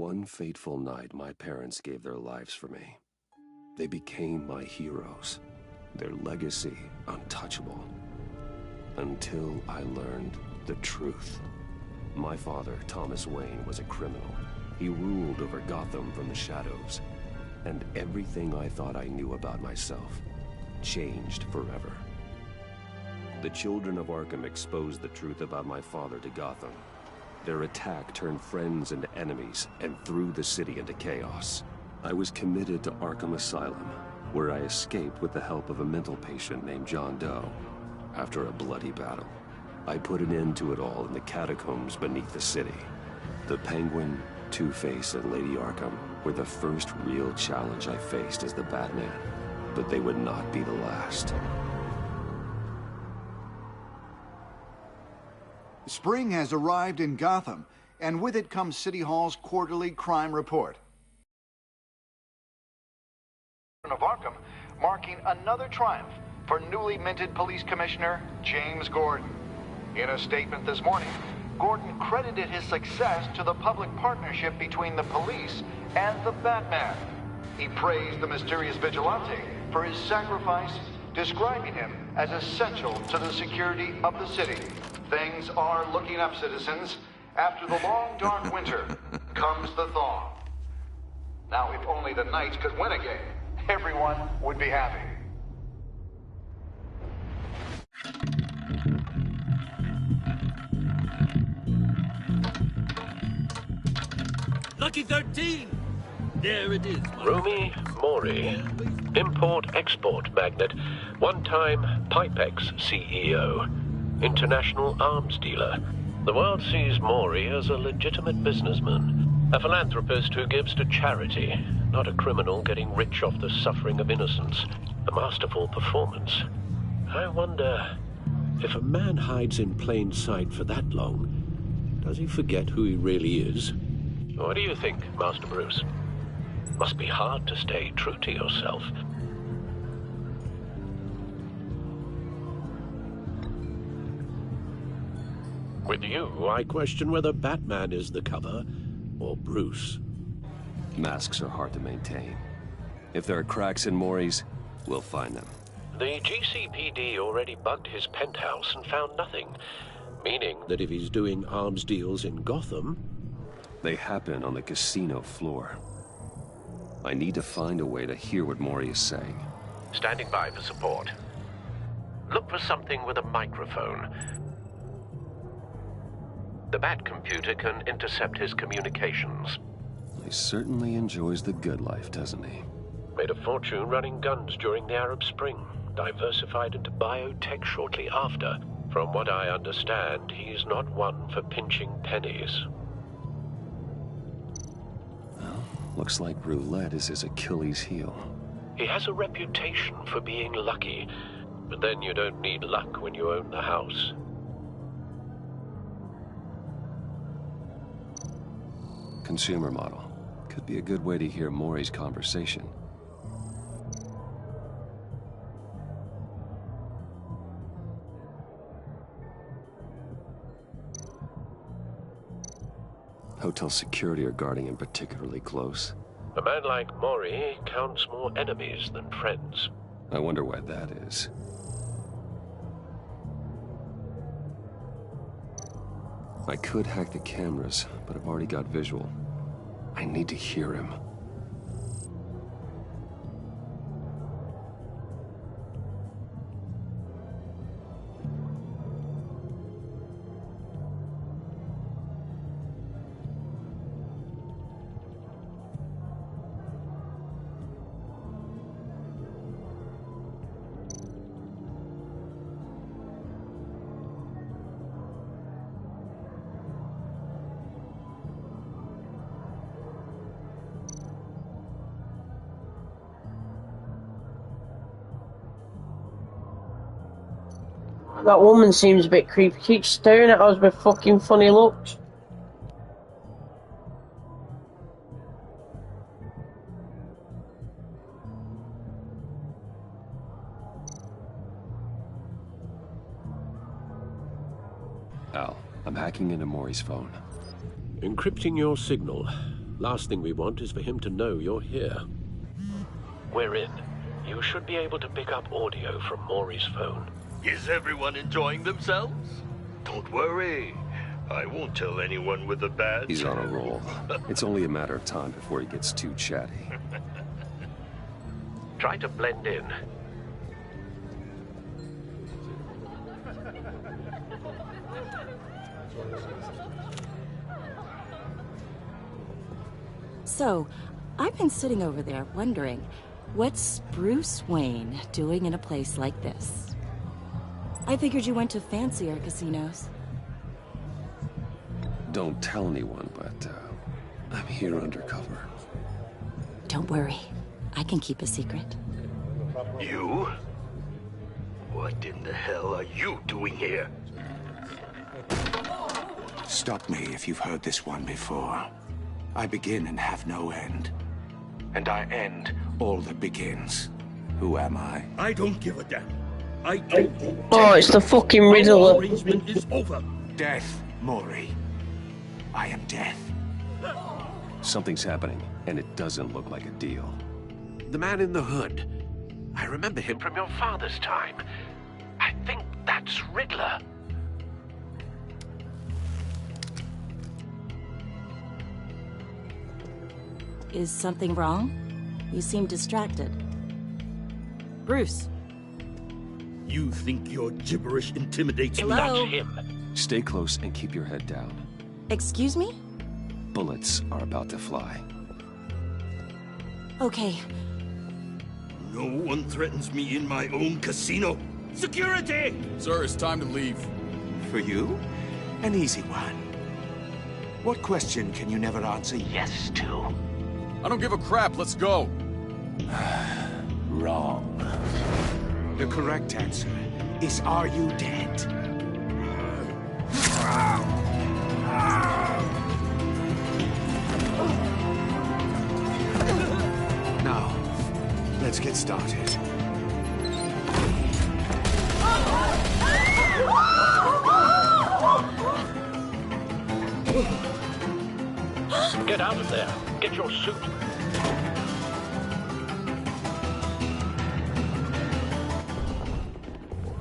One fateful night, my parents gave their lives for me. They became my heroes, their legacy untouchable. Until I learned the truth. My father, Thomas Wayne, was a criminal. He ruled over Gotham from the shadows. And everything I thought I knew about myself changed forever. The children of Arkham exposed the truth about my father to Gotham. Their attack turned friends into enemies and threw the city into chaos. I was committed to Arkham Asylum, where I escaped with the help of a mental patient named John Doe. After a bloody battle, I put an end to it all in the catacombs beneath the city. The Penguin, Two-Face, and Lady Arkham were the first real challenge I faced as the Batman, but they would not be the last. Spring has arrived in Gotham, and with it comes City Hall's quarterly crime report. Of Arkham, marking another triumph for newly minted Police Commissioner James Gordon. In a statement this morning, Gordon credited his success to the public partnership between the police and the Batman. He praised the mysterious vigilante for his sacrifice, describing him as essential to the security of the city. Things are looking up, citizens. After the long, dark winter comes the thaw. Now, if only the Knights could win a game, everyone would be happy. Lucky 13! There it is. Rumi Mori, import-export magnate, one-time Pipex CEO, international arms dealer. The world sees Mori as a legitimate businessman, a philanthropist who gives to charity, not a criminal getting rich off the suffering of innocence. A masterful performance. I wonder, if a man hides in plain sight for that long, does he forget who he really is? What do you think, Master Bruce? Must be hard to stay true to yourself. With you, I question whether Batman is the cover, or Bruce. Masks are hard to maintain. If there are cracks in Mori's, we'll find them. The GCPD already bugged his penthouse and found nothing, meaning that if he's doing arms deals in Gotham... They happen on the casino floor. I need to find a way to hear what Mori is saying. Standing by for support. Look for something with a microphone. The Bat computer can intercept his communications. He certainly enjoys the good life, doesn't he? Made a fortune running guns during the Arab Spring. Diversified into biotech shortly after. From what I understand, he's not one for pinching pennies. Well, looks like roulette is his Achilles heel. He has a reputation for being lucky, but then you don't need luck when you own the house. Consumer model. Could be a good way to hear Mori's conversation. Hotel security are guarding him particularly close. A man like Mori counts more enemies than friends. I wonder why that is. I could hack the cameras, but I've already got visual. I need to hear him. That woman seems a bit creepy. Keeps staring at us with fucking funny looks. Al, I'm hacking into Mori's phone. Encrypting your signal. Last thing we want is for him to know you're here. We're in. You should be able to pick up audio from Maury's phone. Is everyone enjoying themselves? Don't worry. I won't tell anyone with a badge. He's on a roll. It's only a matter of time before he gets too chatty. Try to blend in. So, I've been sitting over there wondering, what's Bruce Wayne doing in a place like this? I figured you went to fancier casinos. Don't tell anyone, but I'm here undercover. Don't worry, I can keep a secret. You? What in the hell are you doing here? Stop me if you've heard this one before. I begin and have no end. And I end all that begins. Who am I? I don't give a damn. I don't. Oh, it's the fucking Our Riddler. arrangement is over. Death, Maury. I am death. Something's happening, and it doesn't look like a deal. The man in the hood. I remember him from your father's time. I think that's Riddler. Is something wrong? You seem distracted. Bruce. You think your gibberish intimidates me? Hello? That's him. Stay close and keep your head down. Excuse me? Bullets are about to fly. Okay. No one threatens me in my own casino. Security! Sir, it's time to leave. For you? An easy one. What question can you never answer yes to? I don't give a crap, let's go. Wrong. The correct answer is, are you dead? Now, let's get started. Get out of there. Get your suit.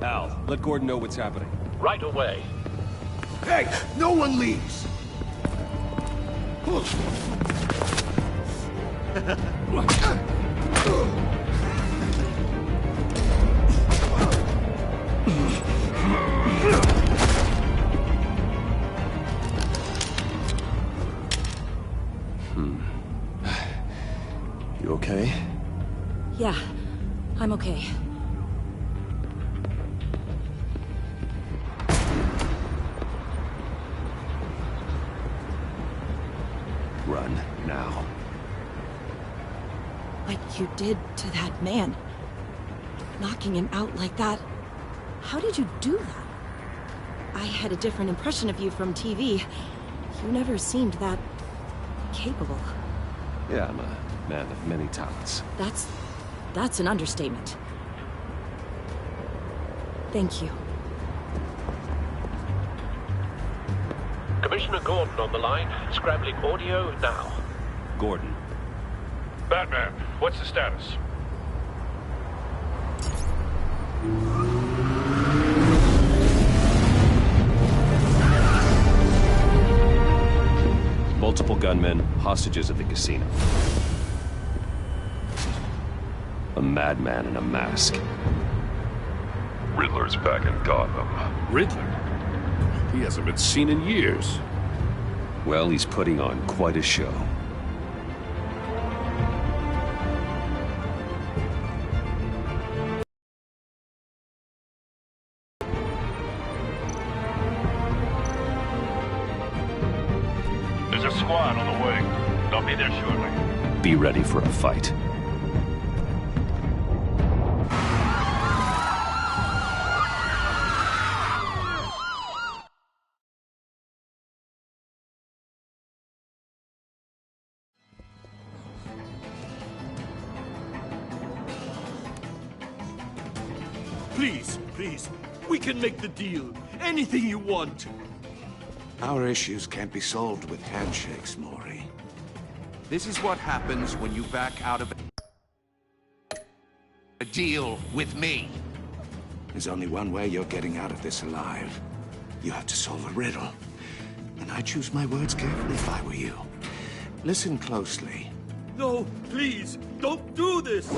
Al, let Gordon know what's happening. Right away. Hey, no one leaves! You okay? Yeah, I'm okay. Run, now. What you did to that man, knocking him out like that, how did you do that? I had a different impression of you from TV. You never seemed that capable. Yeah, I'm a man of many talents. That's an understatement. Thank you. Commissioner Gordon on the line. Scrambling audio now. Gordon. Batman, what's the status? Multiple gunmen, hostages at the casino. A madman in a mask. Riddler's back in Gotham. Riddler? He hasn't been seen in years. Well, he's putting on quite a show. There's a squad on the way. They'll be there shortly. Be ready for a fight. Please, please, we can make the deal. Anything you want. Our issues can't be solved with handshakes, Maury. This is what happens when you back out of a deal with me. There's only one way you're getting out of this alive. You have to solve a riddle. And I choose my words carefully if I were you. Listen closely. No, please, don't do this!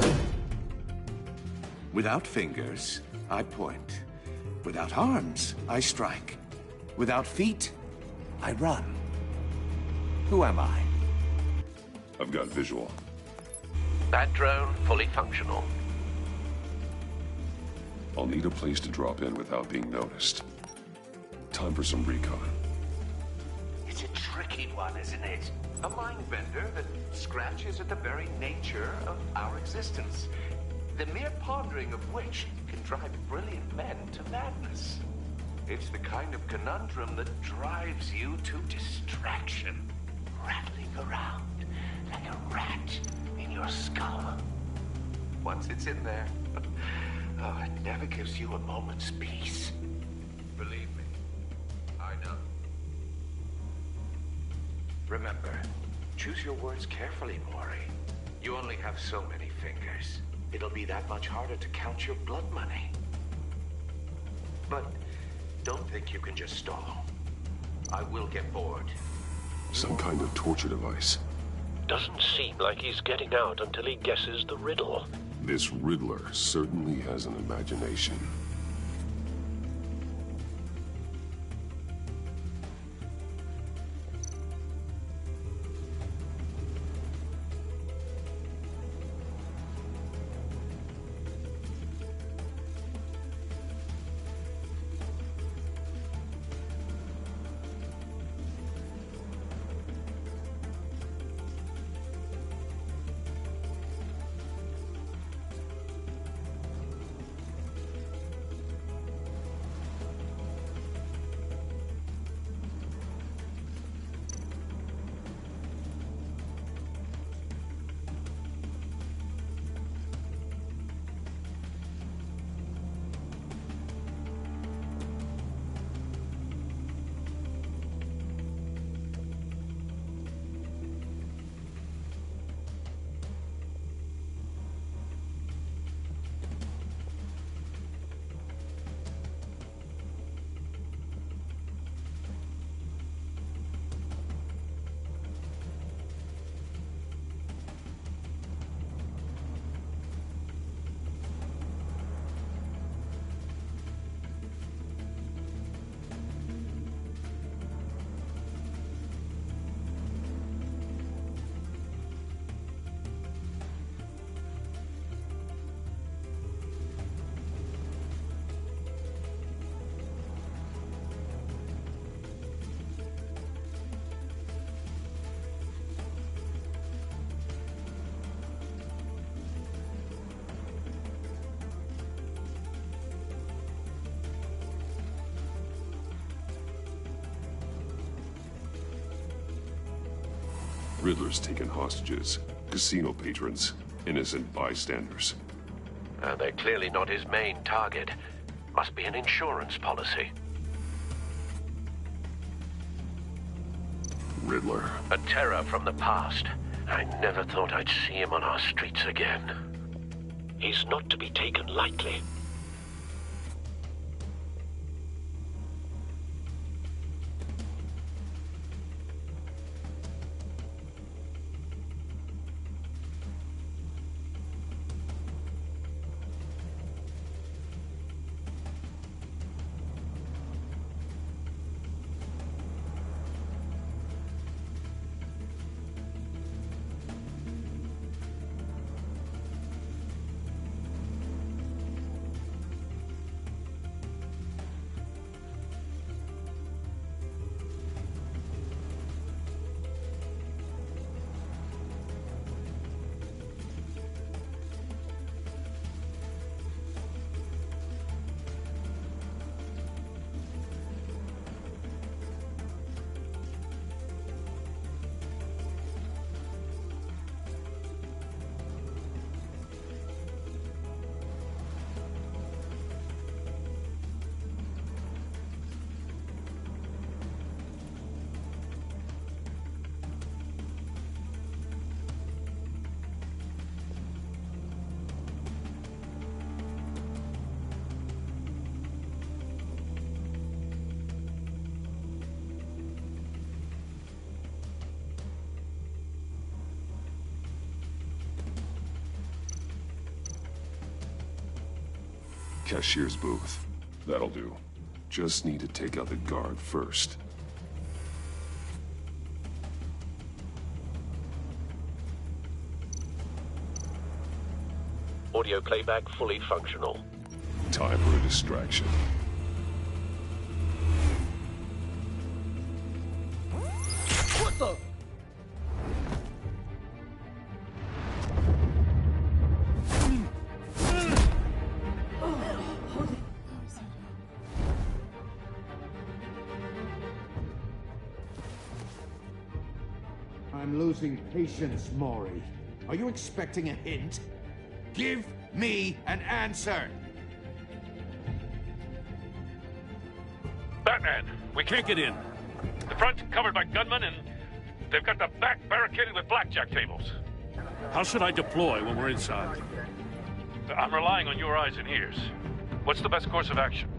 Without fingers, I point. Without arms, I strike. Without feet, I run. Who am I? I've got visual. That drone fully functional. I'll need a place to drop in without being noticed. Time for some recon. It's a tricky one, isn't it? A mind bender that scratches at the very nature of our existence. The mere pondering of which can drive brilliant men to madness. It's the kind of conundrum that drives you to distraction, rattling around like a rat in your skull. Once it's in there, oh, it never gives you a moment's peace. Believe me, I know. Remember, choose your words carefully, Mori. You only have so many fingers. It'll be that much harder to count your blood money. But don't think you can just stall. I will get bored. Some kind of torture device. Doesn't seem like he's getting out until he guesses the riddle. This Riddler certainly has an imagination. Riddler's taken hostages, casino patrons, innocent bystanders. They're clearly not his main target. Must be an insurance policy. Riddler. A terror from the past. I never thought I'd see him on our streets again. He's not to be taken lightly. Cashier's booth. That'll do. Just need to take out the guard first. Audio playback fully functional. Time for a distraction. What the? I'm losing patience, Maury. Are you expecting a hint? Give me an answer! Batman, we can't get in. The front's covered by gunmen, and they've got the back barricaded with blackjack tables. How should I deploy when we're inside? I'm relying on your eyes and ears. What's the best course of action?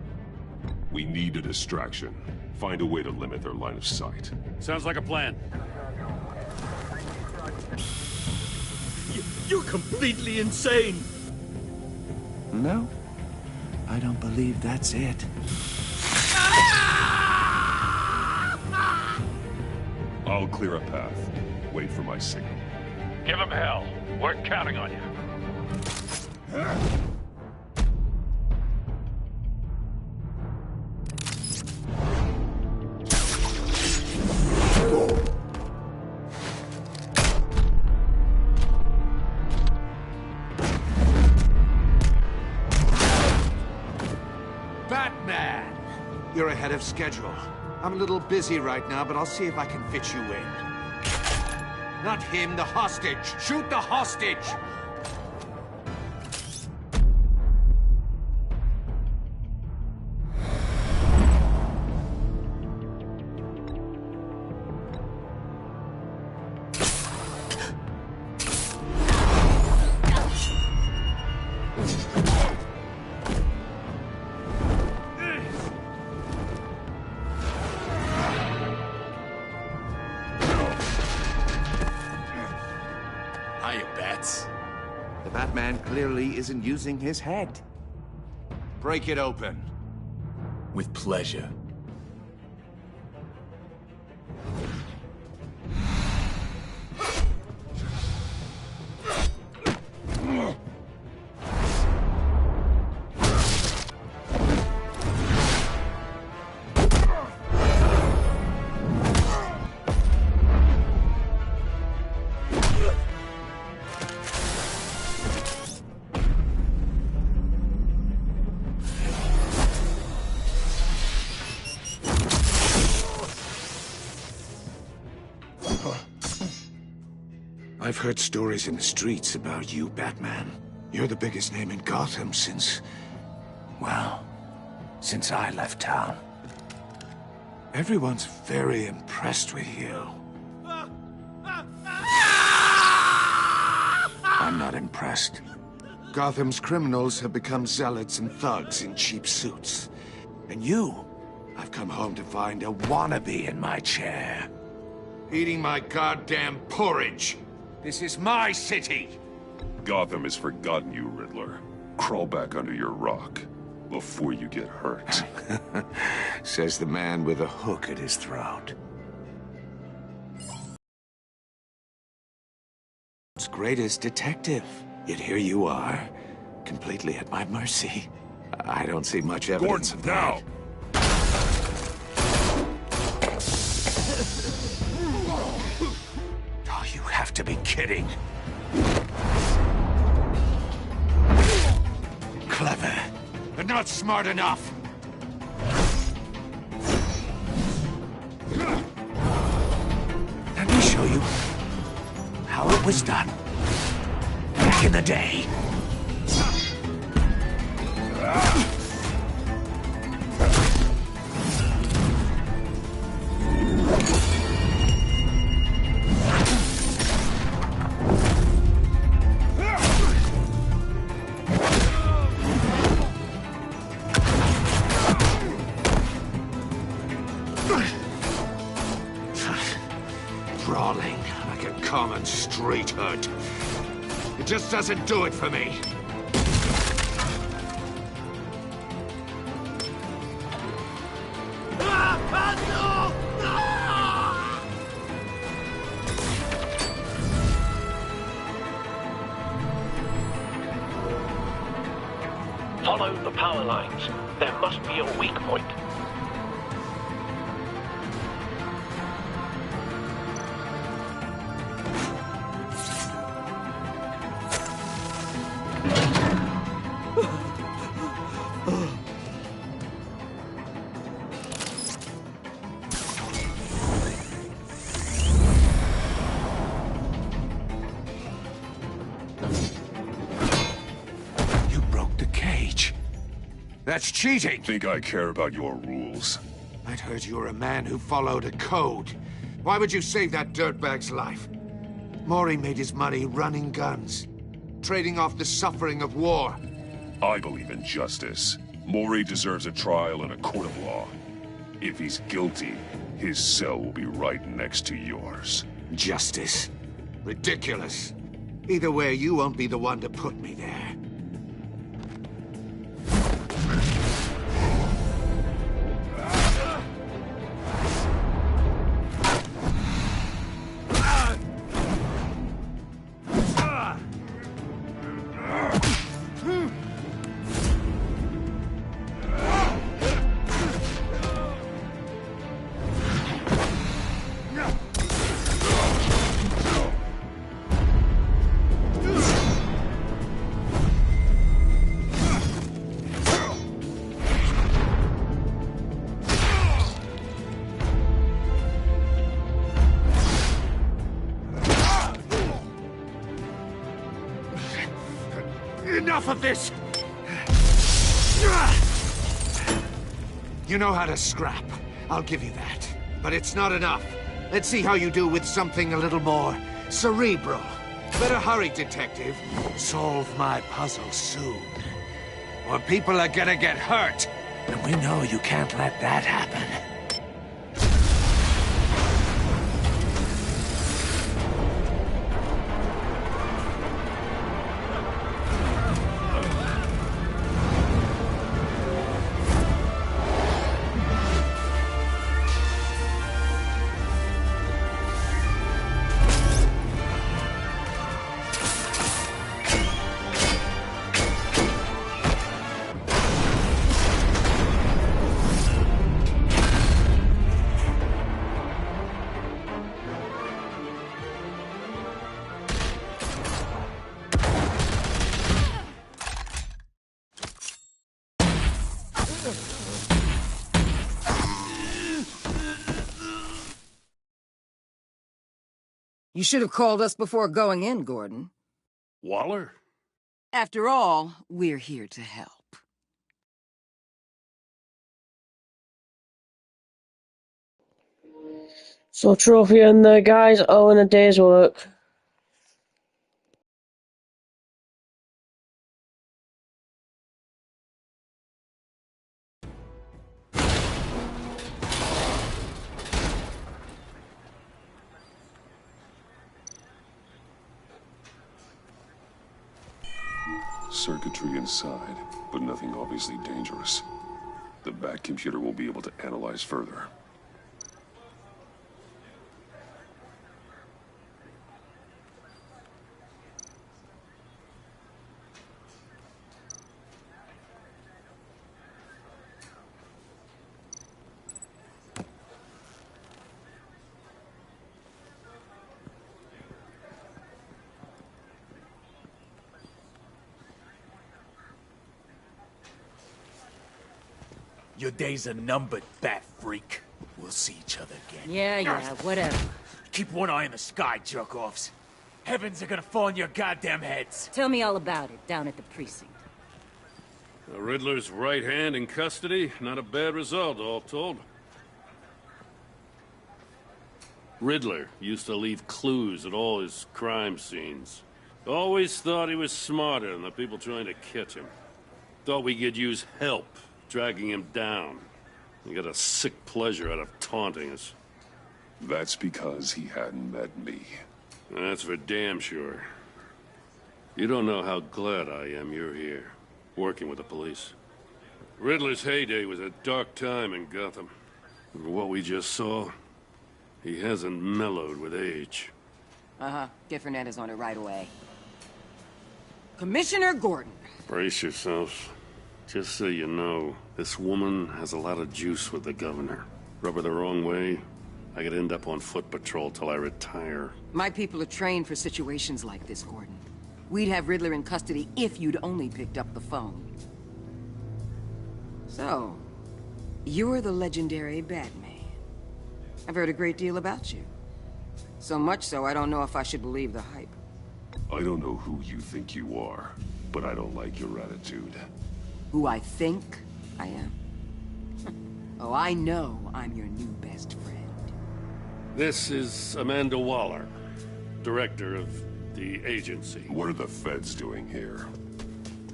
We need a distraction. Find a way to limit their line of sight. Sounds like a plan. You're completely insane! No, I don't believe that's it. I'll clear a path. Wait for my signal. Give him hell. We're counting on you. Batman! You're ahead of schedule. I'm a little busy right now, but I'll see if I can fit you in. Not him, the hostage! Shoot the hostage! The Batman clearly isn't using his head. Break it open. With pleasure. I've heard stories in the streets about you, Batman. You're the biggest name in Gotham since... well, since I left town. Everyone's very impressed with you. I'm not impressed. Gotham's criminals have become zealots and thugs in cheap suits. And you, I've come home to find a wannabe in my chair. Eating my goddamn porridge. This is my city! Gotham has forgotten you, Riddler. Crawl back under your rock before you get hurt. Says the man with a hook at his throat. It's greatest detective. Yet here you are, completely at my mercy. I don't see much evidence of that. Oh, you have to be kidding. Clever, but not smart enough. Let me show you how it was done back in the day. Brawling like a common street hood. It just doesn't do it for me. power lines. There must be a weak point. That's cheating! Think I care about your rules? I'd heard you were a man who followed a code. Why would you save that dirtbag's life? Mori made his money running guns, trading off the suffering of war. I believe in justice. Mori deserves a trial in a court of law. If he's guilty, his cell will be right next to yours. Justice? Ridiculous. Either way, you won't be the one to put me there. Enough of this! You know how to scrap. I'll give you that. But it's not enough. Let's see how you do with something a little more cerebral. Better hurry, detective. Solve my puzzle soon. Or people are gonna get hurt. And we know you can't let that happen. You should have called us before going in, Gordon. Waller? After all, we're here to help. So Trophy and the guys own a day's work. Circuitry inside, but nothing obviously dangerous. The back computer will be able to analyze further. Your days are numbered, bat freak. We'll see each other again. Yeah, whatever. Keep one eye in the sky, jerk-offs. Heavens are gonna fall on your goddamn heads. Tell me all about it, down at the precinct. The Riddler's right hand in custody. Not a bad result, all told. Riddler used to leave clues at all his crime scenes. Always thought he was smarter than the people trying to catch him. Thought we could use help dragging him down. He got a sick pleasure out of taunting us. That's because he hadn't met me. That's for damn sure. You don't know how glad I am you're here, working with the police. Riddler's heyday was a dark time in Gotham. And what we just saw, he hasn't mellowed with age. Uh-huh. Get Fernandez on it right away. Commissioner Gordon. Brace yourselves. Just so you know, this woman has a lot of juice with the governor. Rub her the wrong way, I could end up on foot patrol till I retire. My people are trained for situations like this, Gordon. We'd have Riddler in custody if you'd only picked up the phone. So, you're the legendary Batman. I've heard a great deal about you. So much so, I don't know if I should believe the hype. I don't know who you think you are, but I don't like your attitude. Who I think I am? Oh, I know I'm your new best friend. This is Amanda Waller, director of the agency. What are the feds doing here?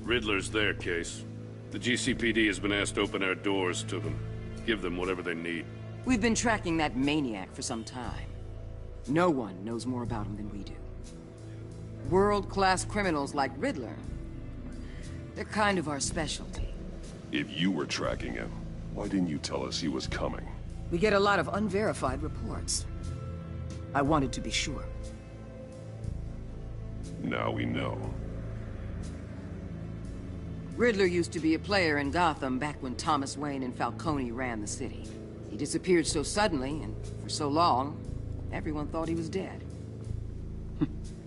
Riddler's their case. The GCPD has been asked to open our doors to them. Give them whatever they need. We've been tracking that maniac for some time. No one knows more about him than we do. World-class criminals like Riddler, they're kind of our specialty. If you were tracking him, why didn't you tell us he was coming? We get a lot of unverified reports. I wanted to be sure. Now we know. Riddler used to be a player in Gotham back when Thomas Wayne and Falcone ran the city. He disappeared so suddenly and for so long, everyone thought he was dead.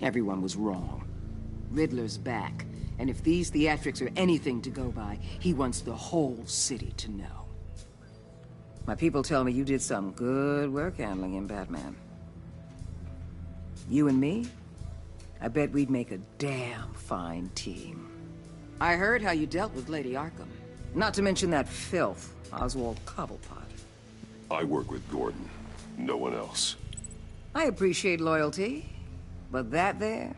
Everyone was wrong. Riddler's back, and if these theatrics are anything to go by, he wants the whole city to know. My people tell me you did some good work handling him, Batman. You and me? I bet we'd make a damn fine team. I heard how you dealt with Lady Arkham. Not to mention that filth, Oswald Cobblepot. I work with Gordon. No one else. I appreciate loyalty, but that there...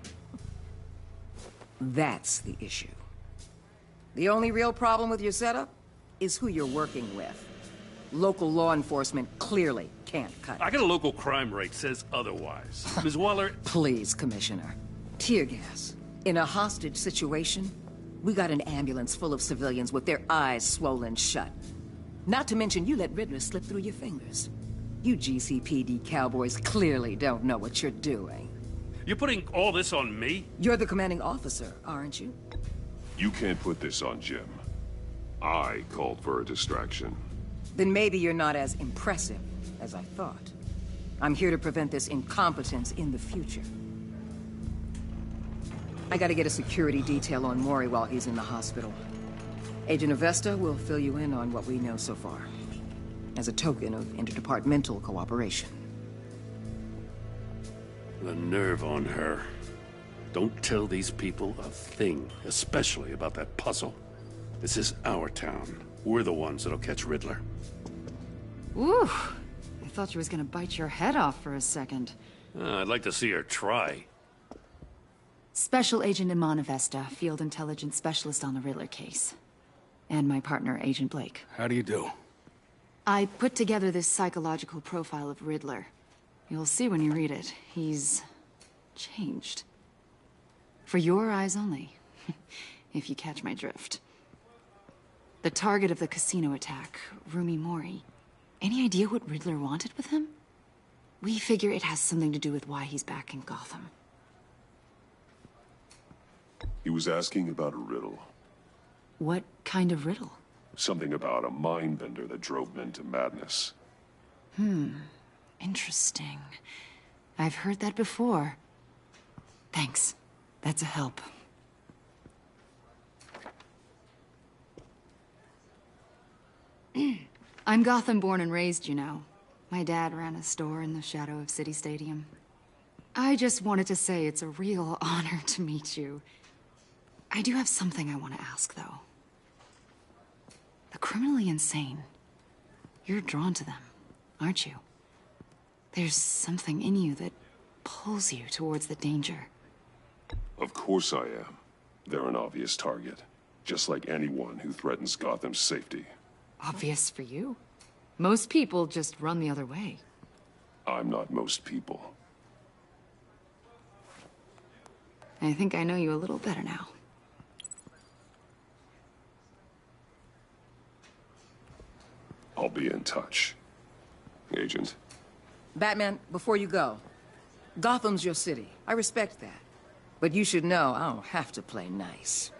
that's the issue. The only real problem with your setup is who you're working with. Local law enforcement clearly can't cut it. I got a local crime rate says otherwise. Ms. Waller... Please, Commissioner. Tear gas. In a hostage situation, we got an ambulance full of civilians with their eyes swollen shut. Not to mention you let Riddler slip through your fingers. You GCPD cowboys clearly don't know what you're doing. You're putting all this on me? You're the commanding officer, aren't you? You can't put this on Jim. I called for a distraction. Then maybe you're not as impressive as I thought. I'm here to prevent this incompetence in the future. I gotta get a security detail on Mori while he's in the hospital. Agent Avesta will fill you in on what we know so far, as a token of interdepartmental cooperation. The nerve on her. Don't tell these people a thing, especially about that puzzle. This is our town. We're the ones that'll catch Riddler. Ooh, I thought she was gonna bite your head off for a second. I'd like to see her try. Special Agent Iman Avesta, Field Intelligence Specialist on the Riddler case. And my partner, Agent Blake. How do you do? I put together this psychological profile of Riddler. You'll see when you read it. He's... changed. For your eyes only, if you catch my drift. The target of the casino attack, Rumi Mori. Any idea what Riddler wanted with him? We figure it has something to do with why he's back in Gotham. He was asking about a riddle. What kind of riddle? Something about a mind bender that drove men to madness. Interesting. I've heard that before. Thanks. That's a help. I'm Gotham born and raised, you know. My dad ran a store in the shadow of City Stadium. I just wanted to say it's a real honor to meet you. I do have something I want to ask, though. The criminally insane. You're drawn to them, aren't you? There's something in you that pulls you towards the danger. Of course I am. They're an obvious target. Just like anyone who threatens Gotham's safety. Obvious for you. Most people just run the other way. I'm not most people. I think I know you a little better now. I'll be in touch. Agent. Batman, before you go, Gotham's your city. I respect that. But you should know I don't have to play nice.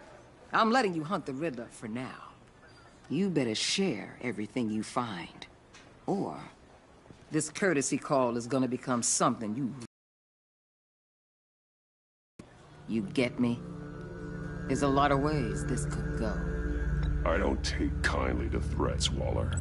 I'm letting you hunt the Riddler for now. You better share everything you find. Or this courtesy call is gonna become something you get me? There's a lot of ways this could go. I don't take kindly to threats, Waller.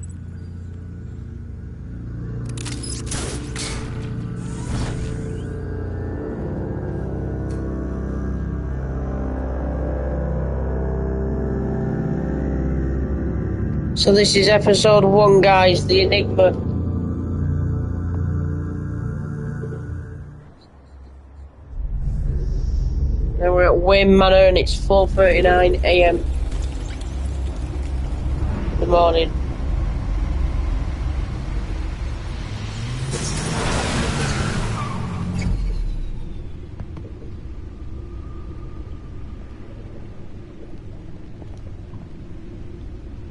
So this is episode 1, guys, The Enigma. Now we're at Wayne Manor and it's 4:39 AM. Good morning.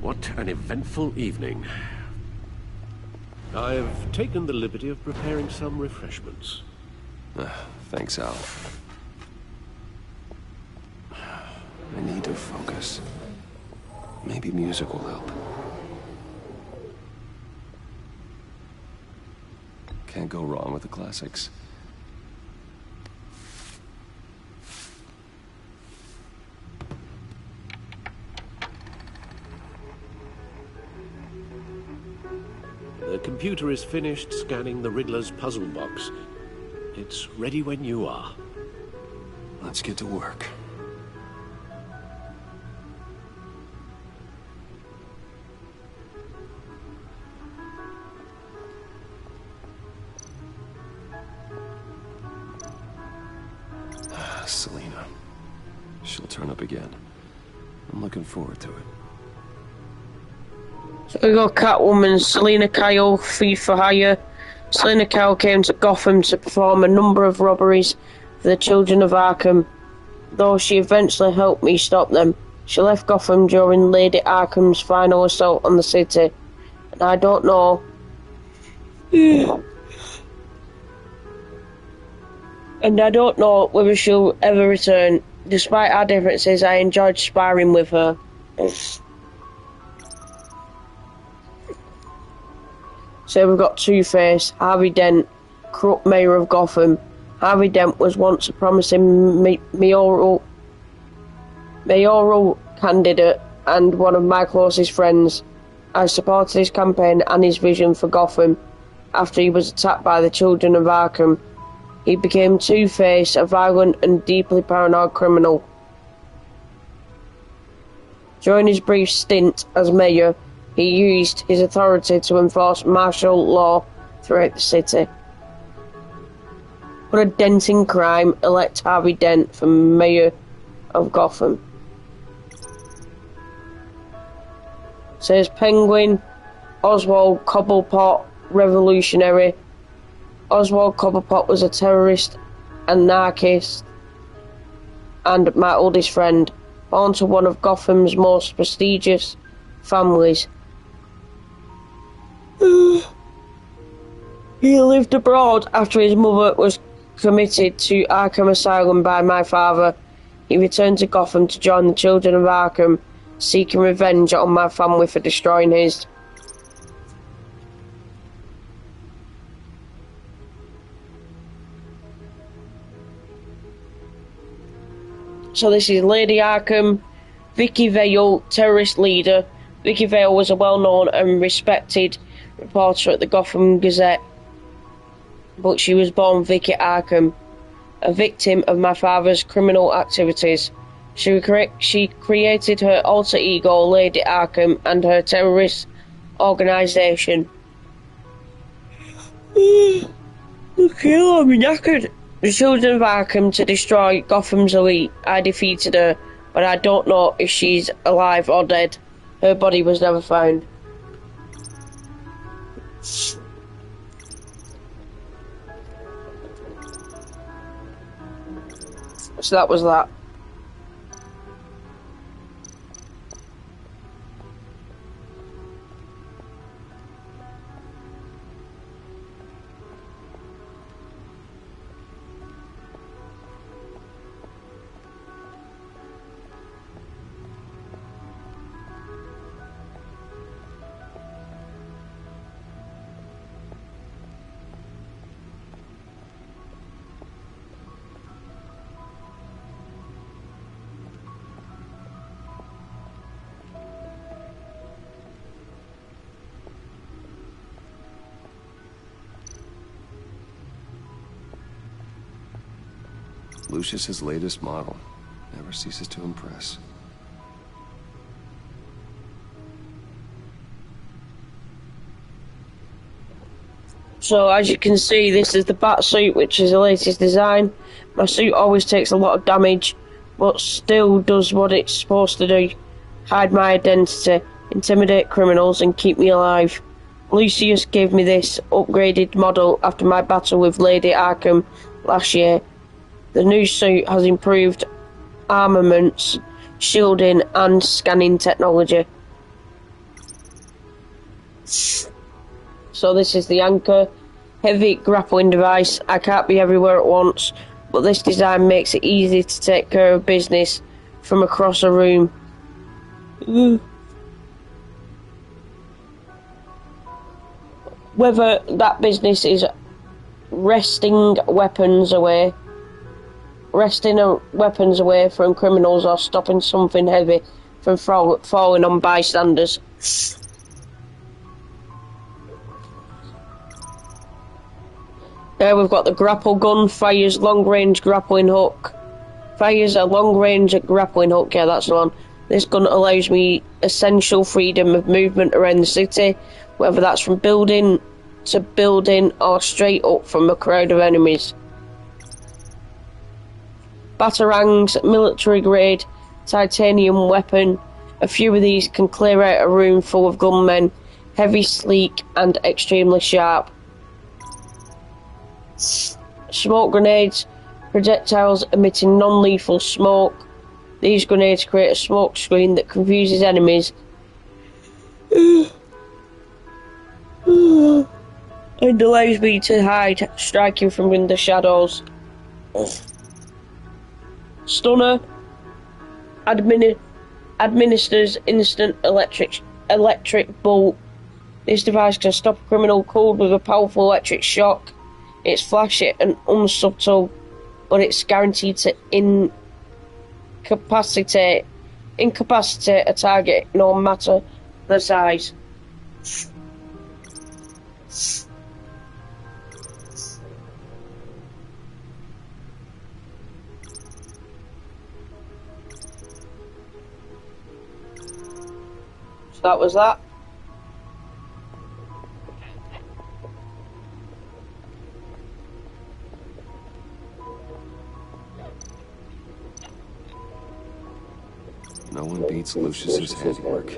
What an eventful evening. I've taken the liberty of preparing some refreshments. Thanks, Al. I need to focus. Maybe music will help. Can't go wrong with the classics. The computer is finished scanning the Riddler's puzzle box. It's ready when you are. Let's get to work. Selina. She'll turn up again. I'm looking forward to it. So we got Catwoman, Selina Kyle, thief for hire. Selina Kyle came to Gotham to perform a number of robberies for the children of Arkham. Though she eventually helped me stop them, she left Gotham during Lady Arkham's final assault on the city. And I don't know... And I don't know whether she'll ever return. Despite our differences, I enjoyed sparring with her. So we've got Two-Face, Harvey Dent, corrupt mayor of Gotham. Harvey Dent was once a promising mayoral candidate and one of my closest friends. I supported his campaign and his vision for Gotham. After he was attacked by the children of Arkham, he became Two-Face, a violent and deeply paranoid criminal. During his brief stint as mayor, he used his authority to enforce martial law throughout the city. Put a dent in crime, elect Harvey Dent for mayor of Gotham. Says Penguin, Oswald Cobblepot, revolutionary. Oswald Cobblepot was a terrorist, anarchist, and my oldest friend, born to one of Gotham's most prestigious families. He lived abroad after his mother was committed to Arkham Asylum by my father. He returned to Gotham to join the children of Arkham, seeking revenge on my family for destroying his. So this is Lady Arkham, Vicky Vale, terrorist leader. Vicky Vale was a well-known and respected reporter at the Gotham Gazette, but she was born Vicky Arkham, a victim of my father's criminal activities. She created her alter ego, Lady Arkham, and her terrorist organisation. Okay, I'm knackered. The children of Arkham to destroy Gotham's elite. I defeated her, but I don't know if she's alive or dead. Her body was never found. So that was that. Lucius's latest model. Never ceases to impress. So as you can see, this is the Batsuit, which is the latest design. My suit always takes a lot of damage, but still does what it's supposed to do. Hide my identity, intimidate criminals, and keep me alive. Lucius gave me this upgraded model after my battle with Lady Arkham last year. The new suit has improved armaments, shielding, and scanning technology. So this is the anchor, heavy grappling device. I can't be everywhere at once, but this design makes it easy to take care of business from across a room. Whether that business is wresting weapons away from criminals or stopping something heavy from falling on bystanders. There we've got the grapple gun, fires long-range grappling hook. Fires a long-range grappling hook, yeah, that's the one. This gun allows me essential freedom of movement around the city, whether that's from building to building or straight up from a crowd of enemies. Batarangs, military-grade titanium weapon. A few of these can clear out a room full of gunmen, heavy, sleek, and extremely sharp. Smoke grenades, projectiles emitting non-lethal smoke. These grenades create a smoke screen that confuses enemies and allows me to hide, striking from in the shadows. Stunner administers instant electric bolt. This device can stop a criminal cold with a powerful electric shock. It's flashy and unsubtle, but it's guaranteed to incapacitate a target no matter the size. So that was that. No one beats Lucius's handiwork.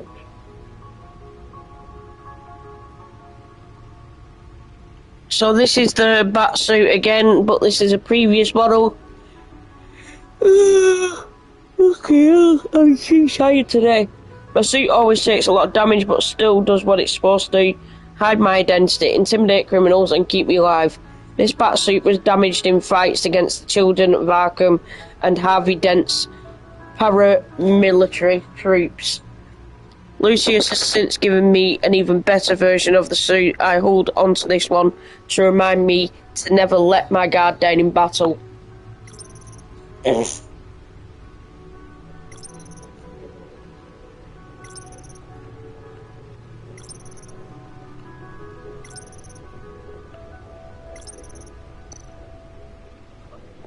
So this is the Batsuit again, but this is a previous model. Okay, I'm too tired today. My suit always takes a lot of damage, but still does what it's supposed to do. Hide my identity, intimidate criminals, and keep me alive. This Batsuit was damaged in fights against the children of Arkham and Harvey Dent's paramilitary troops. Lucius has since given me an even better version of the suit. I hold onto this one to remind me to never let my guard down in battle.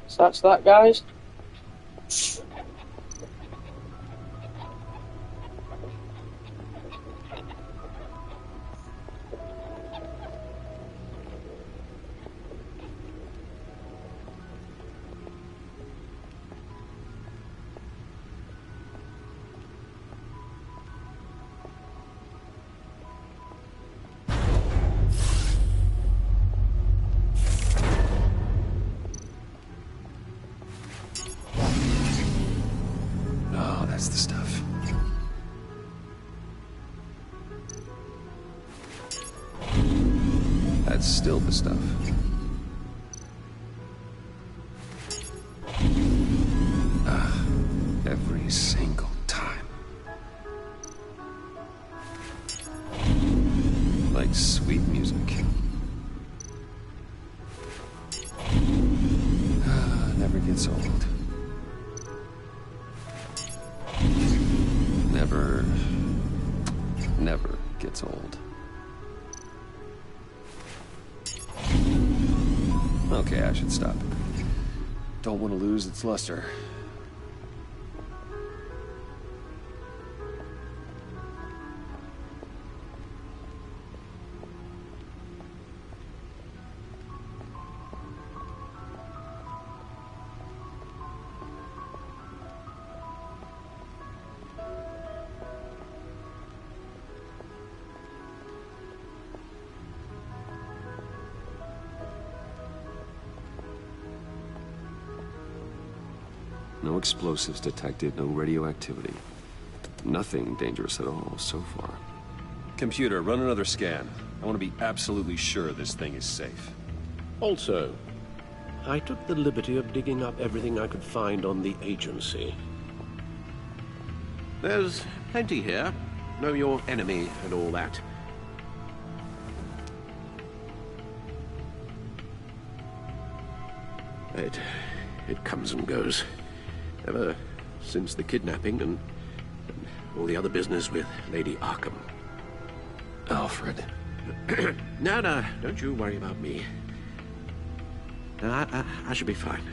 So that's that, guys. That's the stuff. That's still the stuff. Every single time. Like sweet music. Never gets old. Never gets old. Okay, I should stop. don't want to lose its luster. No explosives detected, no radioactivity. Nothing dangerous at all so far. Computer, run another scan. I want to be absolutely sure this thing is safe. Also, I took the liberty of digging up everything I could find on the agency. There's plenty here. Know your enemy and all that. It comes and goes. Ever since the kidnapping and all the other business with Lady Arkham. Alfred. No, don't you worry about me. No, I should be fine.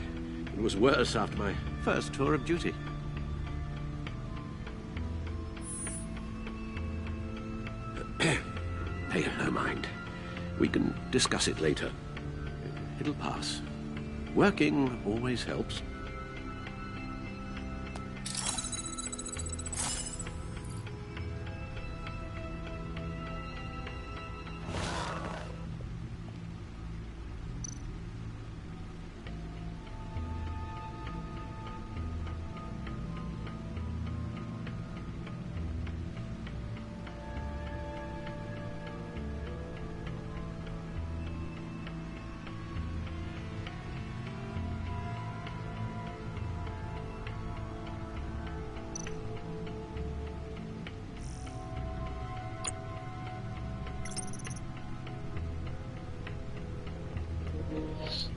It was worse after my first tour of duty. Pay it no mind. We can discuss it later. It'll pass. Working always helps.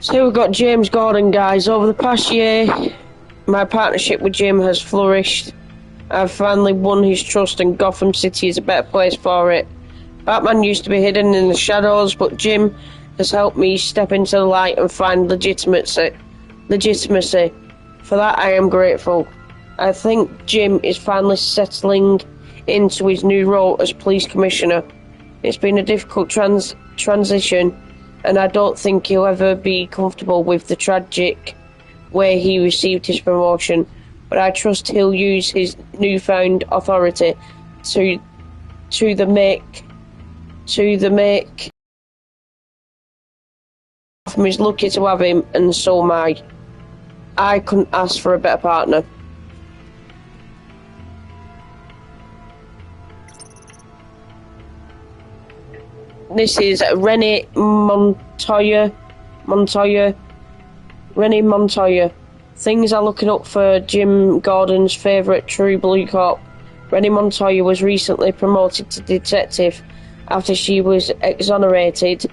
So we've got James Gordon, guys. Over the past year, my partnership with Jim has flourished. I've finally won his trust and Gotham City is a better place for it. Batman used to be hidden in the shadows, but Jim has helped me step into the light and find legitimacy. For that I am grateful. I think Jim is finally settling into his new role as police commissioner. It's been a difficult transition, and I don't think he'll ever be comfortable with the tragic way he received his promotion, but I trust he'll use his newfound authority to make Gotham is lucky to have him, and so am I. I couldn't ask for a better partner. This is Rennie Montoya. Rennie Montoya. Things are looking up for Jim Gordon's favourite true blue cop. Rennie Montoya was recently promoted to detective after she was exonerated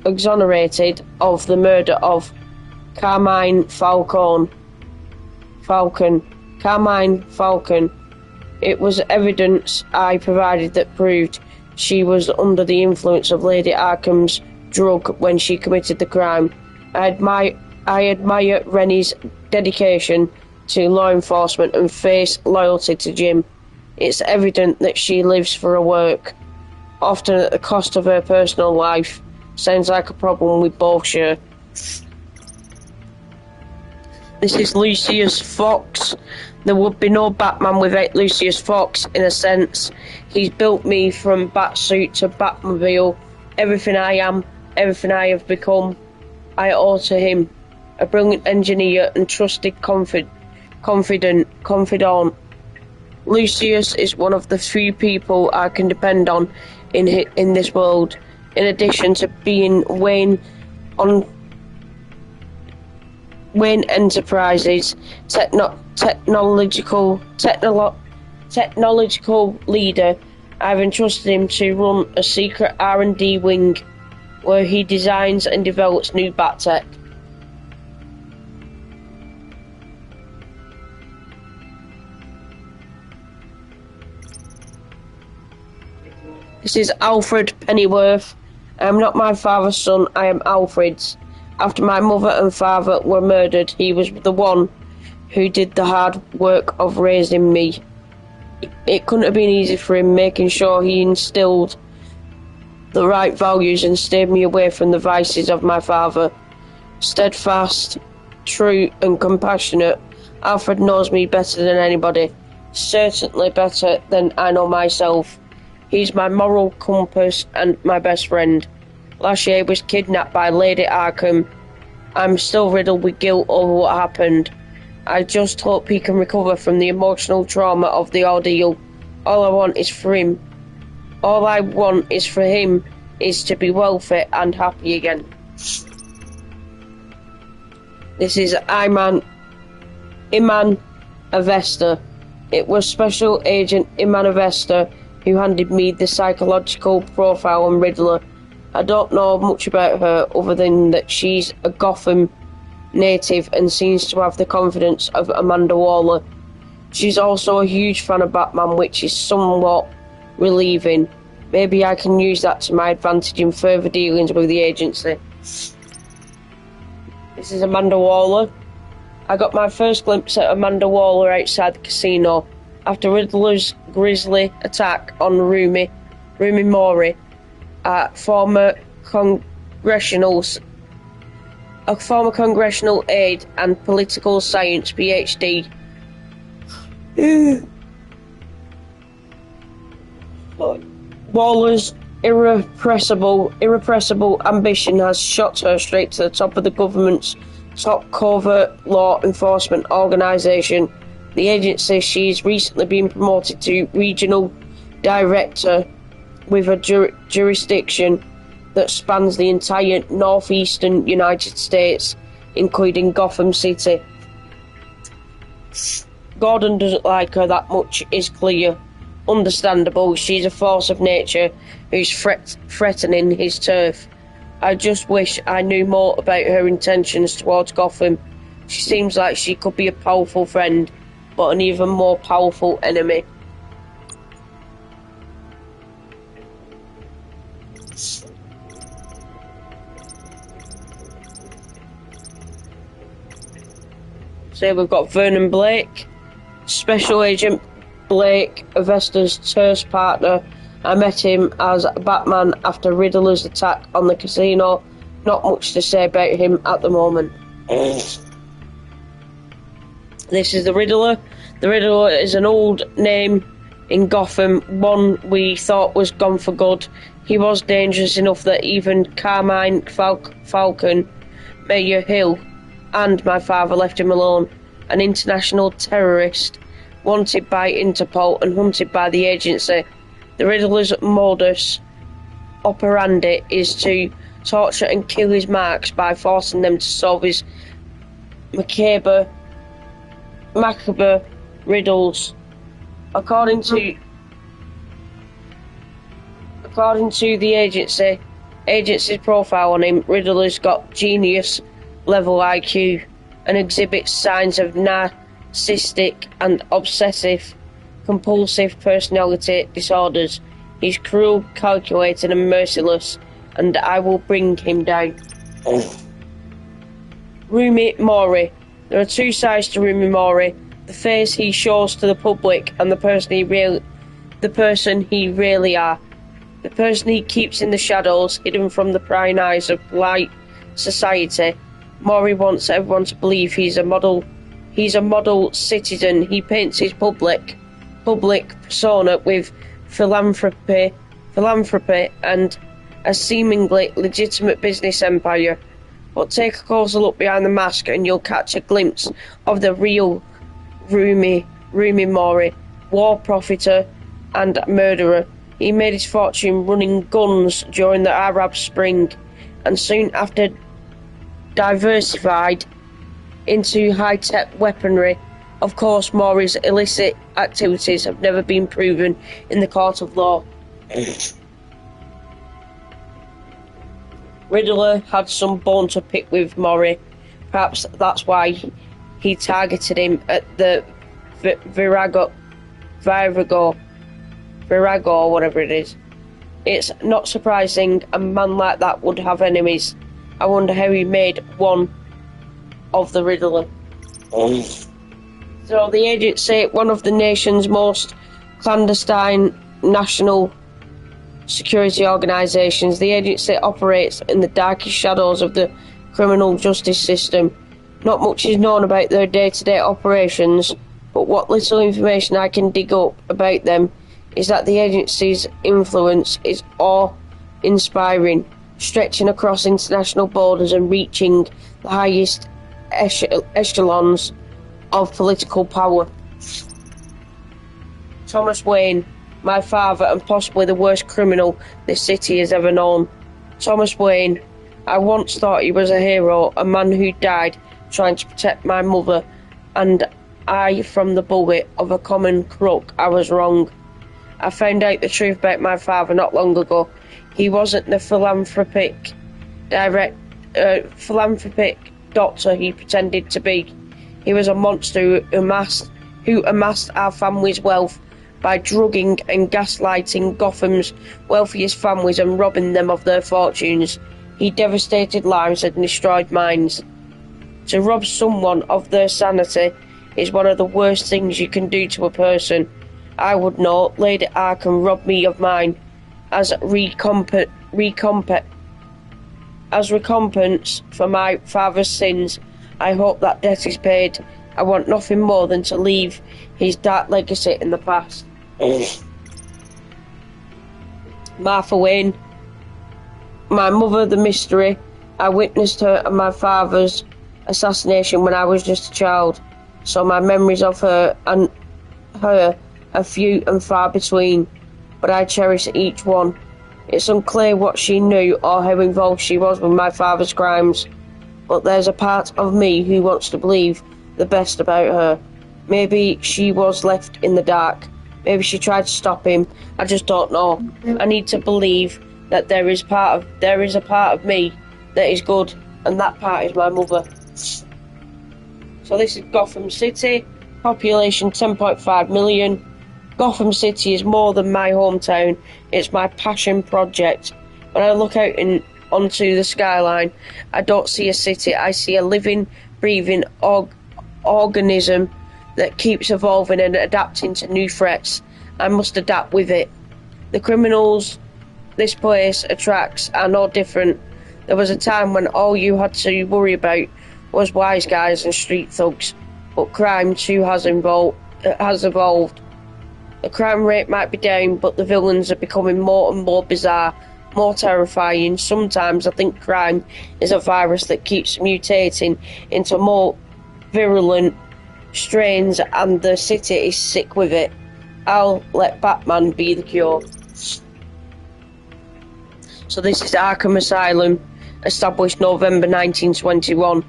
of the murder of Carmine Falcon. Carmine Falcon. It was evidence I provided that proved she was under the influence of Lady Arkham's drug when she committed the crime. I admire Rennie's dedication to law enforcement and face loyalty to Jim. It's evident that she lives for her work, often at the cost of her personal life. Sounds like a problem we both share. This is Lucius Fox. There would be no Batman without Lucius Fox, in a sense. He's built me from Batsuit to Batmobile. Everything I am, everything I have become, I owe to him. A brilliant engineer and trusted confidant. Lucius is one of the few people I can depend on in this world. In addition to being Wayne Enterprises technological leader, I've entrusted him to run a secret R&D wing where he designs and develops new Bat-Tech. This is Alfred Pennyworth. I am not my father's son, I am Alfred's. After my mother and father were murdered, he was the one who did the hard work of raising me. It couldn't have been easy for him, making sure he instilled the right values and steered me away from the vices of my father. Steadfast, true and compassionate, Alfred knows me better than anybody, certainly better than I know myself. He's my moral compass and my best friend. Last year he was kidnapped by Lady Arkham. I'm still riddled with guilt over what happened. I just hope he can recover from the emotional trauma of the ordeal. All I want is for him. All I want is for him is to be well fit and happy again. This is Iman Avesta. It was Special Agent Iman Avesta who handed me the psychological profile on Riddler. I don't know much about her other than that she's a Gotham native and seems to have the confidence of Amanda Waller. She's also a huge fan of Batman, which is somewhat relieving. Maybe I can use that to my advantage in further dealings with the agency. This is Amanda Waller. I got my first glimpse at Amanda Waller outside the casino after Riddler's grisly attack on Rumi Mori, a former congressional aide and political science PhD. Waller's irrepressible ambition has shot her straight to the top of the government's top covert law enforcement organisation, the agency. She's recently been promoted to regional director with a jurisdiction that spans the entire northeastern United States, including Gotham City. Gordon doesn't like her that much, is clear. Understandable, she's a force of nature who's threatening his turf. I just wish I knew more about her intentions towards Gotham. She seems like she could be a powerful friend, but an even more powerful enemy. So we've got Vernon Blake, Special Agent Blake, Avesta's terse partner. I met him as Batman after Riddler's attack on the casino. Not much to say about him at the moment. This is the Riddler. The Riddler is an old name in Gotham, one we thought was gone for good. He was dangerous enough that even Carmine Falcon, Mayor Hill, and my father left him alone. An international terrorist, wanted by Interpol and hunted by the agency. The Riddler's modus operandi is to torture and kill his marks by forcing them to solve his macabre riddles. According to the agency's profile on him, Riddler's got genius level IQ and exhibits signs of narcissistic and obsessive compulsive personality disorders. He's cruel, calculating and merciless, and I will bring him down. Rumi Mori. There are two sides to Rumi Mori: the face he shows to the public and the person he really are. The person he keeps in the shadows, hidden from the prying eyes of polite society. Mori wants everyone to believe he's a model citizen. He paints his public persona with philanthropy and a seemingly legitimate business empire. But take a closer look behind the mask and you'll catch a glimpse of the real Rumi Mori, war profiteer and murderer. He made his fortune running guns during the Arab Spring, and soon after diversified into high-tech weaponry. Of course, Mori's illicit activities have never been proven in the court of law. Riddler had some bone to pick with Mori. Perhaps that's why he targeted him at the Virago, whatever it is. It's not surprising a man like that would have enemies. I wonder how he made one of the Riddler. So the agency, one of the nation's most clandestine national security organisations, the agency operates in the darkest shadows of the criminal justice system. Not much is known about their day-to-day operations, but what little information I can dig up about them is that the agency's influence is awe-inspiring, stretching across international borders and reaching the highest echelons of political power. Thomas Wayne, my father and possibly the worst criminal this city has ever known. Thomas Wayne, I once thought he was a hero, a man who died trying to protect my mother, and I, from the bullet of a common crook, I was wrong. I found out the truth about my father not long ago. He wasn't the philanthropic doctor he pretended to be. He was a monster who amassed our family's wealth by drugging and gaslighting Gotham's wealthiest families and robbing them of their fortunes. He devastated lives and destroyed minds. To rob someone of their sanity is one of the worst things you can do to a person. I would know Lady Arkham robbed me of mine. As recompense for my father's sins, I hope that debt is paid. I want nothing more than to leave his dark legacy in the past. Martha Wayne, my mother the mystery. I witnessed her and my father's assassination when I was just a child, so my memories of her are few and far between, but I cherish each one. It's unclear what she knew or how involved she was with my father's crimes, but there's a part of me who wants to believe the best about her. Maybe she was left in the dark. Maybe she tried to stop him. I just don't know. I need to believe that there is a part of me that is good, and that part is my mother. So this is Gotham City, population 10.5 million. Gotham City is more than my hometown, it's my passion project. When I look out onto the skyline, I don't see a city, I see a living, breathing organism that keeps evolving and adapting to new threats. I must adapt with it. The criminals this place attracts are no different. There was a time when all you had to worry about was wise guys and street thugs, but crime too has evolved. The crime rate might be down, but the villains are becoming more and more bizarre, more terrifying. Sometimes I think crime is a virus that keeps mutating into more virulent strains, and the city is sick with it. I'll let Batman be the cure. So this is Arkham Asylum, established November 1921.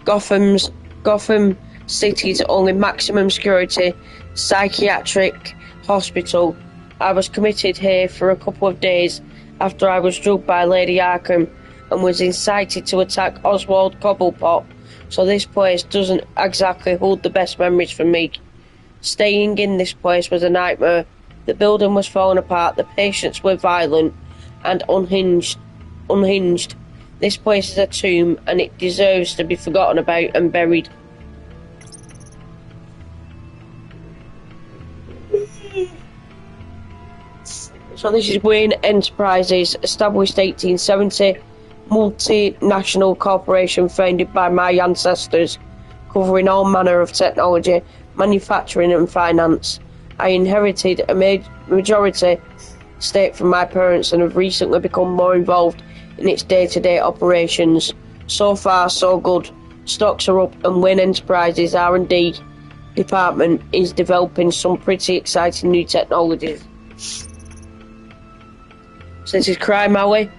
Gotham City's only maximum security psychiatric hospital. I was committed here for a couple of days after I was drugged by Lady Arkham and was incited to attack Oswald Cobblepot, so this place doesn't exactly hold the best memories for me. Staying in this place was a nightmare. The building was falling apart, the patients were violent and unhinged. This place is a tomb, and it deserves to be forgotten about and buried. So this is Wayne Enterprises, established 1870, multinational corporation founded by my ancestors, covering all manner of technology, manufacturing and finance. I inherited a majority stake from my parents and have recently become more involved in its day-to-day operations. So far, so good. Stocks are up, and Wayne Enterprises R&D department is developing some pretty exciting new technologies. So this is Crime Alley,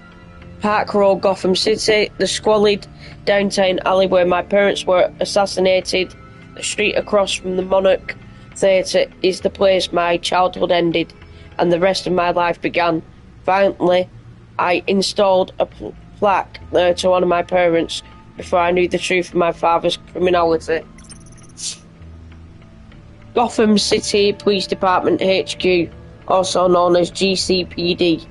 Park Road, Gotham City, the squalid downtown alley where my parents were assassinated. The street across from the Monarch Theatre is the place my childhood ended and the rest of my life began. Violently, I installed a plaque there to honour my parents before I knew the truth of my father's criminality. Gotham City Police Department HQ, also known as GCPD.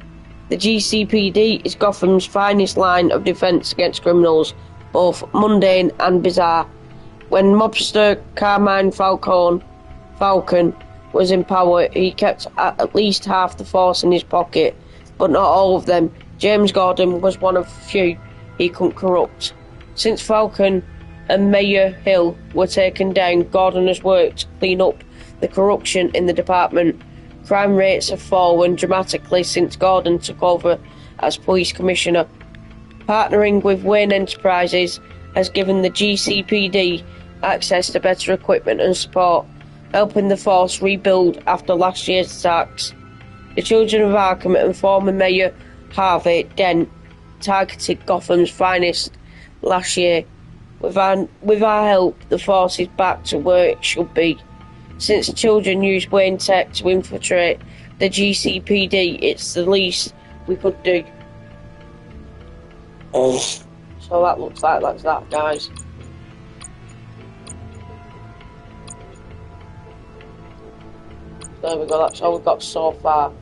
The GCPD is Gotham's finest line of defence against criminals, both mundane and bizarre. When mobster Carmine Falcone was in power, he kept at least half the force in his pocket, but not all of them. James Gordon was one of few he couldn't corrupt. Since Falcone and Mayor Hill were taken down, Gordon has worked to clean up the corruption in the department. Crime rates have fallen dramatically since Gordon took over as police commissioner. Partnering with Wayne Enterprises has given the GCPD access to better equipment and support, helping the force rebuild after last year's attacks. The Children of Arkham and former Mayor Harvey Dent targeted Gotham's finest last year. With our help, the force is back to where it should be. Since children use Wayne Tech to infiltrate the GCPD, it's the least we could do. So that looks like that's that, guys. There we go, that's all we've got so far.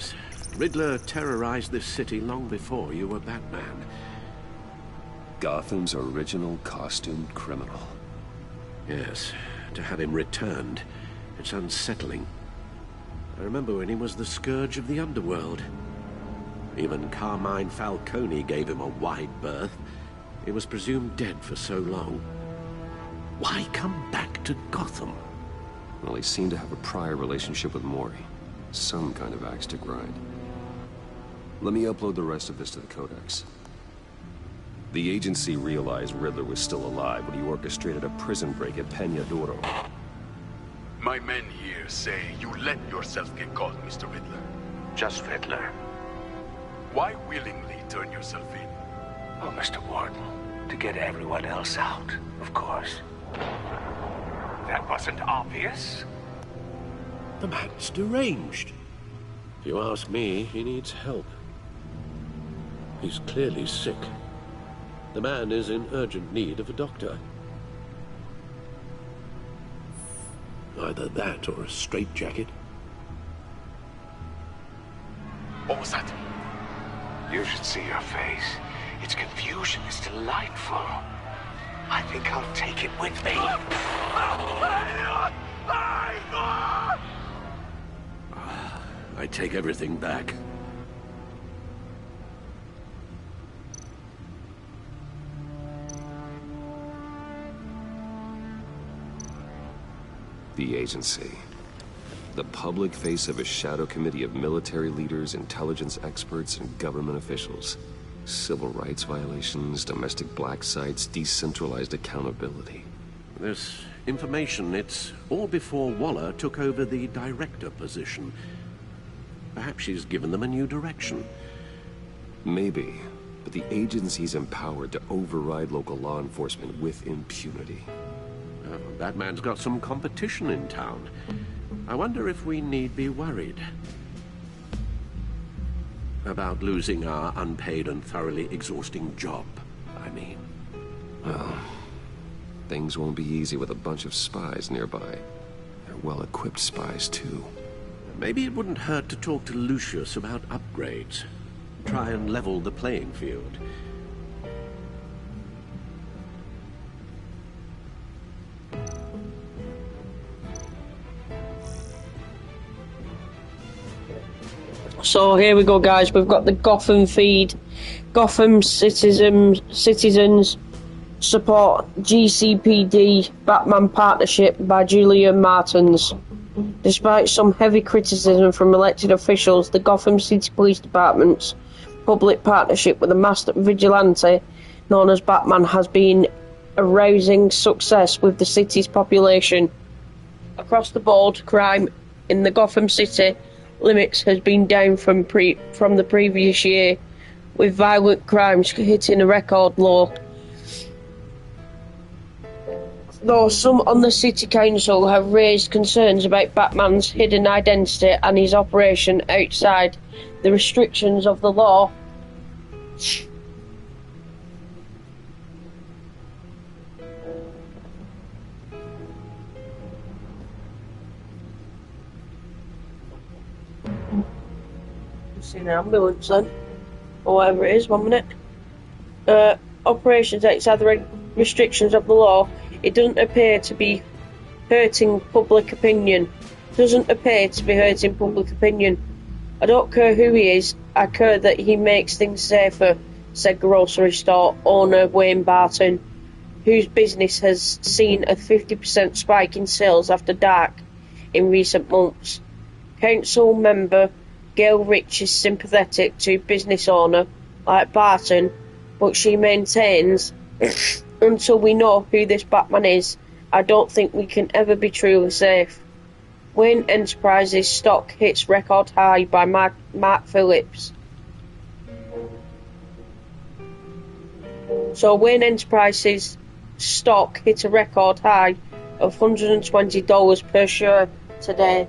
Yes. Riddler terrorized this city long before you were Batman. Gotham's original costumed criminal. Yes. To have him returned, it's unsettling. I remember when he was the scourge of the underworld. Even Carmine Falcone gave him a wide berth. He was presumed dead for so long. Why come back to Gotham? Well, he seemed to have a prior relationship with Mori. Some kind of axe to grind. Let me upload the rest of this to the Codex. The agency realized Riddler was still alive when he orchestrated a prison break at Peña Duro. My men here say you let yourself get caught, Mr. Riddler. Just Riddler. Why willingly turn yourself in? Oh, Mr. Warden, to get everyone else out, of course. That wasn't obvious. The man's deranged. If you ask me, he needs help. He's clearly sick. The man is in urgent need of a doctor. Either that or a straitjacket. What was that? You should see your face. Its confusion is delightful. I think I'll take it with me. I take everything back. The agency. The public face of a shadow committee of military leaders, intelligence experts, and government officials. Civil rights violations, domestic black sites, decentralized accountability. This information, it's all before Waller took over the director position. Perhaps she's given them a new direction. Maybe, but the agency's empowered to override local law enforcement with impunity. Batman's got some competition in town. I wonder if we need be worried about losing our unpaid and thoroughly exhausting job, I mean. Well, things won't be easy with a bunch of spies nearby. They're well-equipped spies, too. Maybe it wouldn't hurt to talk to Lucius about upgrades. Try and level the playing field. So here we go, guys. We've got the Gotham feed. Gotham citizens support GCPD Batman partnership by Julia Martins. Despite some heavy criticism from elected officials, the Gotham City Police Department's public partnership with the masked vigilante known as Batman has been a rousing success with the city's population. Across the board, crime in the Gotham City limits has been down from the previous year, with violent crimes hitting a record low. Though some on the City Council have raised concerns about Batman's hidden identity and his operation outside the restrictions of the law, an ambulance then, or whatever it is. 1 minute. Operations outside the restrictions of the law. It doesn't appear to be hurting public opinion. I don't care who he is, I care that he makes things safer, said grocery store owner Wayne Barton, whose business has seen a 50% spike in sales after dark in recent months. Council member Gail Rich is sympathetic to business owner like Barton, but she maintains, until we know who this Batman is, I don't think we can ever be truly safe. Wayne Enterprises stock hits record high by Mark Phillips. So Wayne Enterprises stock hit a record high of $120 per share today.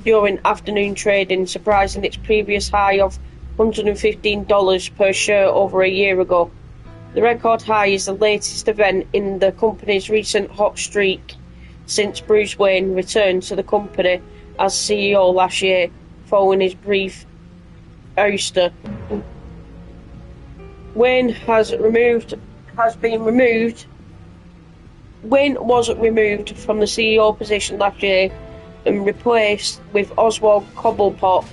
During afternoon trading, surpassing its previous high of $115 per share over a year ago. The record high is the latest event in the company's recent hot streak since Bruce Wayne returned to the company as CEO last year. following his brief ouster. Wayne was removed from the CEO position last year and replaced with Oswald Cobblepot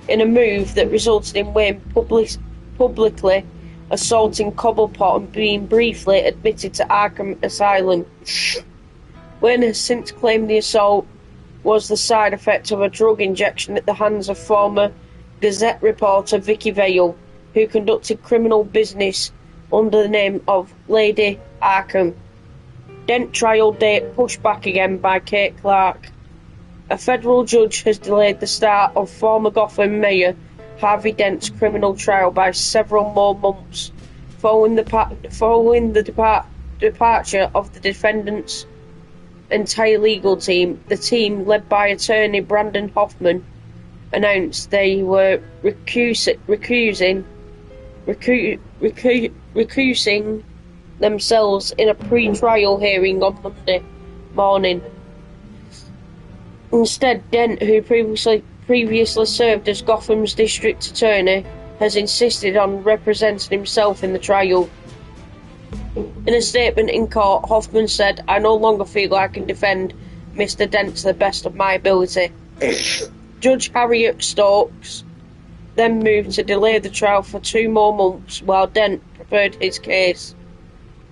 in a move that resulted in Wayne publicly assaulting Cobblepot and being briefly admitted to Arkham Asylum. Wayne has since claimed the assault was the side effect of a drug injection at the hands of former Gazette reporter Vicky Vale, who conducted criminal business under the name of Lady Arkham. Dent trial date pushed back again by Kate Clark. A federal judge has delayed the start of former Gotham Mayor Harvey Dent's criminal trial by several more months, following the departure of the defendant's entire legal team. The team, led by attorney Brandon Hoffman, announced they were recusing themselves in a pre-trial hearing on Monday morning. Instead, Dent, who previously served as Gotham's district attorney, has insisted on representing himself in the trial. In a statement in court, Hoffman said, "I no longer feel I can defend Mr. Dent to the best of my ability." Judge Harriet Stokes then moved to delay the trial for 2 more months while Dent prepared his case.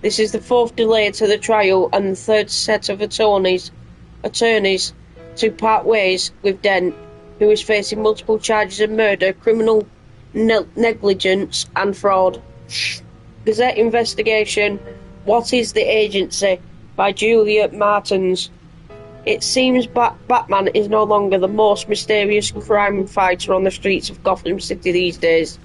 This is the 4th delay to the trial and the 3rd set of attorneys to part ways with Dent, who is facing multiple charges of murder, criminal negligence and fraud. Gazette investigation, What is the Agency? By Julia Martins. It seems Batman is no longer the most mysterious crime fighter on the streets of Gotham City these days.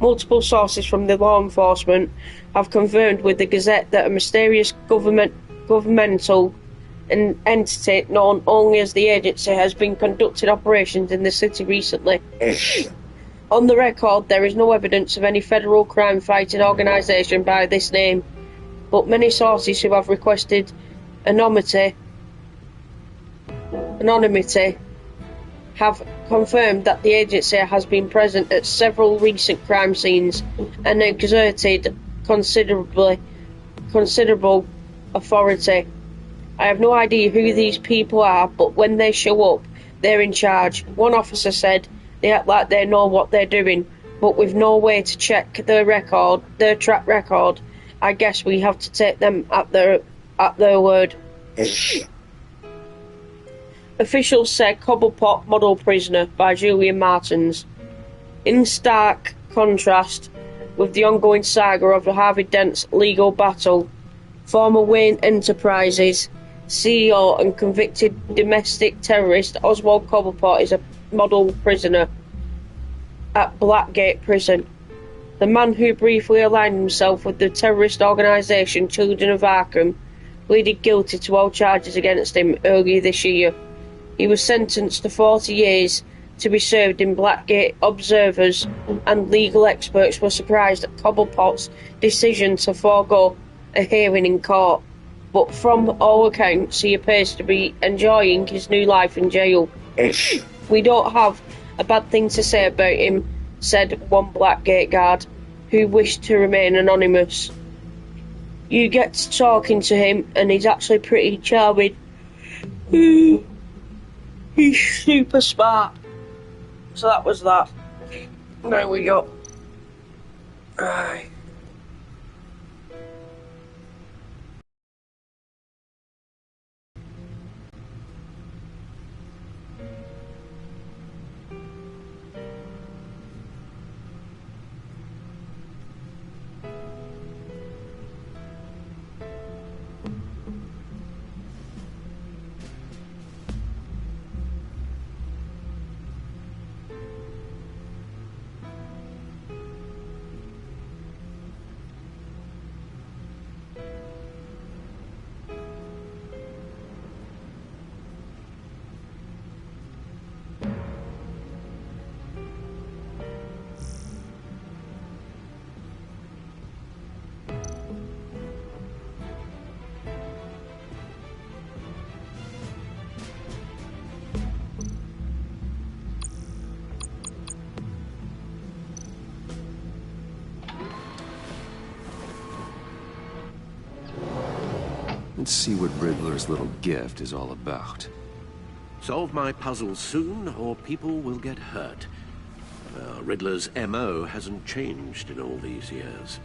Multiple sources from the law enforcement have confirmed with the Gazette that a mysterious governmental entity known only as the Agency has been conducting operations in the city recently. On the record, there is no evidence of any federal crime-fighting organisation by this name, but many sources who have requested anonymity have confirmed that the Agency has been present at several recent crime scenes and exerted considerable authority. I have no idea who these people are, but when they show up, they're in charge. One officer said they act like they know what they're doing, but with no way to check their track record. I guess we have to take them at their word. Officials said Cobblepot model prisoner by Julia Martins. In stark contrast with the ongoing saga of Harvey Dent's legal battle, former Wayne Enterprises CEO and convicted domestic terrorist Oswald Cobblepot is a model prisoner at Blackgate Prison. The man who briefly aligned himself with the terrorist organisation Children of Arkham pleaded guilty to all charges against him earlier this year. He was sentenced to 40 years to be served in Blackgate. Observers and legal experts were surprised at Cobblepot's decision to forego a hearing in court, but from all accounts he appears to be enjoying his new life in jail. "We don't have a bad thing to say about him," said one Blackgate guard, who wished to remain anonymous. "You get to talking to him and he's actually pretty charming. He's super smart." So that was that. Now we got... Let's see what Riddler's little gift is all about. Solve my puzzle soon, or people will get hurt. Riddler's MO hasn't changed in all these years.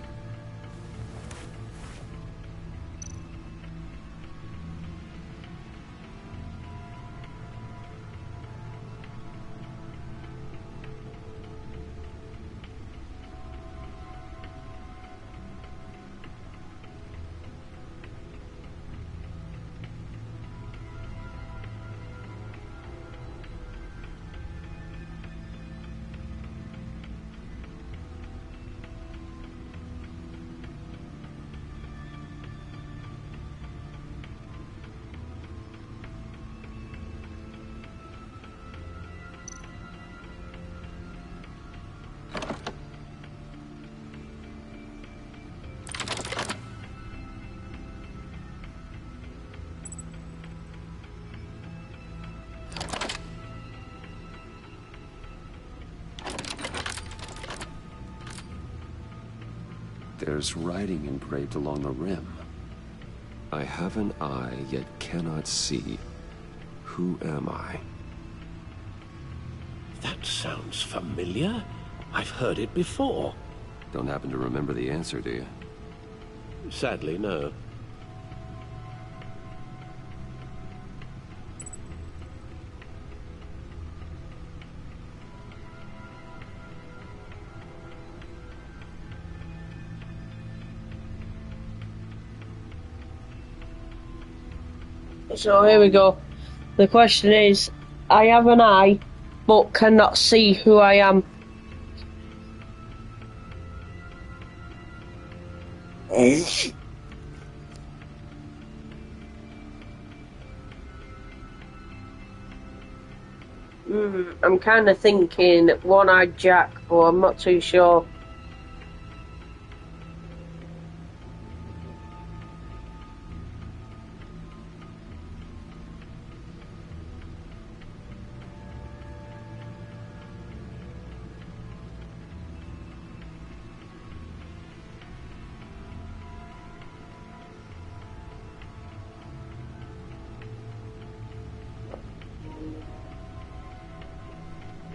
There's writing engraved along the rim. I have an eye, yet cannot see. Who am I? That sounds familiar. I've heard it before. Don't happen to remember the answer, do you? Sadly, no. So here we go. The question is, I have an eye, but cannot see who I am. I'm kind of thinking One-Eyed Jack, but I'm not too sure.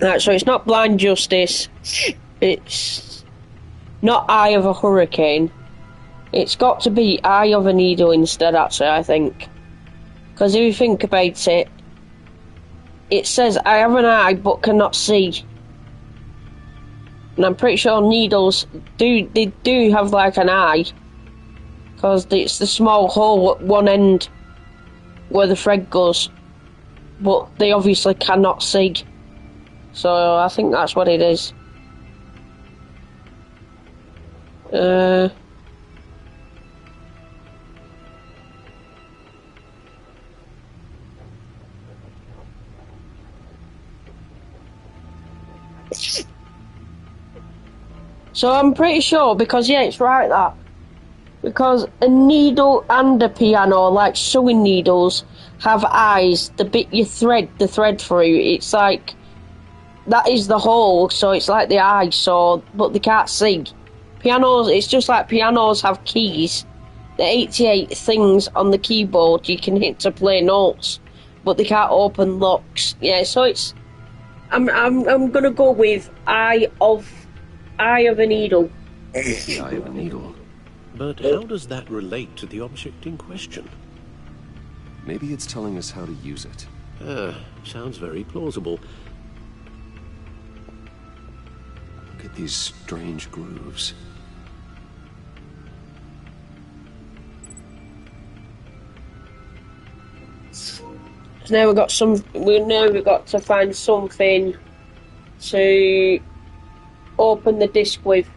Right, so it's not Blind Justice, it's not Eye of a Hurricane, it's got to be Eye of a Needle instead, actually, I think. Because if you think about it, it says, I have an eye but cannot see. And I'm pretty sure needles do have like an eye, because it's the small hole at one end where the thread goes, but they obviously cannot see. So I think that's what it is. So I'm pretty sure, because yeah, it's right that. Because a needle and a piano, like sewing needles, have eyes. The bit you thread the thread through, it's like, that is the hole, so it's like the eye, so, but they can't see. Pianos, it's just like pianos have keys. The 88 things on the keyboard you can hit to play notes, but they can't open locks. Yeah, so it's, I'm gonna go with Eye of a Needle. The Eye of a Needle. But how does that relate to the object in question? Maybe it's telling us how to use it. Sounds very plausible. Look at these strange grooves. So now we've got to find something to open the disc with.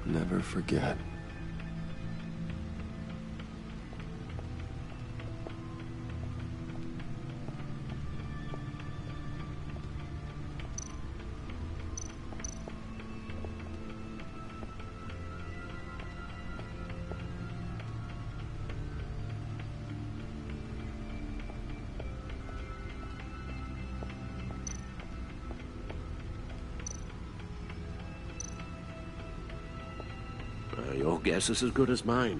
Never forget. Your guess is as good as mine.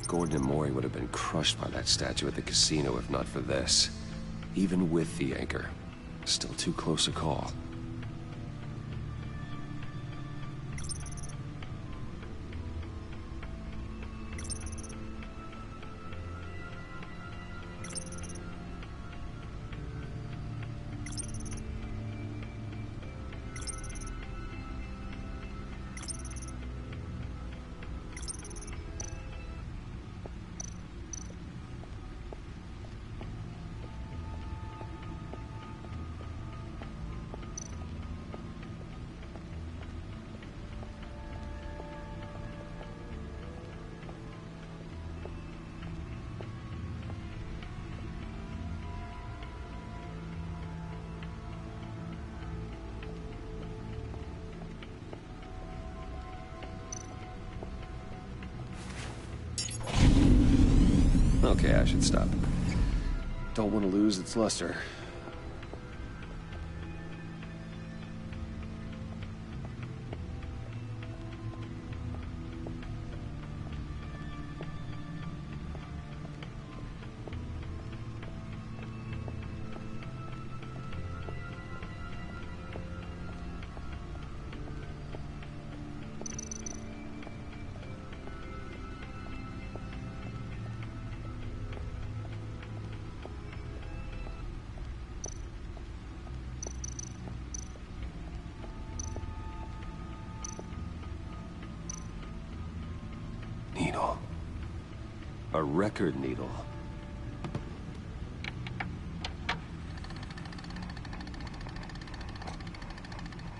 Gordon and Mori would have been crushed by that statue at the casino if not for this. Even with the anchor, still too close a call. Okay, I should stop. Don't want to lose its luster. Needle. A record needle.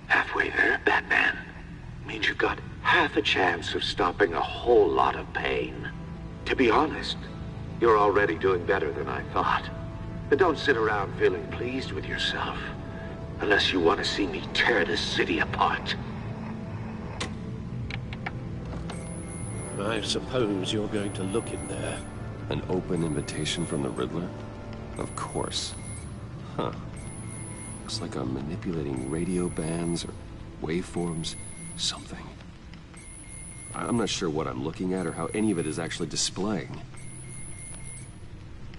Halfway there, Batman. Means you've got half a chance of stopping a whole lot of pain. To be honest, you're already doing better than I thought. But don't sit around feeling pleased with yourself. Unless you want to see me tear this city apart. I suppose you're going to look in there. An open invitation from the Riddler? Of course. Huh. Looks like I'm manipulating radio bands or waveforms, something. I'm not sure what I'm looking at or how any of it is actually displaying.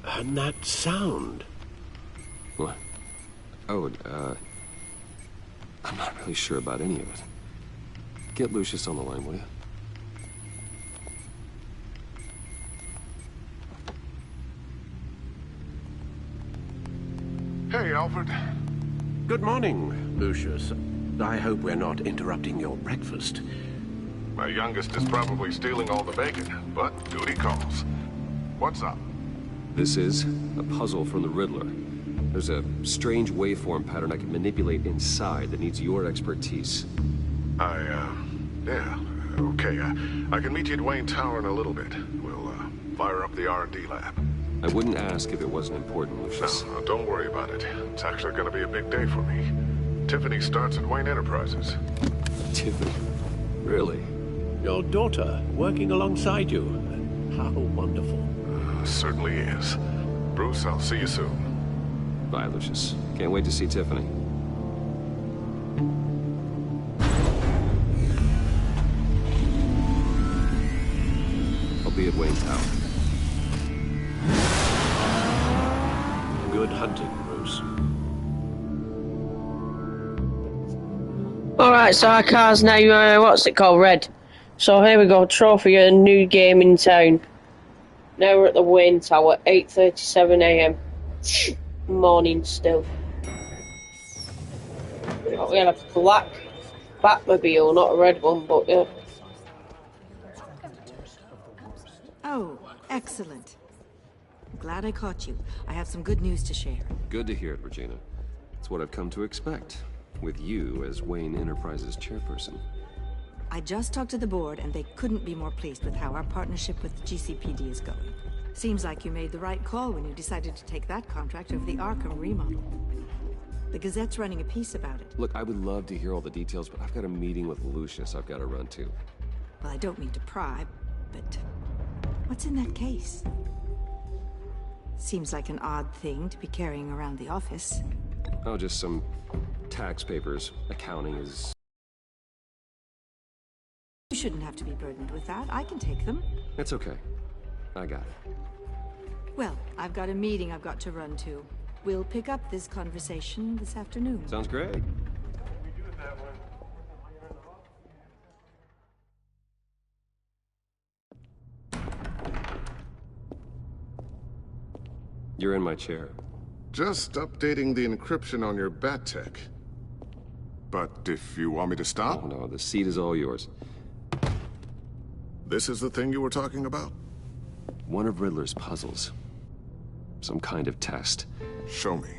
And that sound? What? Oh, I'm not really sure about any of it. Get Lucius on the line, will you? Hey, Alfred. Good morning, Lucius. I hope we're not interrupting your breakfast. My youngest is probably stealing all the bacon, but duty calls. What's up? This is a puzzle from the Riddler. There's a strange waveform pattern I can manipulate inside that needs your expertise. Yeah, okay. I can meet you at Wayne Tower in a little bit. We'll, fire up the R&D lab. I wouldn't ask if it wasn't important, Lucius. No, don't worry about it. It's actually gonna be a big day for me. Tiffany starts at Wayne Enterprises. Tiffany? Really? Your daughter, working alongside you. How wonderful. Certainly is. Bruce, I'll see you soon. Bye, Lucius. Can't wait to see Tiffany. I'll be at Wayne Tower. Good hunting, Bruce. Alright, so our car's now, what's it called? Red. So here we go, trophy, a new game in town. Now we're at the Wayne Tower, 8:37 AM. Morning still. We had a black Batmobile, not a red one, but yeah. Oh, excellent. I'm glad I caught you. I have some good news to share. Good to hear it, Regina. It's what I've come to expect with you as Wayne Enterprises chairperson. I just talked to the board, and they couldn't be more pleased with how our partnership with GCPD is going. Seems like you made the right call when you decided to take that contract over the Arkham remodel. The Gazette's running a piece about it. Look, I would love to hear all the details, but I've got a meeting with Lucius I've got to run to. Well, I don't mean to pry, but what's in that case? Seems like an odd thing to be carrying around the office. Oh, just some tax papers. Accounting is... You shouldn't have to be burdened with that. I can take them. It's okay. I got it. Well, I've got a meeting I've got to run to. We'll pick up this conversation this afternoon. Sounds great. You're in my chair. Just updating the encryption on your Bat-Tech. But if you want me to stop... Oh, no, the seat is all yours. This is the thing you were talking about? One of Riddler's puzzles. Some kind of test. Show me.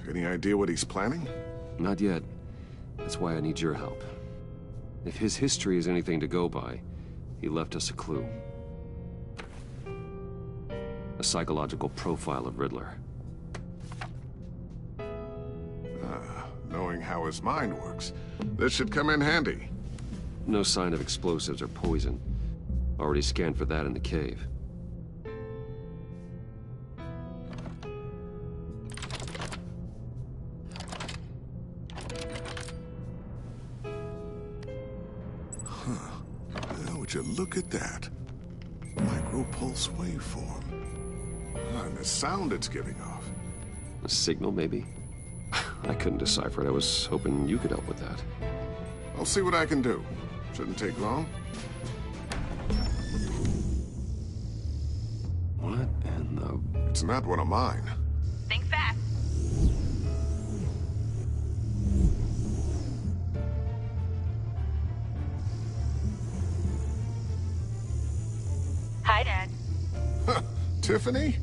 Any idea what he's planning? Not yet. That's why I need your help. If his history is anything to go by, he left us a clue. A psychological profile of Riddler. Knowing how his mind works, this should come in handy. No sign of explosives or poison. Already scanned for that in the cave. Would you look at that? Micro-pulse waveform. And the sound it's giving off. A signal, maybe? I couldn't decipher it. I was hoping you could help with that. I'll see what I can do. Shouldn't take long. What in the... It's not one of mine. Think fast. Hi, Dad. Tiffany?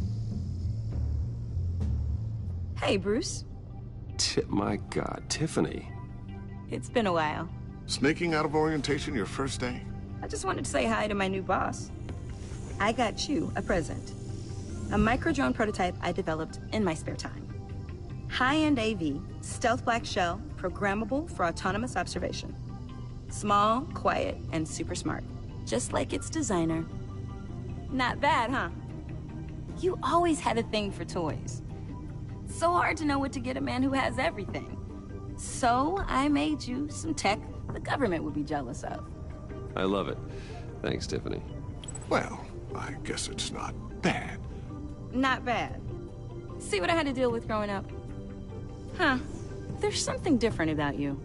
Hey, Bruce. My God, Tiffany. It's been a while. Sneaking out of orientation your first day? I just wanted to say hi to my new boss. I got you a present. A micro-drone prototype I developed in my spare time. High-end AV, stealth black shell, programmable for autonomous observation. Small, quiet, and super smart. Just like its designer. Not bad, huh? You always had a thing for toys. So hard to know what to get a man who has everything. So I made you some tech the government would be jealous of. I love it. Thanks, Tiffany. Well, I guess it's not bad. Not bad. See what I had to deal with growing up? Huh. There's something different about you.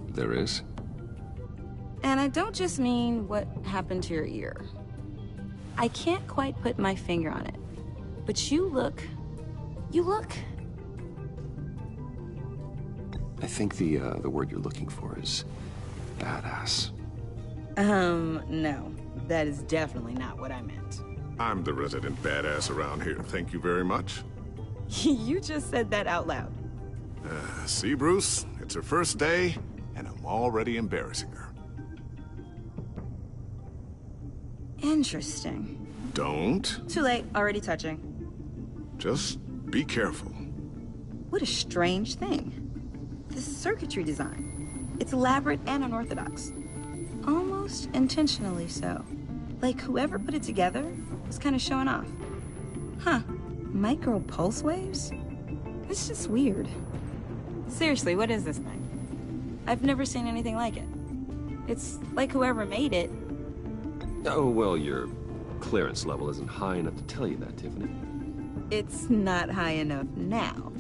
There is? And I don't just mean what happened to your ear. I can't quite put my finger on it. But you look... I think the word you're looking for is badass. No. That is definitely not what I meant. I'm the resident badass around here. Thank you very much. You just said that out loud. See, Bruce? It's her first day, and I'm already embarrassing her. Interesting. Don't. Too late. Already touching. Just be careful. What a strange thing. The circuitry design. It's elaborate and unorthodox. Almost intentionally so. Like whoever put it together was kind of showing off. Huh. Micro pulse waves? It's just weird. Seriously, what is this thing? I've never seen anything like it. It's like whoever made it. Oh, well, your clearance level isn't high enough to tell you that, Tiffany. It's not high enough now.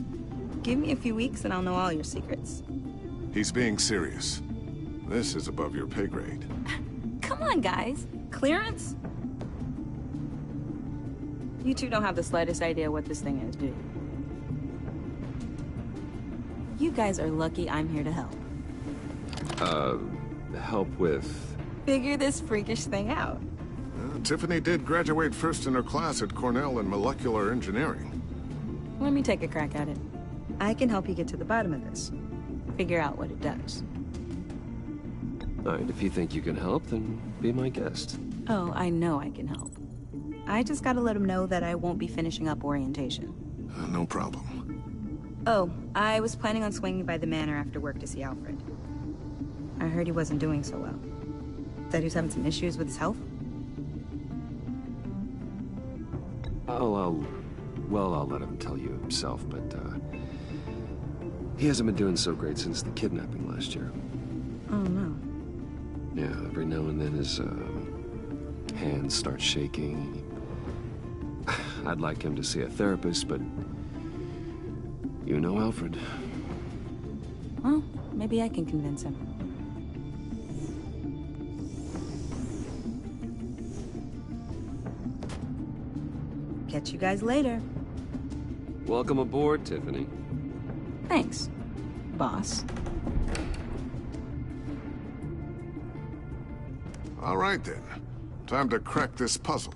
Give me a few weeks and I'll know all your secrets. He's being serious. This is above your pay grade. Come on, guys. Clearance? You two don't have the slightest idea what this thing is, do you? You guys are lucky I'm here to help. Help with... Figure this freakish thing out. Tiffany did graduate first in her class at Cornell in molecular engineering. Let me take a crack at it. I can help you get to the bottom of this. Figure out what it does. Alright, if you think you can help, then be my guest. Oh, I know I can help. I just gotta let him know that I won't be finishing up orientation. No problem. Oh, I was planning on swinging by the manor after work to see Alfred. I heard he wasn't doing so well. Said he was having some issues with his health? I'll let him tell you himself, but, he hasn't been doing so great since the kidnapping last year. Oh, no. Yeah, every now and then his, hands start shaking. I'd like him to see a therapist, but you know Alfred. Well, maybe I can convince him. Catch you guys later. Welcome aboard, Tiffany. Thanks, boss. All right, then. Time to crack this puzzle.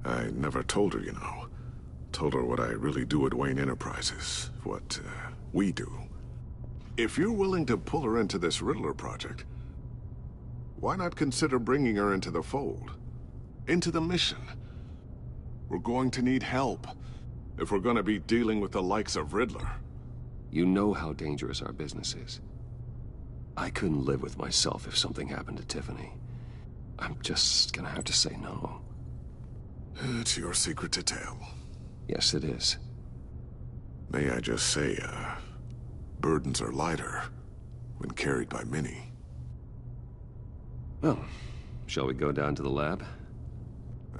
I never told her, you know. Told her what I really do at Wayne Enterprises. What, we do. If you're willing to pull her into this Riddler project, why not consider bringing her into the fold? Into the mission? We're going to need help if we're going to be dealing with the likes of Riddler. You know how dangerous our business is. I couldn't live with myself if something happened to Tiffany. I'm just gonna have to say no. It's your secret to tell. Yes, it is. May I just say, burdens are lighter when carried by many. Well, shall we go down to the lab?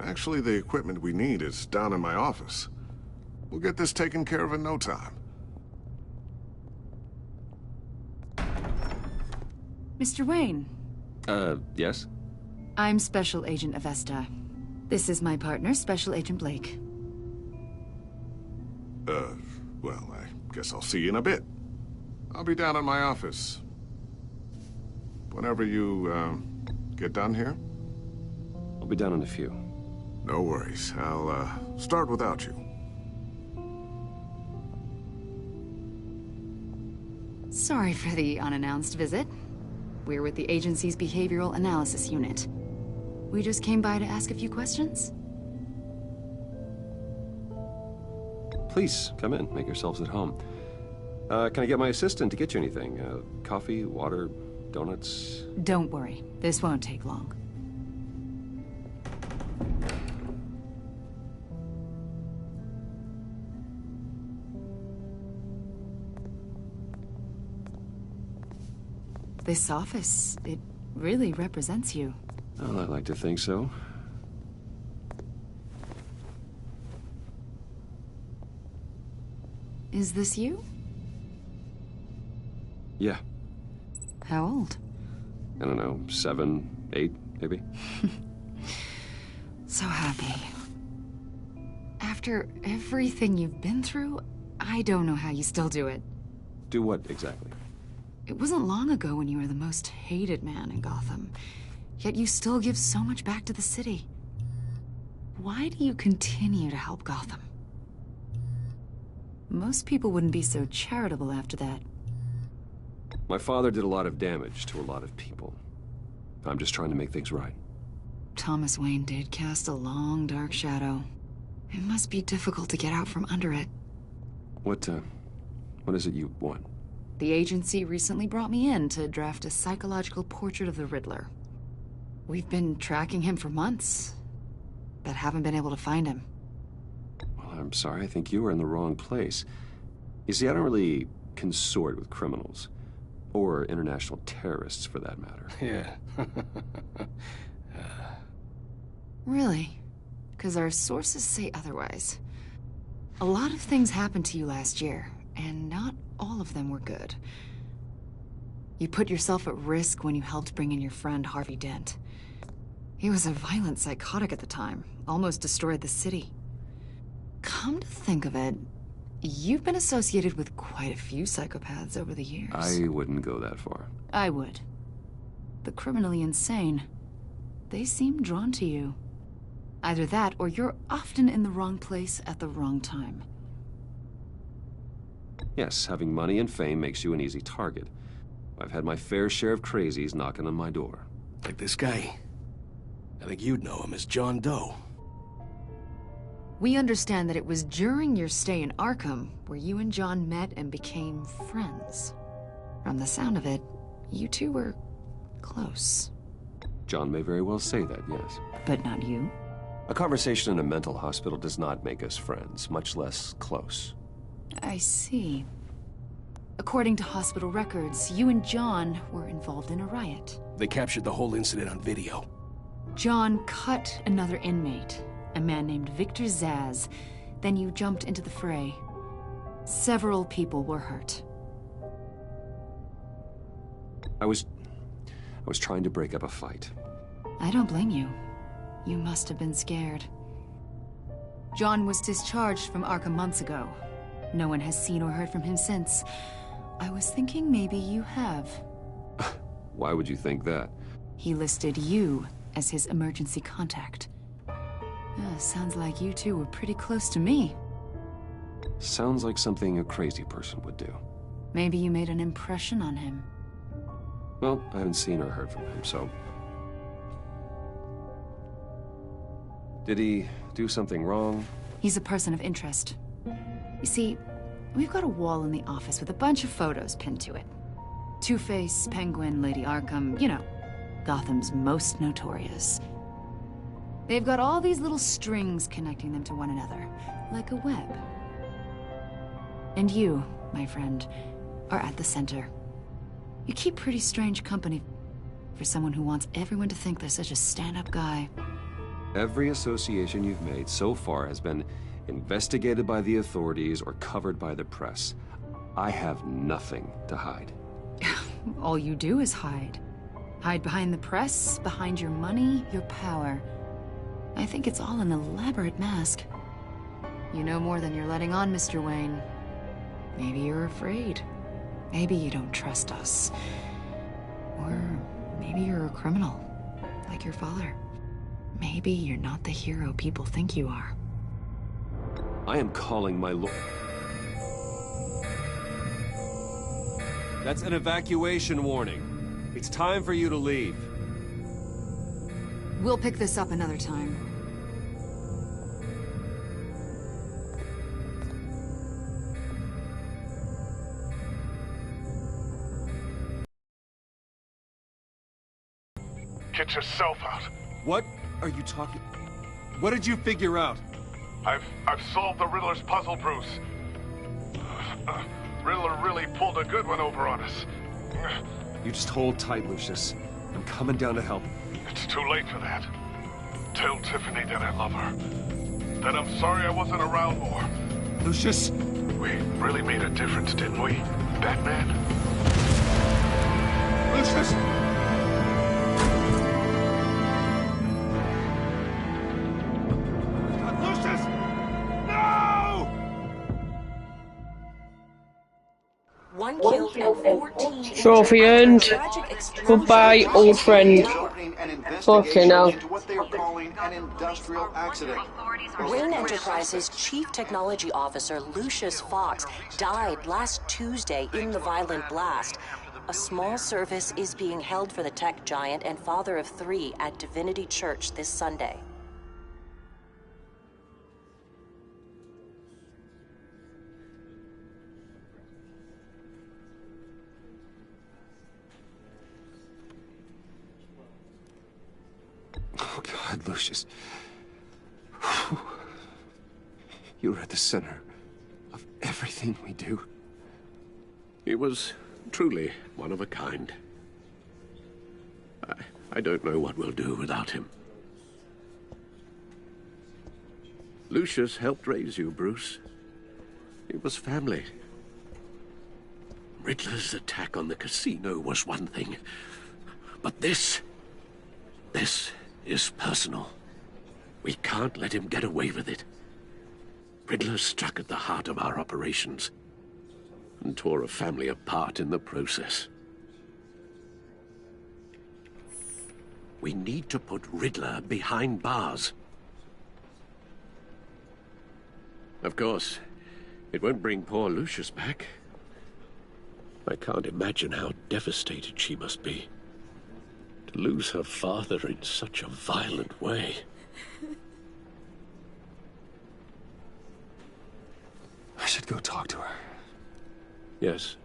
Actually, the equipment we need is down in my office. We'll get this taken care of in no time. Mr. Wayne. Yes? I'm Special Agent Avesta. This is my partner, Special Agent Blake. Well, I guess I'll see you in a bit. I'll be down in my office. Whenever you, get done here? I'll be down in a few. No worries. I'll, start without you. Sorry for the unannounced visit. We're with the agency's Behavioral Analysis Unit. We just came by to ask a few questions. Please, come in. Make yourselves at home. Can I get my assistant to get you anything? Coffee, water, donuts? Don't worry. This won't take long. This office, it really represents you. Well, I like to think so. Is this you? Yeah. How old? I don't know, 7, 8, maybe? So happy. After everything you've been through, I don't know how you still do it. Do what, exactly? It wasn't long ago when you were the most hated man in Gotham, yet you still give so much back to the city. Why do you continue to help Gotham? Most people wouldn't be so charitable after that. My father did a lot of damage to a lot of people. I'm just trying to make things right. Thomas Wayne did cast a long, dark shadow. It must be difficult to get out from under it. What is it you want? The agency recently brought me in to draft a psychological portrait of the Riddler. We've been tracking him for months, but haven't been able to find him. Well, I'm sorry. I think you were in the wrong place. You see, I don't really consort with criminals. Or international terrorists, for that matter. Yeah. Really? Because our sources say otherwise. A lot of things happened to you last year, and not all of them were good. You put yourself at risk when you helped bring in your friend Harvey Dent. He was a violent psychotic at the time, almost destroyed the city. Come to think of it, you've been associated with quite a few psychopaths over the years. I wouldn't go that far. I would. the criminally insane. They seem drawn to you. Either that, or you're often in the wrong place at the wrong time. Yes, having money and fame makes you an easy target. I've had my fair share of crazies knocking on my door. Like this guy. I think you'd know him as John Doe. We understand that it was during your stay in Arkham where you and John met and became friends. From the sound of it, you two were close. John may very well say that, yes. But not you? A conversation in a mental hospital does not make us friends, much less close. I see. According to hospital records, you and John were involved in a riot. They captured the whole incident on video. John cut another inmate, a man named Victor Zsasz. Then you jumped into the fray. Several people were hurt. I was trying to break up a fight. I don't blame you. You must have been scared. John was discharged from Arkham months ago. No one has seen or heard from him since. I was thinking maybe you have. Why would you think that? He listed you as his emergency contact. Sounds like you two were pretty close to me. Sounds like something a crazy person would do. Maybe you made an impression on him. Well, I haven't seen or heard from him, so... Did he do something wrong? He's a person of interest. You see, we've got a wall in the office with a bunch of photos pinned to it. Two-Face, Penguin, Lady Arkham, you know, Gotham's most notorious. They've got all these little strings connecting them to one another, like a web. And you, my friend, are at the center. You keep pretty strange company for someone who wants everyone to think they're such a stand-up guy. Every association you've made so far has been investigated by the authorities or covered by the press. I have nothing to hide. All you do is hide. Hide behind the press, behind your money, your power. I think it's all an elaborate mask. You know more than you're letting on, Mr. Wayne. Maybe you're afraid. Maybe you don't trust us. Or maybe you're a criminal, like your father. Maybe you're not the hero people think you are. I am calling my lord. That's an evacuation warning. It's time for you to leave. We'll pick this up another time. Get yourself out. What are you talking? What did you figure out? I've solved the Riddler's puzzle, Bruce. Riddler really pulled a good one over on us. You just hold tight, Lucius. I'm coming down to help. It's too late for that. Tell Tiffany that I love her. That I'm sorry I wasn't around more. Lucius! We really made a difference, didn't we, Batman? Lucius! Lucius! No! One killed and 14. Trophy earned. Goodbye, old friend. Fucking hell. Wayne Enterprises' Chief Technology Officer Lucius Fox died last Tuesday in the violent blast. A small service is being held for the tech giant and father of 3 at Divinity Church this Sunday. Oh, God, Lucius. You were at the center of everything we do. He was truly one of a kind. I don't know what we'll do without him. Lucius helped raise you, Bruce. It was family. Riddler's attack on the casino was one thing, but this is personal. We can't let him get away with it. Riddler struck at the heart of our operations and tore a family apart in the process. We need to put Riddler behind bars. Of course, it won't bring poor Lucius back. I can't imagine how devastated she must be. To lose her father in such a violent way. I should go talk to her. Yes,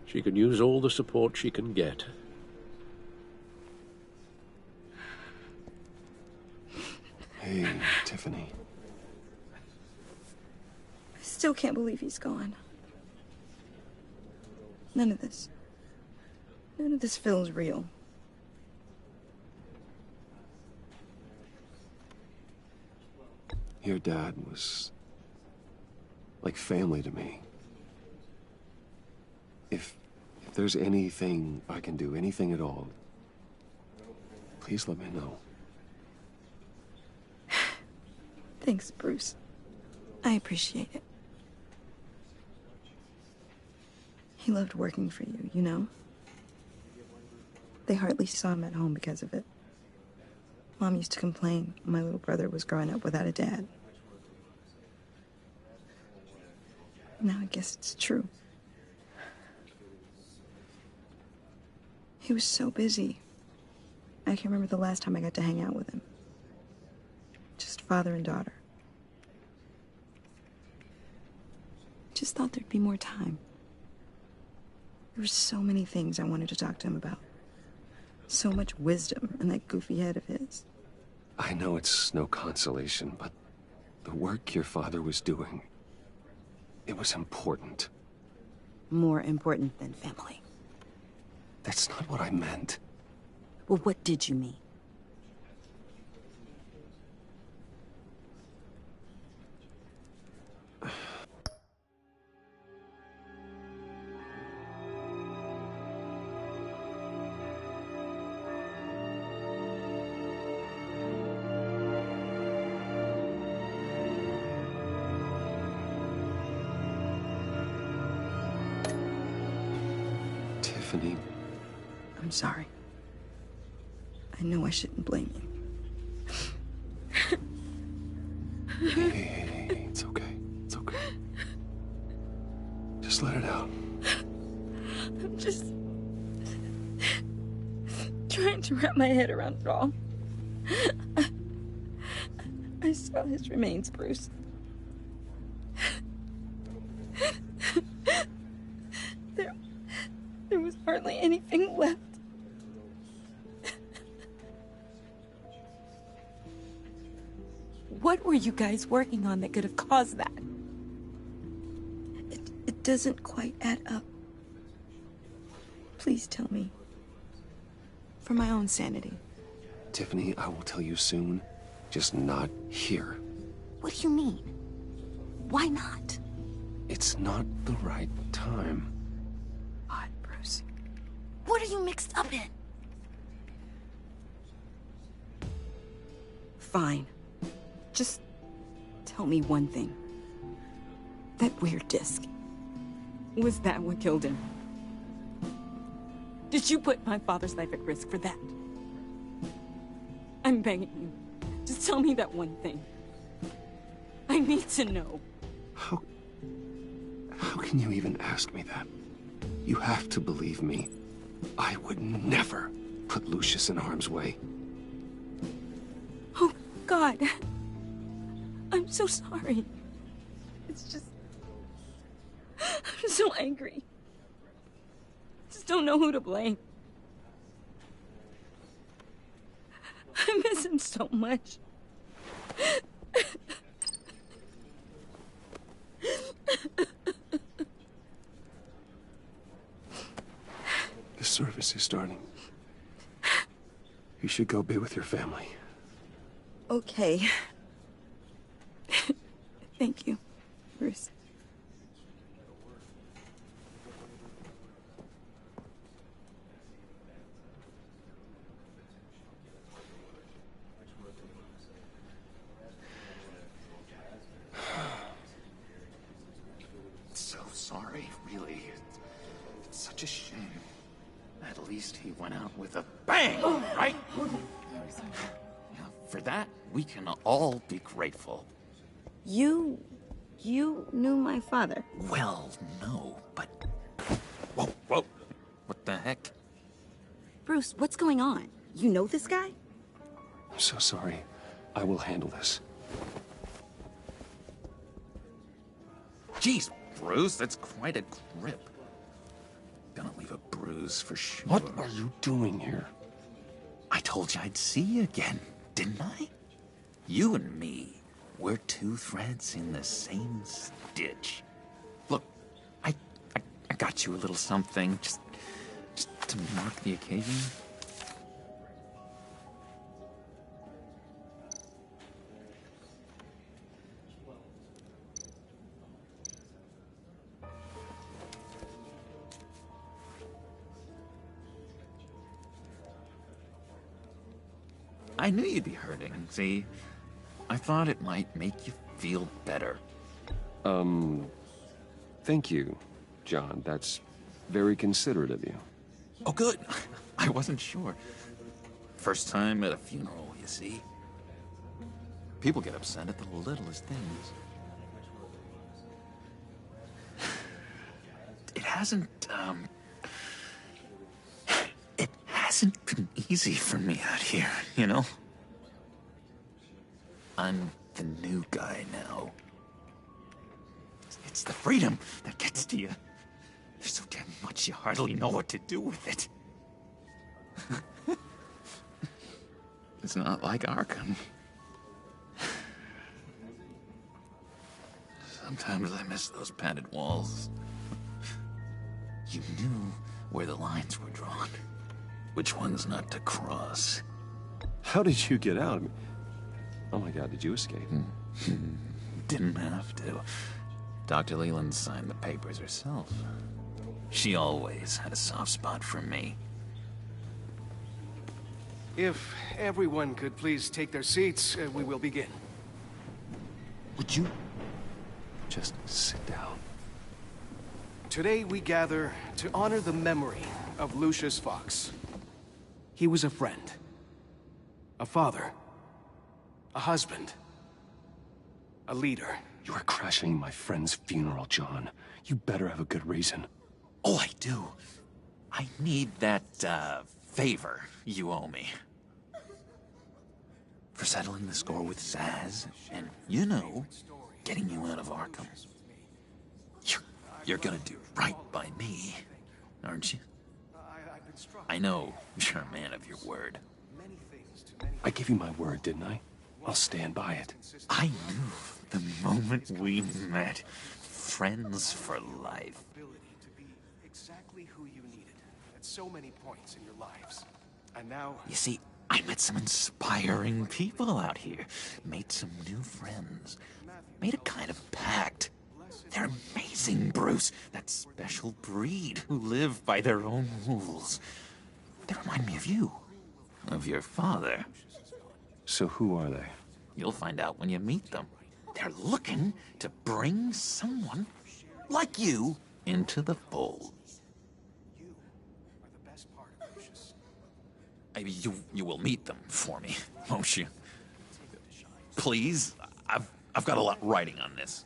she can use all the support she can get. Hey, Tiffany. I still can't believe he's gone. None of this feels real. Your dad was like family to me. If there's anything I can do, anything at all, please let me know. Thanks, Bruce. I appreciate it. He loved working for you, you know? They hardly saw him at home because of it. Mom used to complain when my little brother was growing up without a dad. Now I guess it's true. He was so busy. I can't remember the last time I got to hang out with him. Just father and daughter. Just thought there'd be more time. There were so many things I wanted to talk to him about. So much wisdom in that goofy head of his. I know it's no consolation, but the work your father was doing, it was important. More important than family. That's not what I meant. Well, what did you mean? Tiffany. I'm sorry. I know I shouldn't blame you. Hey, it's okay. It's okay. Just let it out. I'm just trying to wrap my head around it all. I saw his remains, Bruce. There was hardly anything left. What were you guys working on that could have caused that? It doesn't quite add up. Please tell me. For my own sanity. Tiffany, I will tell you soon. Just not here. What do you mean? Why not? It's not the right time. Odd, Bruce. What are you mixed up in? Fine. Just tell me one thing. That weird disc. Was that what killed him? Did you put my father's life at risk for that? I'm begging you. Just tell me that one thing. I need to know. How can you even ask me that? You have to believe me. I would never put Lucius in harm's way. Oh, God. I'm so sorry. It's just... I'm so angry. I just don't know who to blame. I miss him so much. The service is starting. You should go be with your family. Okay. Thank you, Bruce. So sorry, really. It's such a shame. At least he went out with a bang, right? For that, we can all be grateful. You knew my father? Well, no, but... Whoa, whoa. What the heck? Bruce, what's going on? You know this guy? I'm so sorry. I will handle this. Jeez, Bruce, that's quite a grip. Gonna leave a bruise for sure. What are you doing here? I told you I'd see you again, didn't I? You and me, we're two threads in the same stitch. Look, I got you a little something, just to mark the occasion. I knew you'd be hurting, see? I thought it might make you feel better. Thank you, John. That's very considerate of you. Oh, good. I wasn't sure. First time at a funeral, you see? People get upset at the littlest things. It hasn't been easy for me out here, you know? I'm the new guy now. It's the freedom that gets to you. There's so damn much you hardly know what to do with it. It's not like Arkham. Sometimes I miss those padded walls. You knew where the lines were drawn. Which ones not to cross. How did you get out? Oh my God, did you escape? Didn't have to. Dr. Leland signed the papers herself. She always had a soft spot for me. If everyone could please take their seats, we will begin. Would you just sit down? Today we gather to honor the memory of Lucius Fox. He was a friend, a father, a husband, a leader. You are crashing my friend's funeral, John. You better have a good reason. Oh, I do. I need that, favor you owe me. For settling the score with Zsasz, and, you know, getting you out of Arkham. You're gonna do right by me, aren't you? I know you're a man of your word. I gave you my word, didn't I? I'll stand by it. I knew the moment we met. Friends for life. Exactly who you needed at so many points in your lives. And now... You see, I met some inspiring people out here. Made some new friends. Made a kind of pact. They're amazing, Bruce. That special breed who live by their own rules. They remind me of you. Of your father. So who are they? You'll find out when you meet them. They're looking to bring someone like you into the fold. You will meet them for me, won't you? Please? I've got a lot writing on this.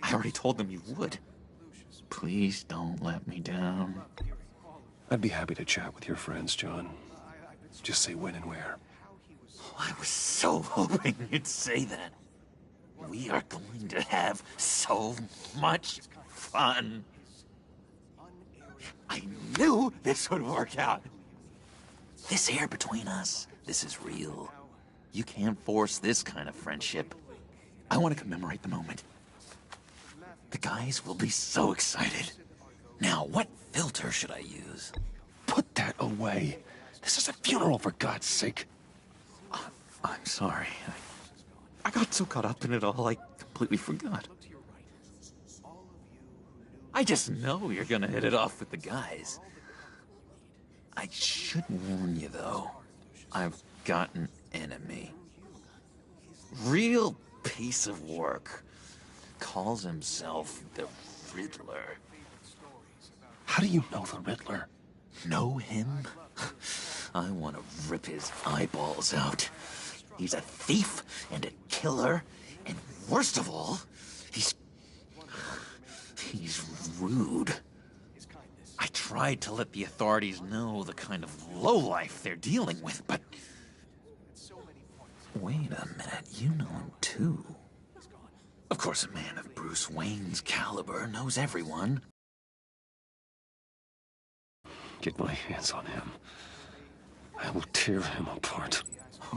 I already told them you would. Please don't let me down. I'd be happy to chat with your friends, John. Just say when and where. Oh, I was so hoping you'd say that. We are going to have so much fun. I knew this would work out. This air between us, this is real. You can't force this kind of friendship. I want to commemorate the moment. The guys will be so excited. Now, what filter should I use? Put that away. This is a funeral, for God's sake. I'm sorry. I got so caught up in it all, I completely forgot. I just know you're gonna hit it off with the guys. I should warn you, though. I've got an enemy. Real piece of work. Calls himself the Riddler. How do you know the Riddler? Know him? I want to rip his eyeballs out. He's a thief and a killer, and worst of all, he's rude. I tried to let the authorities know the kind of lowlife they're dealing with, but... Wait a minute, you know him too. Of course, a man of Bruce Wayne's caliber knows everyone. Get my hands on him. I will tear him apart.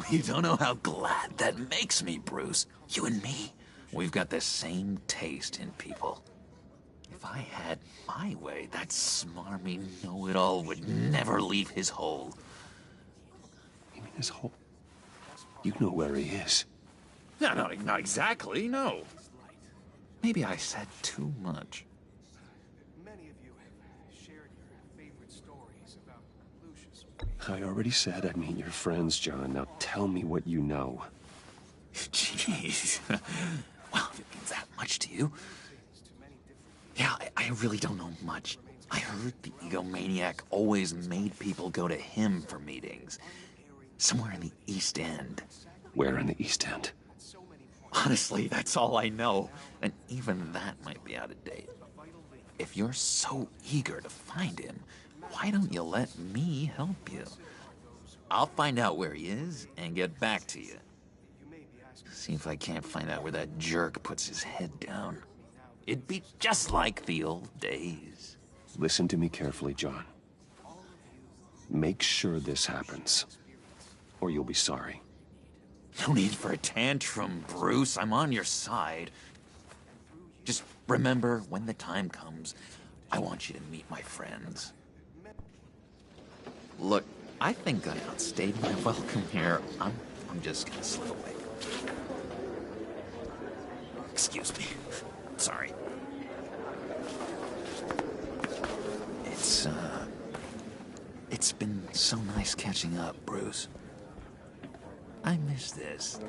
You don't know how glad that makes me, Bruce. You and me, we've got the same taste in people. If I had my way, that smarmy know-it-all would never leave his hole. You mean his hole? You know where he is. No, not exactly, no. Maybe I said too much. Many of you have shared your favorite stories about Lucius. I already said I'd meet your friends, John. Now tell me what you know. Jeez. Well, if it means that much to you. Yeah, I really don't know much. I heard the egomaniac always made people go to him for meetings. Somewhere in the East End. Where in the East End? Honestly, that's all I know. And even that might be out of date. If you're so eager to find him, why don't you let me help you? I'll find out where he is and get back to you. See if I can't find out where that jerk puts his head down. It'd be just like the old days. Listen to me carefully, John. Make sure this happens, or you'll be sorry. No need for a tantrum, Bruce. I'm on your side. Just remember, when the time comes, I want you to meet my friends. Look, I think I outstayed my welcome here. I'm just gonna slip away. Excuse me. Sorry. It's been so nice catching up, Bruce. I miss this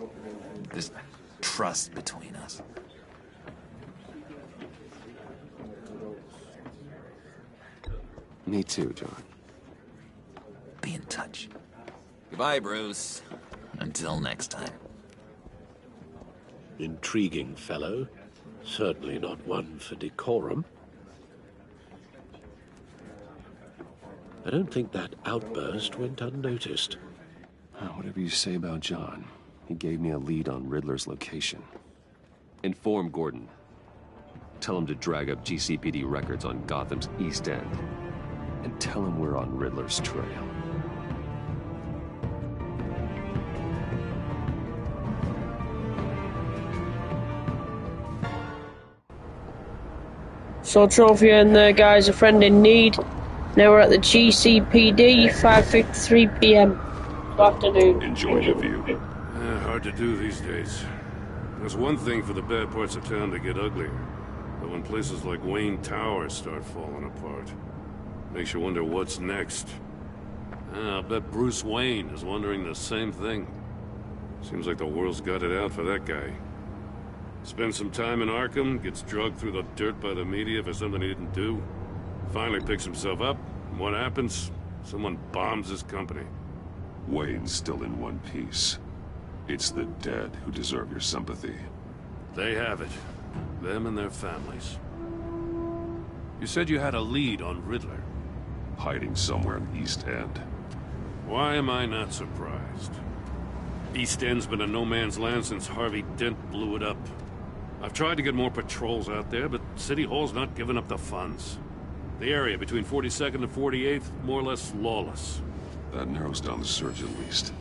trust between us. Me too, John. Be in touch. Goodbye, Bruce. Until next time. Intriguing fellow. Certainly not one for decorum. I don't think that outburst went unnoticed. Whatever you say about John, he gave me a lead on Riddler's location. Inform Gordon. Tell him to drag up GCPD records on Gotham's East End. And tell him we're on Riddler's trail. So Trophy and the guys, a friend in need. Now we're at the GCPD, 5:53 p.m. Good afternoon. Enjoy your view. Hard to do these days. There's one thing for the bad parts of town to get uglier. But when places like Wayne Tower start falling apart, makes you wonder what's next. I'll bet Bruce Wayne is wondering the same thing. Seems like the world's got it out for that guy. Spends some time in Arkham, gets drugged through the dirt by the media for something he didn't do. Finally picks himself up, and what happens? Someone bombs his company. Wayne's still in one piece. It's the dead who deserve your sympathy. They have it. Them and their families. You said you had a lead on Riddler. Hiding somewhere in East End. Why am I not surprised? East End's been a no-man's land since Harvey Dent blew it up. I've tried to get more patrols out there, but City Hall's not giving up the funds. The area between 42nd and 48th, more or less lawless. That narrows down the search at least.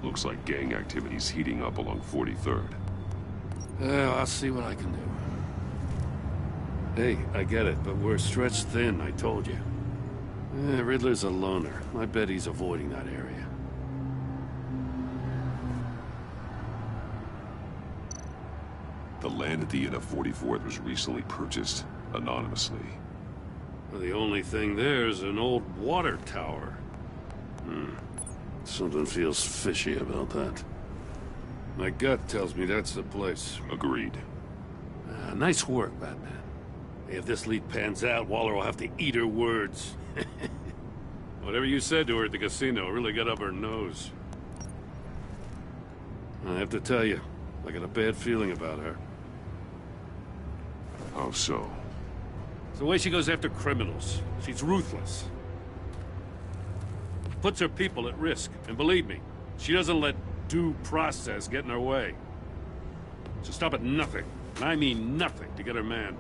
Looks like gang activity's heating up along 43rd. Well, I'll see what I can do. Hey, I get it, but we're stretched thin, I told you. Riddler's a loner. I bet he's avoiding that area. The land at the end of 44th was recently purchased anonymously. Well, the only thing there is an old water tower. Something feels fishy about that. My gut tells me that's the place. Agreed. Nice work, Batman. If this lead pans out, Waller will have to eat her words. Whatever you said to her at the casino really got up her nose. I have to tell you, I got a bad feeling about her. How so? It's the way she goes after criminals. She's ruthless. Puts her people at risk. And believe me, she doesn't let due process get in her way. She'll stop at nothing, and I mean nothing, to get her man.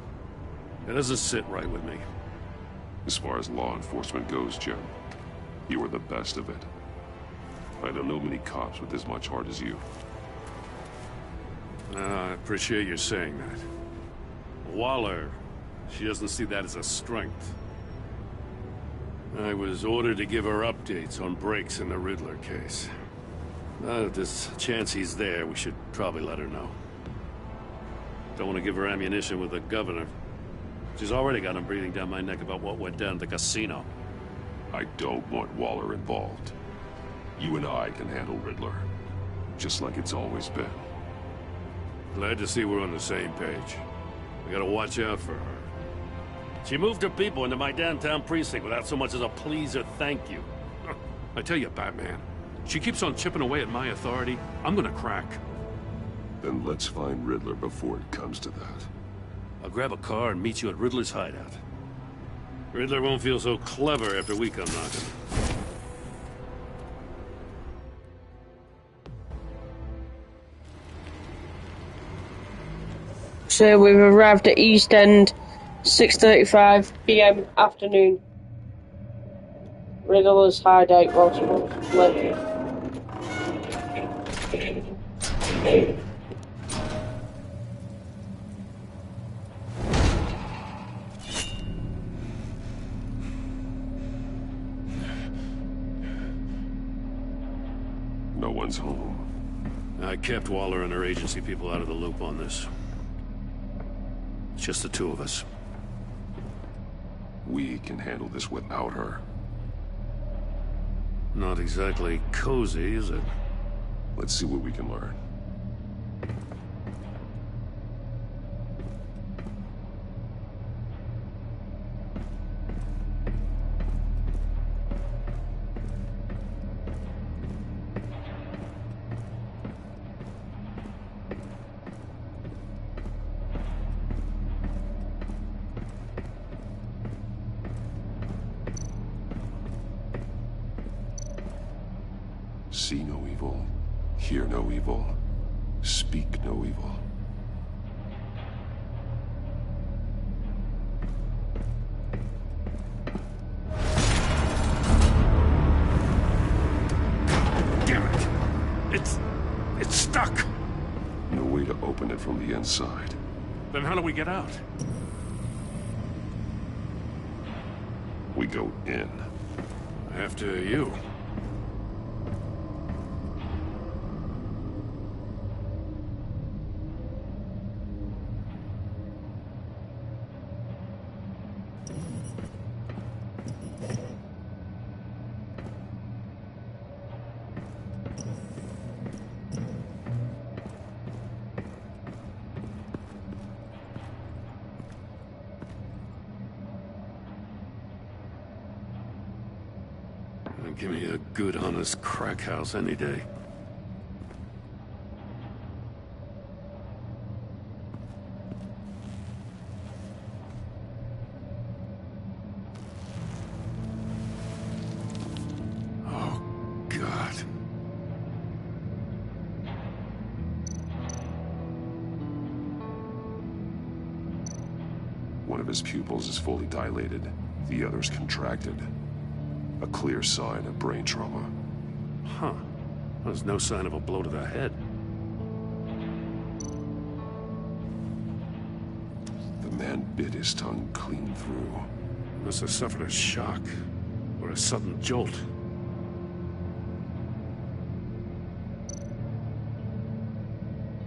It doesn't sit right with me. As far as law enforcement goes, Jim, you are the best of it. I don't know many cops with as much heart as you. I appreciate you saying that. Waller, she doesn't see that as a strength. I was ordered to give her updates on breaks in the Riddler case. If there's a chance he's there, we should probably let her know. Don't want to give her ammunition with the governor. She's already got him breathing down my neck about what went down at the casino. I don't want Waller involved. You and I can handle Riddler, just like it's always been. Glad to see we're on the same page. We gotta watch out for her. She moved her people into my downtown precinct without so much as a please or thank you. I tell you, Batman, she keeps on chipping away at my authority. I'm gonna crack. Then let's find Riddler before it comes to that. I'll grab a car and meet you at Riddler's hideout. Riddler won't feel so clever after we come knocking. So we've arrived at East End, 6:35 PM afternoon. Riddler's hideout, Baltimore. No one's home. I kept Waller and her agency people out of the loop on this. It's just the two of us. We can handle this without her. Not exactly cozy, is it? Let's see what we can learn. See no evil, hear no evil, speak no evil. Damn it! It's stuck! No way to open it from the inside. Then how do we get out? We go in. After you. Give me a good, honest crack house any day. Oh, God. One of his pupils is fully dilated, the other's contracted. A clear sign of brain trauma. Huh. There's no sign of a blow to the head. The man bit his tongue clean through. Must have suffered a shock, or a sudden jolt.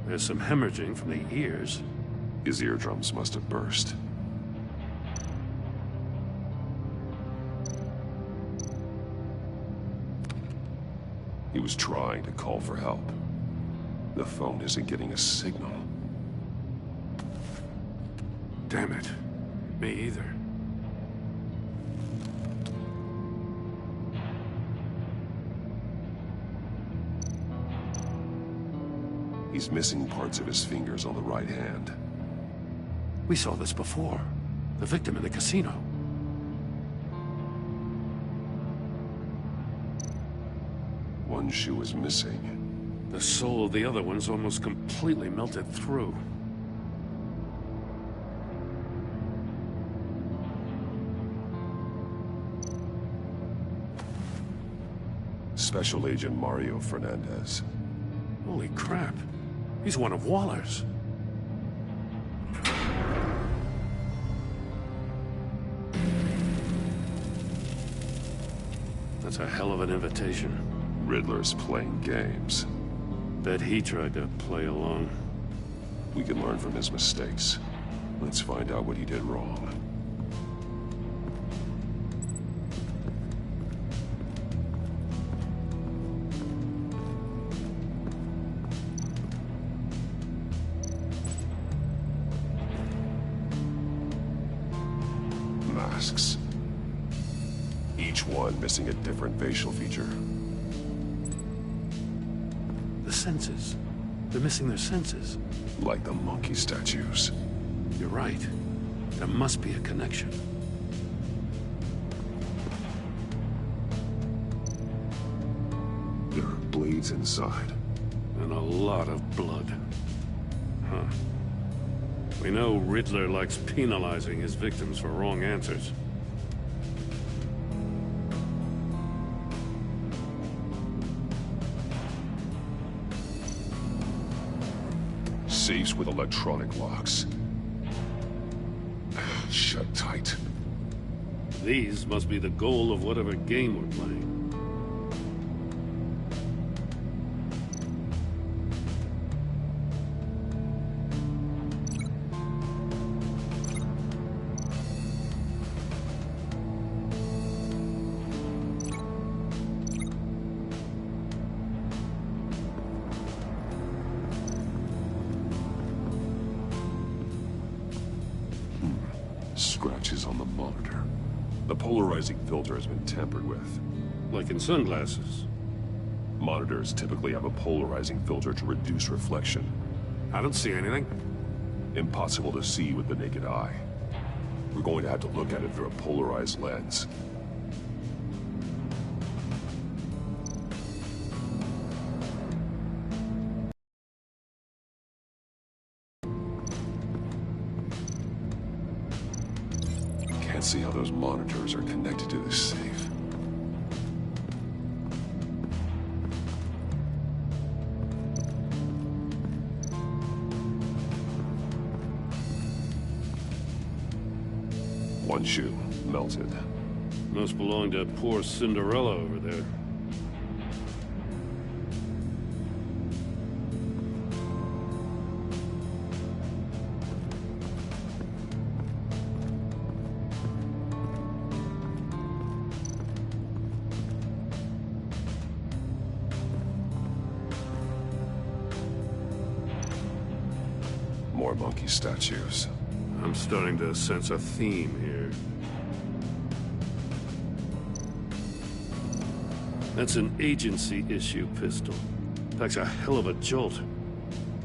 There's some hemorrhaging from the ears. His eardrums must have burst. He was trying to call for help. The phone isn't getting a signal. Damn it. Me either. He's missing parts of his fingers on the right hand. We saw this before. The victim in the casino. One shoe is missing. The sole of the other one's almost completely melted through. Special Agent Mario Fernandez. Holy crap. He's one of Waller's. That's a hell of an invitation. Riddler's playing games. Bet he tried to play along. We can learn from his mistakes. Let's find out what he did wrong. Masks. Each one missing a different facial feature. The senses. They're missing their senses. Like the monkey statues. You're right. There must be a connection. There are bleeds inside. And a lot of blood. Huh. We know Riddler likes penalizing his victims for wrong answers. Safes with electronic locks. Shut tight. These must be the goal of whatever game we're playing. Scratches on the monitor. The polarizing filter has been tampered with. Like in sunglasses. Monitors typically have a polarizing filter to reduce reflection. I don't see anything. Impossible to see with the naked eye. We're going to have to look at it through a polarized lens. Can't see how those monitors are connected to this safe. One shoe, melted. Must belong to poor Cinderella over there. More monkey statues. I'm starting to sense a theme here. That's an agency issue pistol. Packs a hell of a jolt.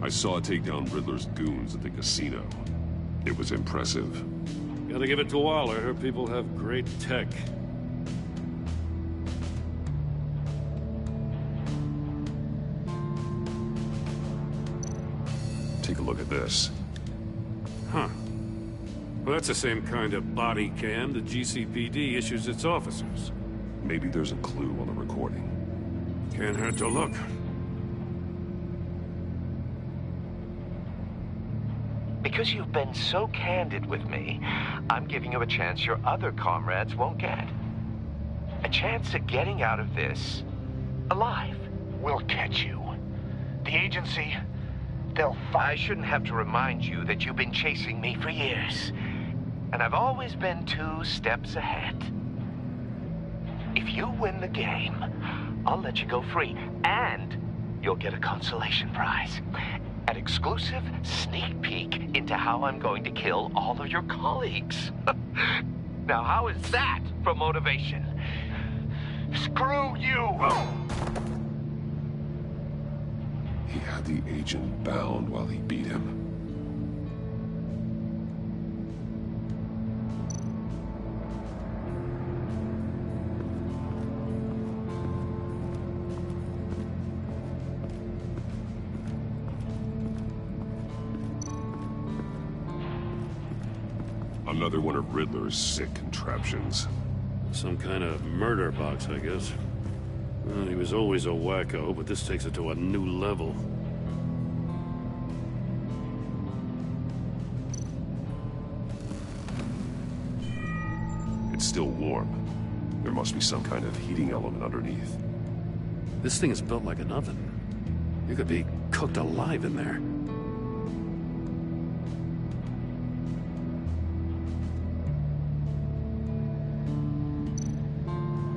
I saw it take down Riddler's goons at the casino. It was impressive. Gotta give it to Waller. Her people have great tech. Take a look at this. Huh. Well, that's the same kind of body cam the GCPD issues its officers. Maybe there's a clue on the recording. Can't hurt to look. Because you've been so candid with me, I'm giving you a chance your other comrades won't get. A chance at getting out of this alive. We'll catch you. The agency, I shouldn't have to remind you that you've been chasing me for years. And I've always been 2 steps ahead. If you win the game, I'll let you go free. And you'll get a consolation prize. An exclusive sneak peek into how I'm going to kill all of your colleagues. Now, how is that for motivation? Screw you! He had the agent bound while he beat him. Another one of Riddler's sick contraptions. Some kind of murder box, I guess. Well, he was always a wacko, but this takes it to a new level. It's still warm. There must be some kind of heating element underneath. This thing is built like an oven. You could be cooked alive in there.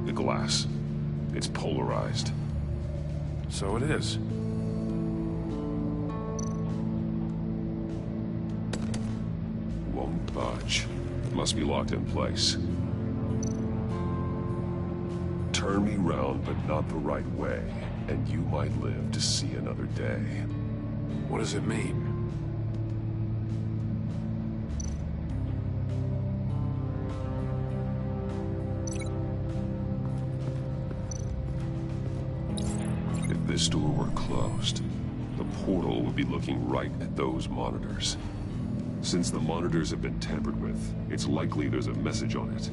The glass. It's polarized. So it is. Won't budge. It must be locked in place. Turn me round, but not the right way, and you might live to see another day. What does it mean? If this door were closed, the portal would be looking right at those monitors. Since the monitors have been tampered with, it's likely there's a message on it.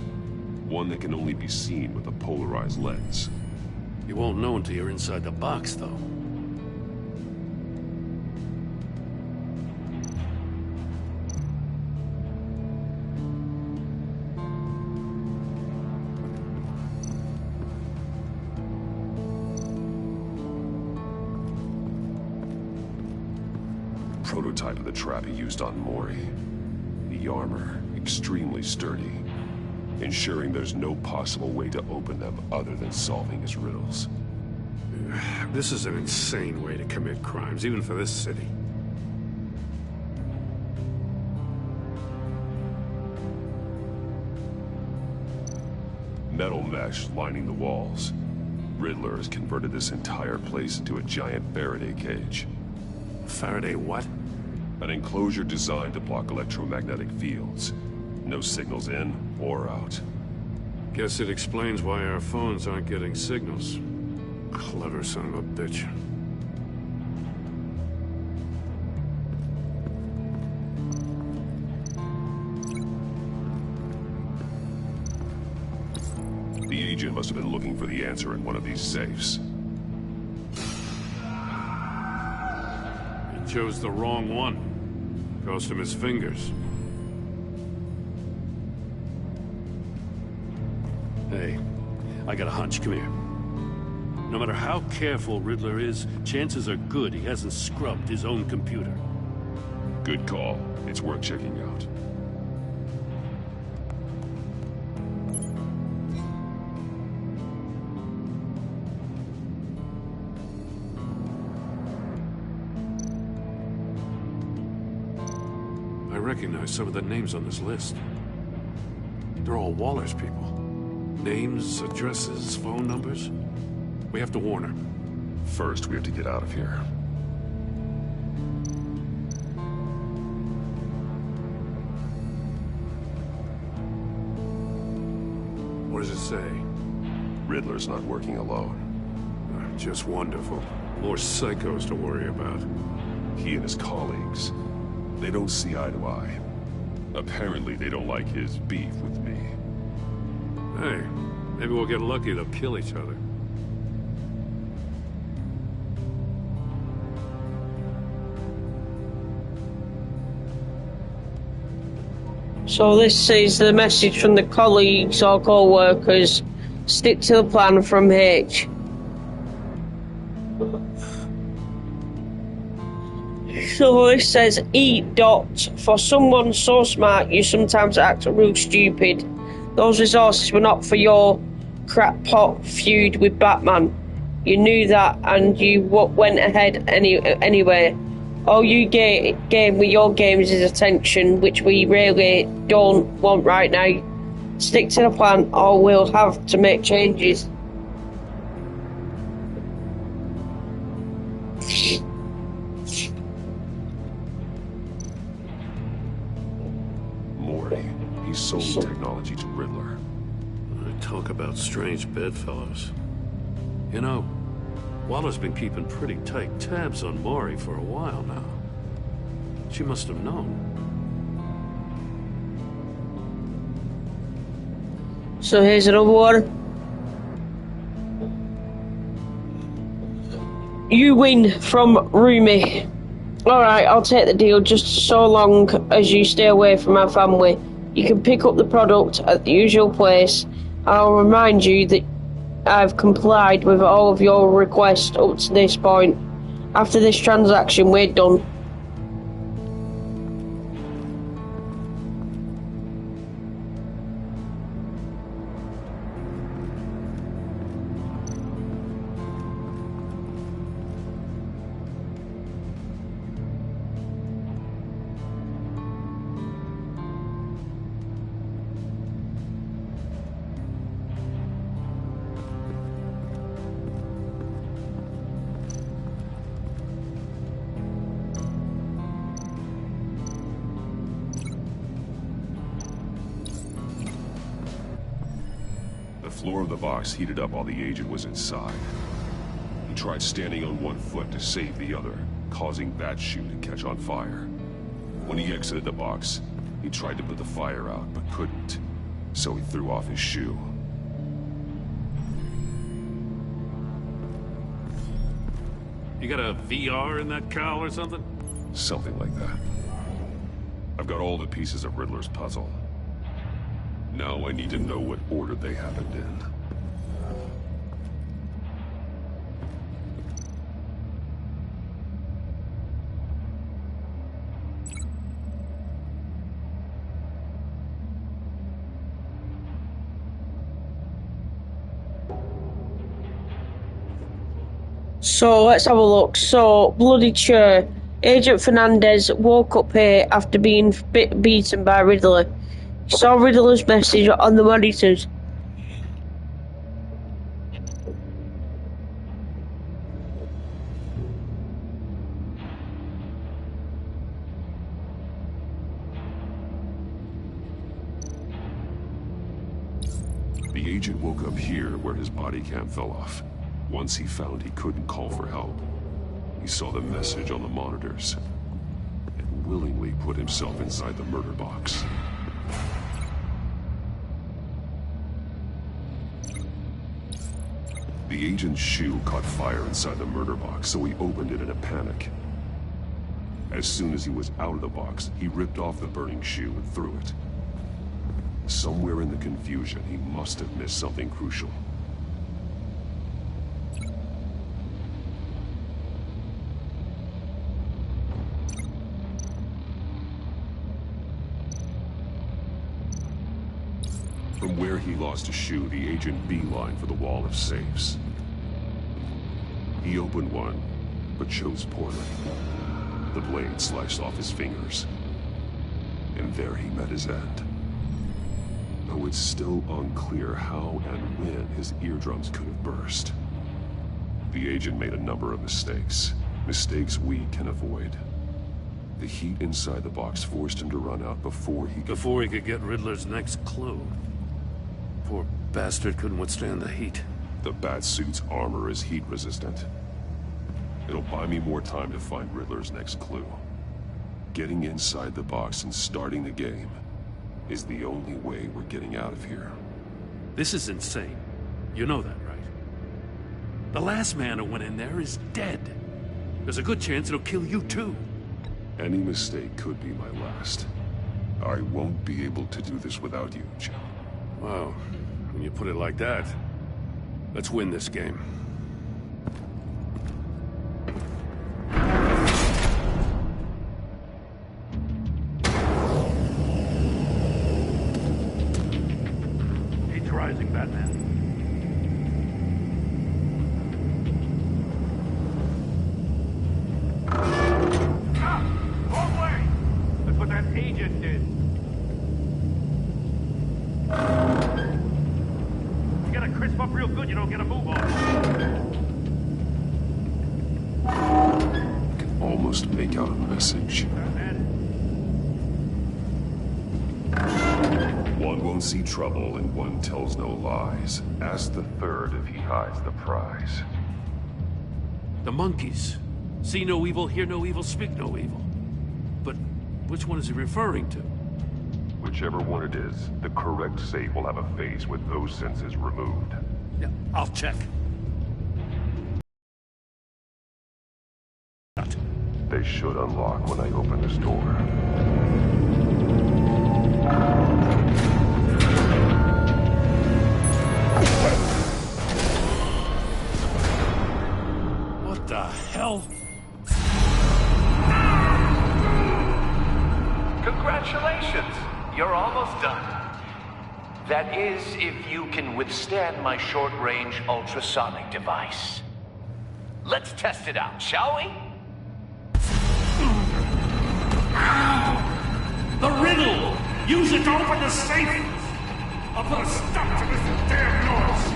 One that can only be seen with a polarized lens. You won't know until you're inside the box, though. Prototype of the trap he used on Mori. The armor, extremely sturdy, ensuring there's no possible way to open them other than solving his riddles. This is an insane way to commit crimes, even for this city. Metal mesh lining the walls. Riddler has converted this entire place into a giant Faraday cage. Faraday what? An enclosure designed to block electromagnetic fields. No signals in or out. Guess it explains why our phones aren't getting signals. Clever son of a bitch. The agent must have been looking for the answer in one of these safes. He chose the wrong one. Cost him his fingers. Hey, I got a hunch. Come here. No matter how careful Riddler is, chances are good he hasn't scrubbed his own computer. Good call. It's worth checking out. I recognize some of the names on this list. They're all Waller's people. Names, addresses, phone numbers. We have to warn her. First, we have to get out of here. What does it say? Riddler's not working alone. Just wonderful. More psychos to worry about. He and his colleagues, they don't see eye to eye. Apparently, they don't like his beef with me. Hey, maybe we'll get lucky. They'll kill each other. So this is the message from the colleagues or co-workers. Stick to the plan from H. So this says, E. Dot. For someone so smart, you sometimes act real stupid. Those resources were not for your crackpot feud with Batman. You knew that, and you went ahead anyway. all you gain with your games is attention, which we really don't want right now. Stick to the plan, or we'll have to make changes. Morty, he sold technology to Riddler. Talk about strange bedfellows. You know, Waller's been keeping pretty tight tabs on Maury for a while now. She must have known. So here's another one. You win from Rumi. Alright, I'll take the deal just so long as you stay away from our family. You can pick up the product at the usual place. I'll remind you that I've complied with all of your requests up to this point. After this transaction, we're done. The floor of the box heated up while the agent was inside. He tried standing on one foot to save the other, causing Bat's shoe to catch on fire. When he exited the box, he tried to put the fire out, but couldn't, so he threw off his shoe. You got a VR in that cowl or something? Something like that. I've got all the pieces of Riddler's puzzle. Now I need to know what order they happened in. So let's have a look. So, bloody chair. Agent Fernandez woke up here after being beaten by Riddler. He saw Riddler's message on the monitors. The agent woke up here where his body cam fell off. Once he found he couldn't call for help, he saw the message on the monitors and willingly put himself inside the murder box. The agent's shoe caught fire inside the murder box, so he opened it in a panic. As soon as he was out of the box, he ripped off the burning shoe and threw it. Somewhere in the confusion, he must have missed something crucial. From where he lost a shoe, the agent beelined for the wall of safes. He opened one, but chose poorly. The blade sliced off his fingers. And there he met his end. Though it's still unclear how and when his eardrums could have burst. The agent made a number of mistakes. Mistakes we can avoid. The heat inside the box forced him to run out before he could get Riddler's next clue. Poor bastard couldn't withstand the heat. The Batsuit's armor is heat resistant. It'll buy me more time to find Riddler's next clue. Getting inside the box and starting the game is the only way we're getting out of here. This is insane. You know that, right? The last man who went in there is dead. There's a good chance it'll kill you too. Any mistake could be my last. I won't be able to do this without you, Joe. Wow. When you put it like that, let's win this game. Heat's rising, Batman. that agent did. You gotta crisp up real good, you don't get a move on. I can almost make out a message. One won't see trouble and one tells no lies. Ask the third if he hides the prize. The monkeys. See no evil, hear no evil, speak no evil. But which one is he referring to? Whichever one it is, the correct save will have a phase with those senses removed. Yeah, I'll check. They should unlock when I open this door. What the hell? Congratulations! You're almost done. That is, if you can withstand my short-range ultrasonic device. Let's test it out, shall we? The riddle! Use it to open the safe! I'll put a stop to this damn noise!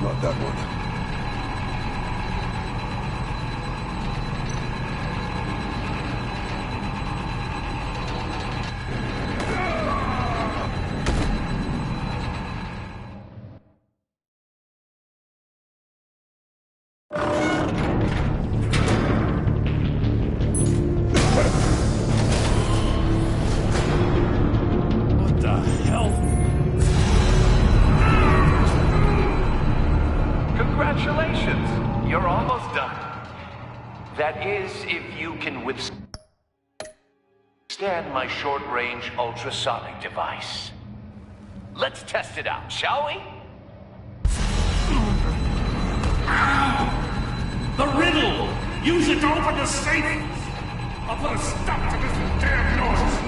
Not that one. What the hell? Congratulations! You're almost done. That is, if you can withstand my short-range ultrasonic device. Let's test it out, shall we? The riddle! Use it to open the safe! I'll put a stop to this damn noise!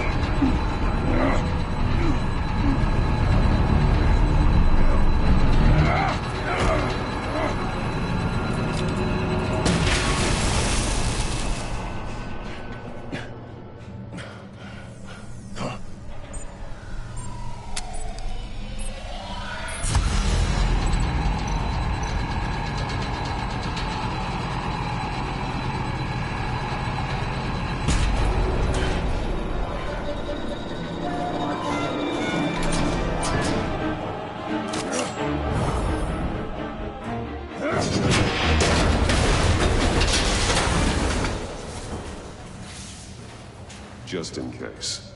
Just in case.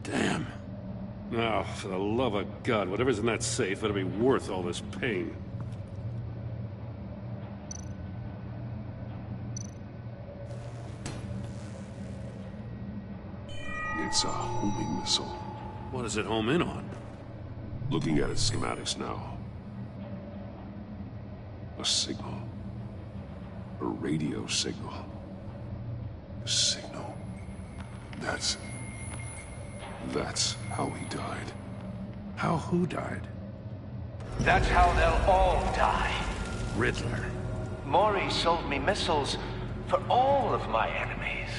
Damn. Now, for the love of God, whatever's in that safe better be worth all this pain. It's a homing missile. What does it home in on? Looking at its schematics now. A signal. A radio signal. A signal. That's how he died. How who died? That's how they'll all die. Riddler. Maury sold me missiles for all of my enemies.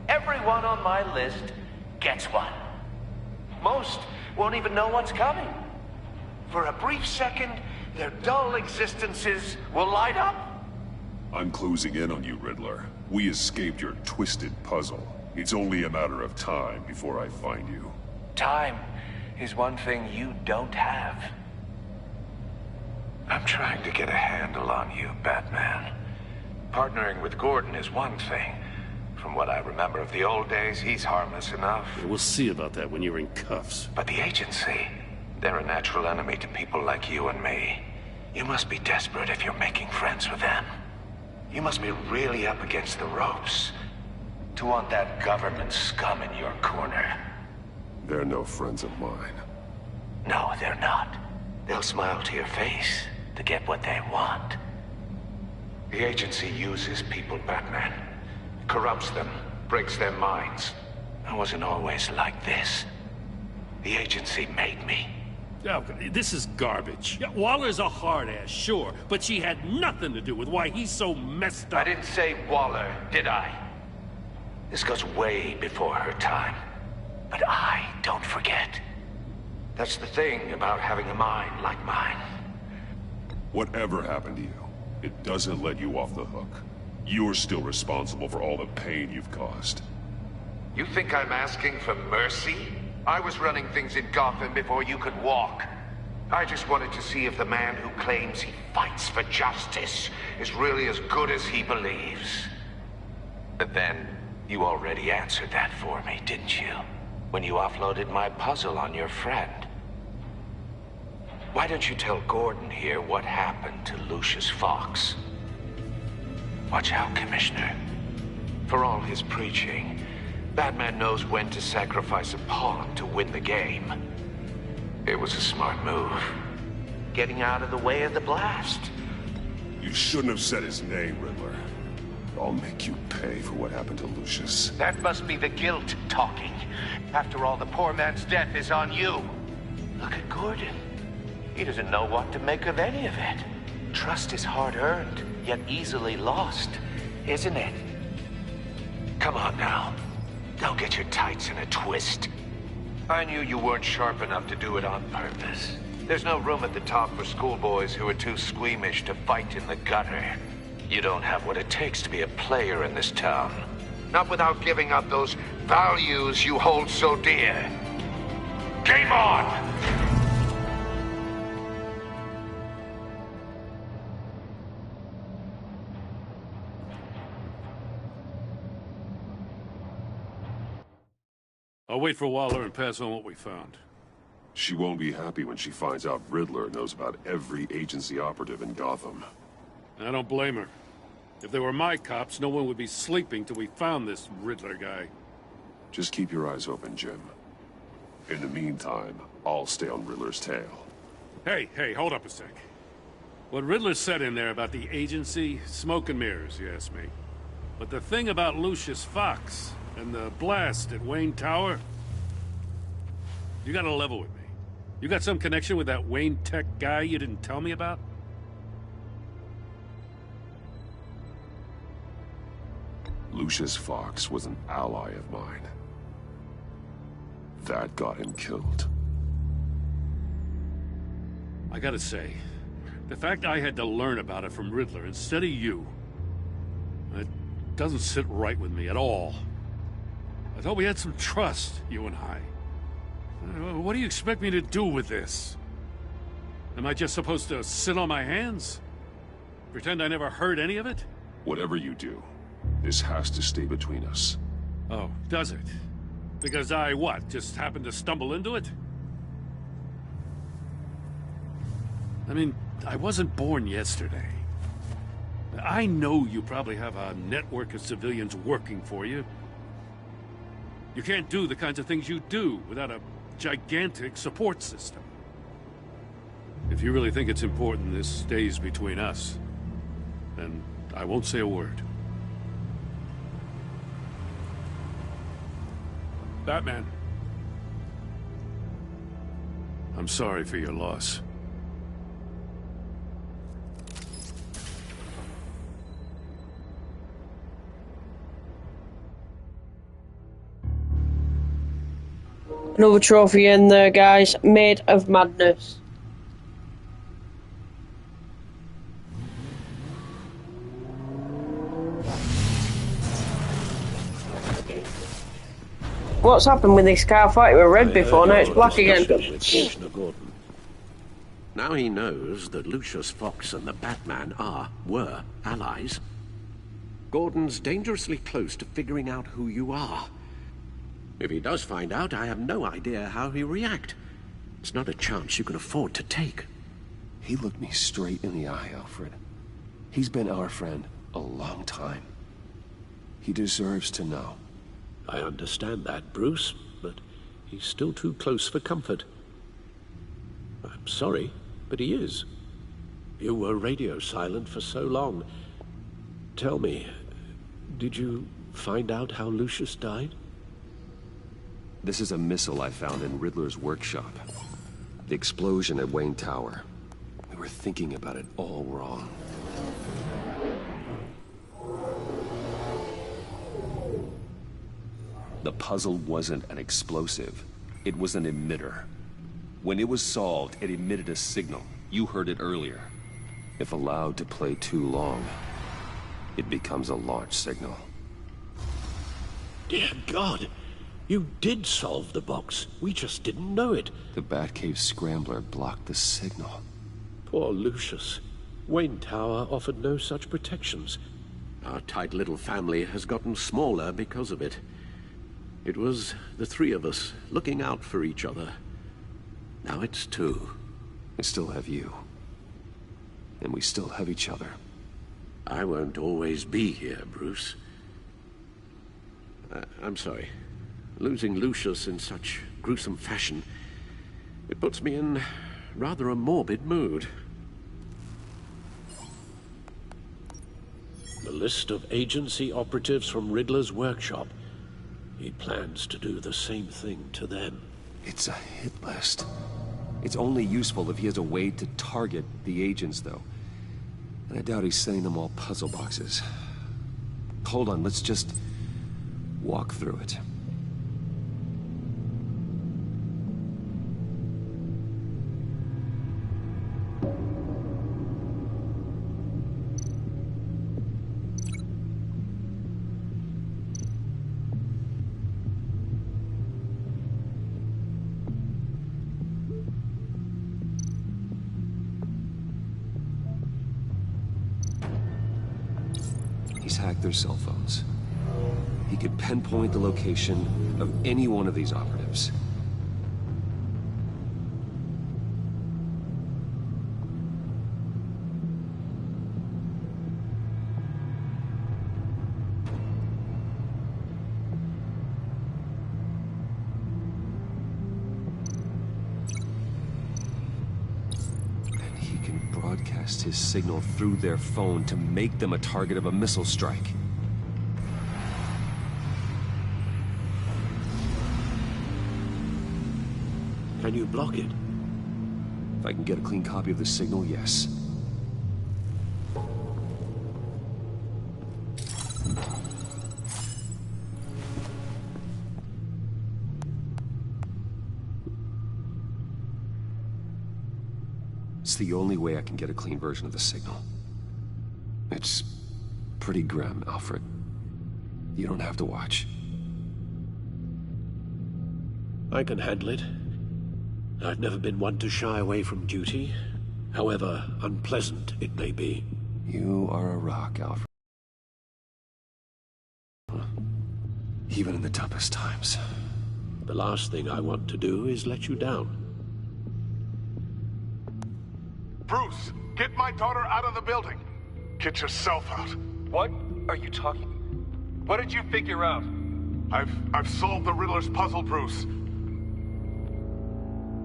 Everyone on my list gets one. Most won't even know what's coming. For a brief second, their dull existences will light up. I'm closing in on you, Riddler. We escaped your twisted puzzle. It's only a matter of time before I find you. Time is one thing you don't have. I'm trying to get a handle on you, Batman. Partnering with Gordon is one thing. From what I remember of the old days, he's harmless enough. Yeah, we'll see about that when you're in cuffs. But the agency, they're a natural enemy to people like you and me. You must be desperate if you're making friends with them. You must be really up against the ropes to want that government scum in your corner. They're no friends of mine. No, they're not. They'll smile to your face to get what they want. The agency uses people, Batman. Corrupts them, breaks their minds. I wasn't always like this. The agency made me. Oh, this is garbage. Yeah, Waller's a hard-ass, sure, but she had nothing to do with why he's so messed up. I didn't say Waller, did I? This goes way before her time. But I don't forget. That's the thing about having a mind like mine. Whatever happened to you, it doesn't let you off the hook. You're still responsible for all the pain you've caused. You think I'm asking for mercy? I was running things in Gotham before you could walk. I just wanted to see if the man who claims he fights for justice is really as good as he believes. But then, you already answered that for me, didn't you? When you offloaded my puzzle on your friend. Why don't you tell Gordon here what happened to Lucius Fox? Watch out, Commissioner. For all his preaching, Batman knows when to sacrifice a pawn to win the game. It was a smart move. Getting out of the way of the blast. You shouldn't have said his name, Riddler. I'll make you pay for what happened to Lucius. That must be the guilt talking. After all, the poor man's death is on you. Look at Gordon. He doesn't know what to make of any of it. Trust is hard-earned, yet easily lost, isn't it? Come on now. Don't get your tights in a twist. I knew you weren't sharp enough to do it on purpose. There's no room at the top for schoolboys who are too squeamish to fight in the gutter. You don't have what it takes to be a player in this town. Not without giving up those values you hold so dear. Game on! I'll wait for Waller and pass on what we found. She won't be happy when she finds out Riddler knows about every agency operative in Gotham. I don't blame her. If they were my cops, no one would be sleeping till we found this Riddler guy. Just keep your eyes open, Jim. In the meantime, I'll stay on Riddler's tail. Hey, hold up a sec. What Riddler said in there about the agency, smoke and mirrors, you ask me. But the thing about Lucius Fox and the blast at Wayne Tower, you gotta level with me. You got some connection with that Wayne Tech guy you didn't tell me about? Lucius Fox was an ally of mine. That got him killed. I gotta say, the fact I had to learn about it from Riddler instead of you, it doesn't sit right with me at all. I thought we had some trust, you and I. What do you expect me to do with this? Am I just supposed to sit on my hands? Pretend I never heard any of it? Whatever you do, this has to stay between us. Oh, does it? Because I, what, just happened to stumble into it? I mean, I wasn't born yesterday. I know you probably have a network of civilians working for you. You can't do the kinds of things you do without a gigantic support system. If you really think it's important this stays between us, then I won't say a word. Batman. I'm sorry for your loss. Another trophy in there, guys. Made of Madness. What's happened with this car? I thought it was red before, now it's black again. Gordon. Now he knows that Lucius Fox and the Batman were allies. Gordon's dangerously close to figuring out who you are. If he does find out, I have no idea how he'll react. It's not a chance you can afford to take. He looked me straight in the eye, Alfred. He's been our friend a long time. He deserves to know. I understand that, Bruce, but he's still too close for comfort. I'm sorry, but he is. You were radio silent for so long. Tell me, did you find out how Lucius died? This is a missile I found in Riddler's workshop. The explosion at Wayne Tower. We were thinking about it all wrong. The puzzle wasn't an explosive. It was an emitter. When it was solved, it emitted a signal. You heard it earlier. If allowed to play too long, it becomes a launch signal. Dear God! You did solve the box. We just didn't know it. The Batcave Scrambler blocked the signal. Poor Lucius. Wayne Tower offered no such protections. Our tight little family has gotten smaller because of it. It was the three of us looking out for each other. Now it's two. I still have you. And we still have each other. I won't always be here, Bruce. I'm sorry. Losing Lucius in such gruesome fashion, it puts me in rather a morbid mood. The list of agency operatives from Riddler's workshop. He plans to do the same thing to them. It's a hit list. It's only useful if he has a way to target the agents, though. And I doubt he's sending them all puzzle boxes. Hold on, let's just walk through it. He's hacked their cell phones. He could pinpoint the location of any one of these operatives. And he can broadcast his signal through their phone to make them a target of a missile strike. Can you block it? If I can get a clean copy of the signal, yes. It's the only way I can get a clean version of the signal. It's pretty grim, Alfred. You don't have to watch. I can handle it. I've never been one to shy away from duty, however unpleasant it may be. You are a rock, Alfred. Even in the toughest times. The last thing I want to do is let you down. Bruce, get my daughter out of the building. Get yourself out. What are you talking? What did you figure out? I've solved the Riddler's puzzle, Bruce.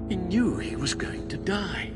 He knew he was going to die.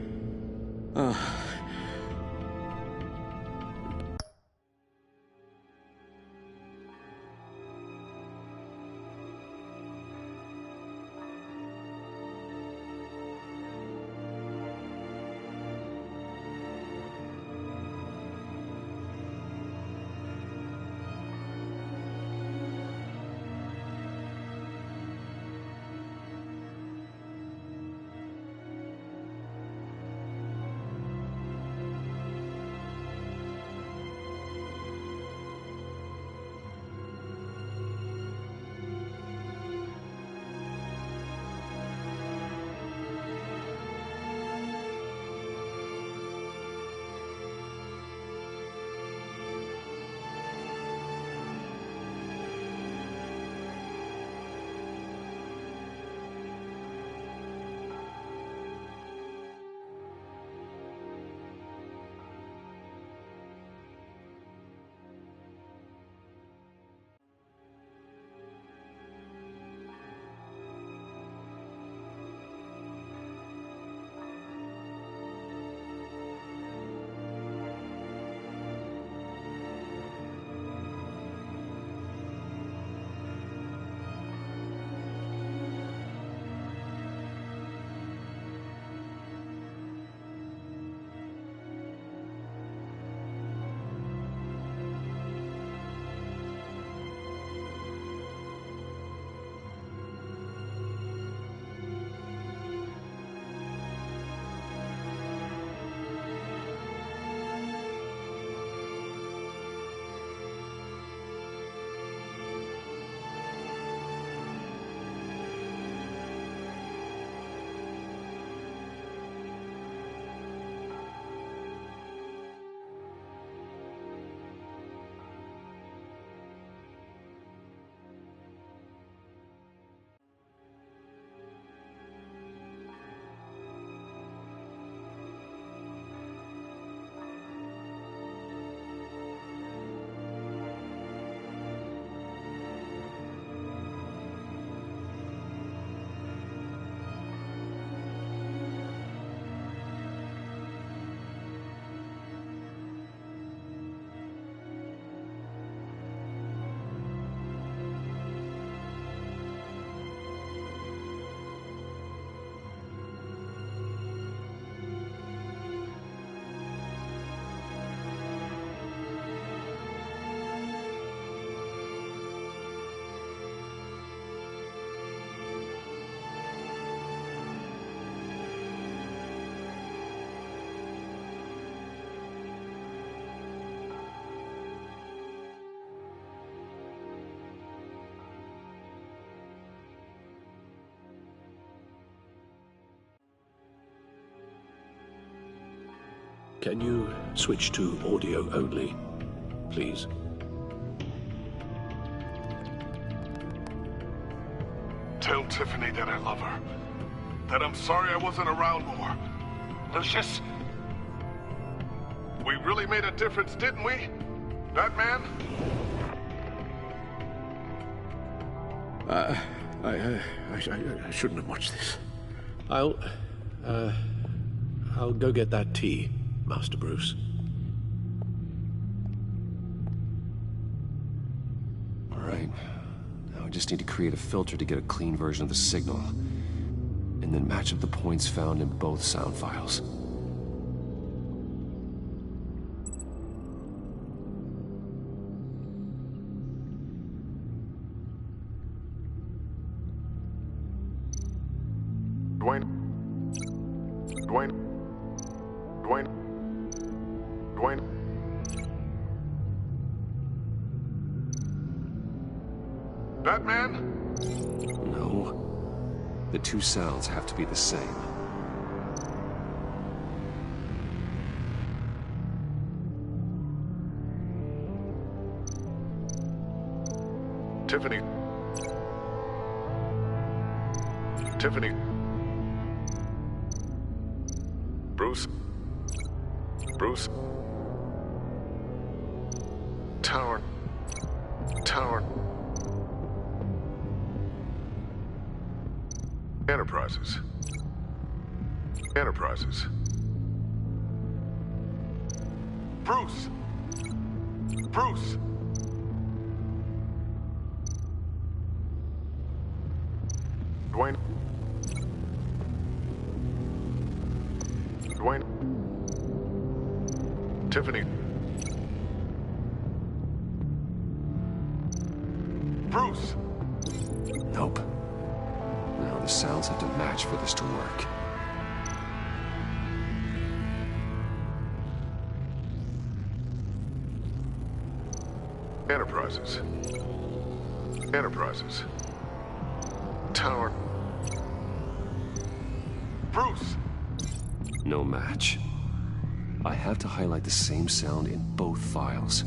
Can you switch to audio only, please? Tell Tiffany that I love her. That I'm sorry I wasn't around more. Lucius, we really made a difference, didn't we? Batman? I shouldn't have watched this. I'll go get that tea, Master Bruce. All right. Now I just need to create a filter to get a clean version of the signal, and then match up the points found in both sound files. Dwayne. Batman? No. The two sounds have to be the same. Tiffany. Tiffany. Bruce. Bruce. Tower. Tower. Enterprises. Enterprises. Bruce. Bruce. Dwayne. Dwayne. Tiffany. Bruce. Nope. Now the sounds have to match for this to work. Enterprises. Enterprises. Tower. Bruce! No match. I have to highlight the same sound in both files.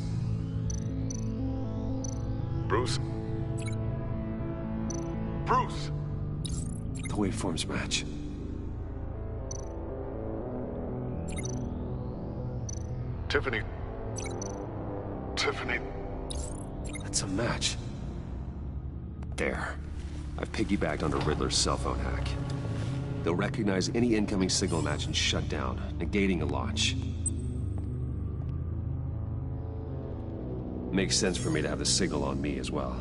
Bruce? Bruce! The waveforms match. Tiffany. Tiffany. That's a match. There. I've piggybacked onto Riddler's cell phone hack. They'll recognize any incoming signal match and shut down, negating a launch. Makes sense for me to have the signal on me as well.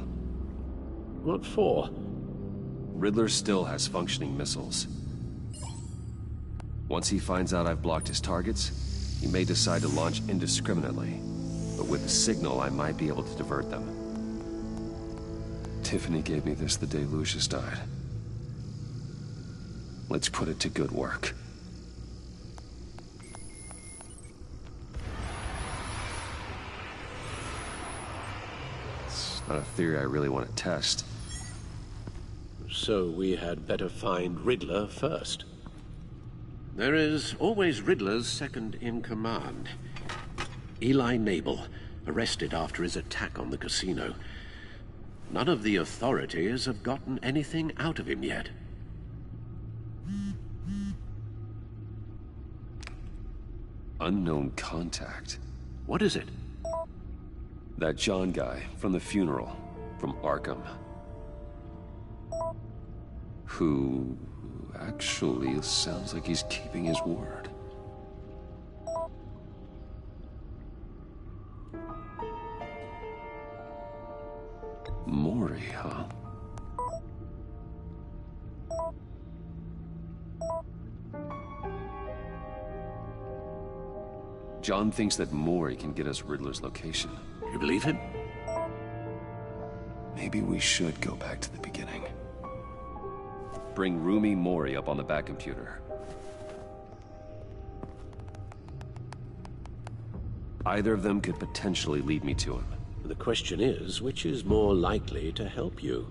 What for? Riddler still has functioning missiles. Once he finds out I've blocked his targets, he may decide to launch indiscriminately. But with the signal, I might be able to divert them. Tiffany gave me this the day Lucius died. Let's put it to good work. It's not a theory I really want to test. So we had better find Riddler first. There is always Riddler's second in command. Eli Nabel, arrested after his attack on the casino. None of the authorities have gotten anything out of him yet. Unknown contact. What is it? That John guy from the funeral, from Arkham. Who actually sounds like he's keeping his word. Mori, huh? John thinks that Mori can get us Riddler's location. You believe him? Maybe we should go back to the beginning. Bring Rumi Mori up on the back computer. Either of them could potentially lead me to him. The question is, which is more likely to help you?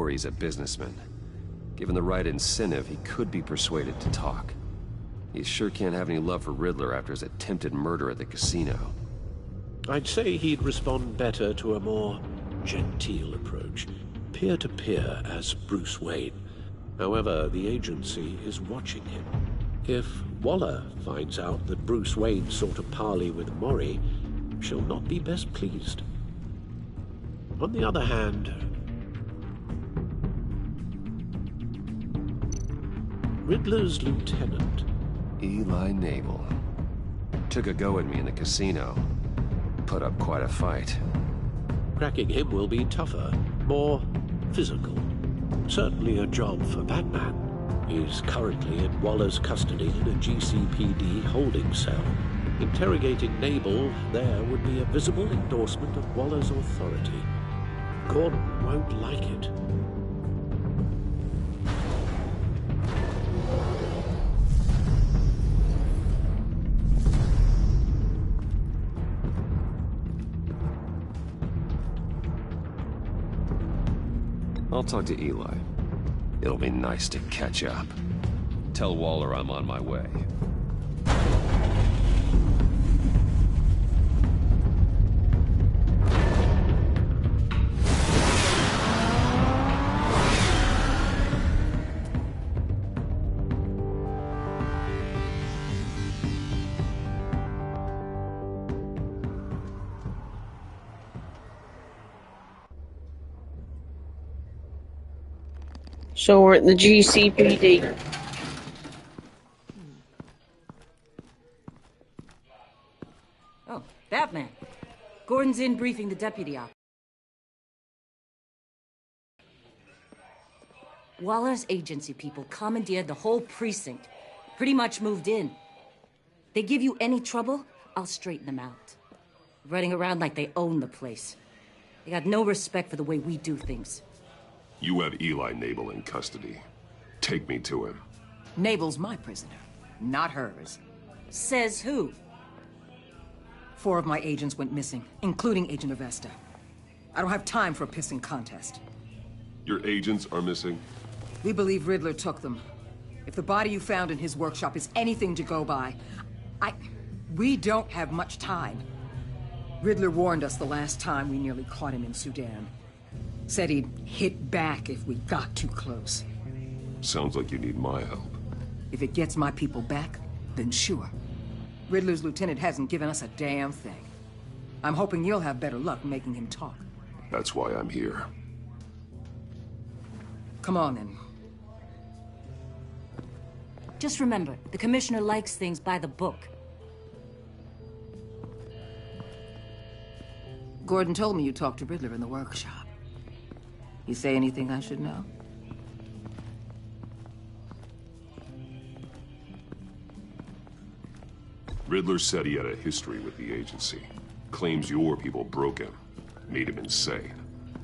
he's a businessman. Given the right incentive, he could be persuaded to talk. He sure can't have any love for Riddler after his attempted murder at the casino. I'd say he'd respond better to a more genteel approach, peer-to-peer as Bruce Wayne. However, the agency is watching him. If Waller finds out that Bruce Wayne sought a parley with Mori, she'll not be best pleased. On the other hand, Riddler's lieutenant, Eli Nabel, took a go at me in the casino. Put up quite a fight. cracking him will be tougher, more physical. Certainly a job for Batman. He's currently in Waller's custody in a GCPD holding cell. Interrogating Nabel there would be a visible endorsement of Waller's authority. Gordon won't like it. I'll talk to Eli. It'll be nice to catch up. Tell Waller I'm on my way. So we're at the GCPD. Oh, Batman. Gordon's in briefing the deputy op. Waller's agency people commandeered the whole precinct. Pretty much moved in. They give you any trouble, I'll straighten them out. Running around like they own the place. They got no respect for the way we do things. You have Eli Nabel in custody. Take me to him. Nabel's my prisoner, not hers. Says who? 4 of my agents went missing, including Agent Avesta. I don't have time for a pissing contest. Your agents are missing? We believe Riddler took them. If the body you found in his workshop is anything to go by, we don't have much time. Riddler warned us the last time we nearly caught him in Sudan. Said he'd hit back if we got too close. Sounds like you need my help. If it gets my people back, then sure. Riddler's lieutenant hasn't given us a damn thing. I'm hoping you'll have better luck making him talk. That's why I'm here. Come on, then. Just remember, the commissioner likes things by the book. Gordon told me you talked to Riddler in the workshop. You say anything I should know? Riddler said he had a history with the agency. Claims your people broke him. Made him insane.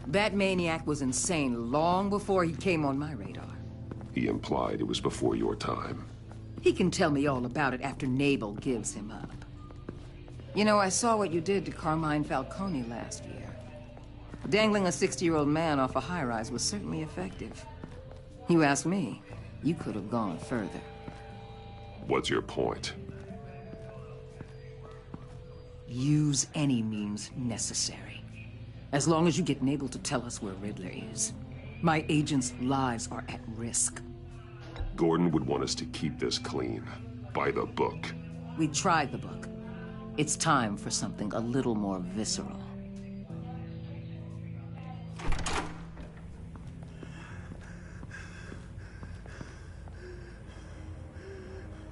That maniac was insane long before he came on my radar. He implied it was before your time. He can tell me all about it after Nabel gives him up. You know, I saw what you did to Carmine Falcone last year. Dangling a 60-year-old man off a high-rise was certainly effective. You ask me, you could have gone further. What's your point? Use any means necessary. As long as you get Nabel to tell us where Riddler is. My agents' lives are at risk. Gordon would want us to keep this clean. By the book. We tried the book. It's time for something a little more visceral.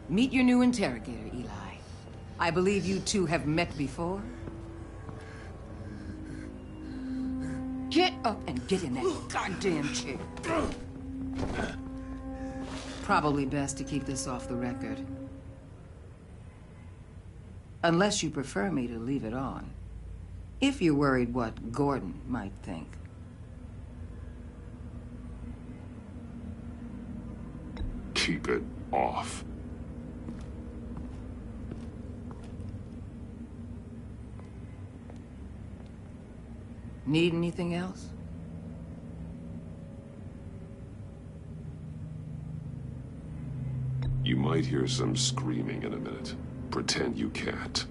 Meet your new interrogator, Eli. I believe you two have met before. Get up and get in that goddamn chair. Probably best to keep this off the record. Unless you prefer me to leave it on. If you're worried what Gordon might think. Keep it off. Need anything else? might hear some screaming in a minute. Pretend you can't.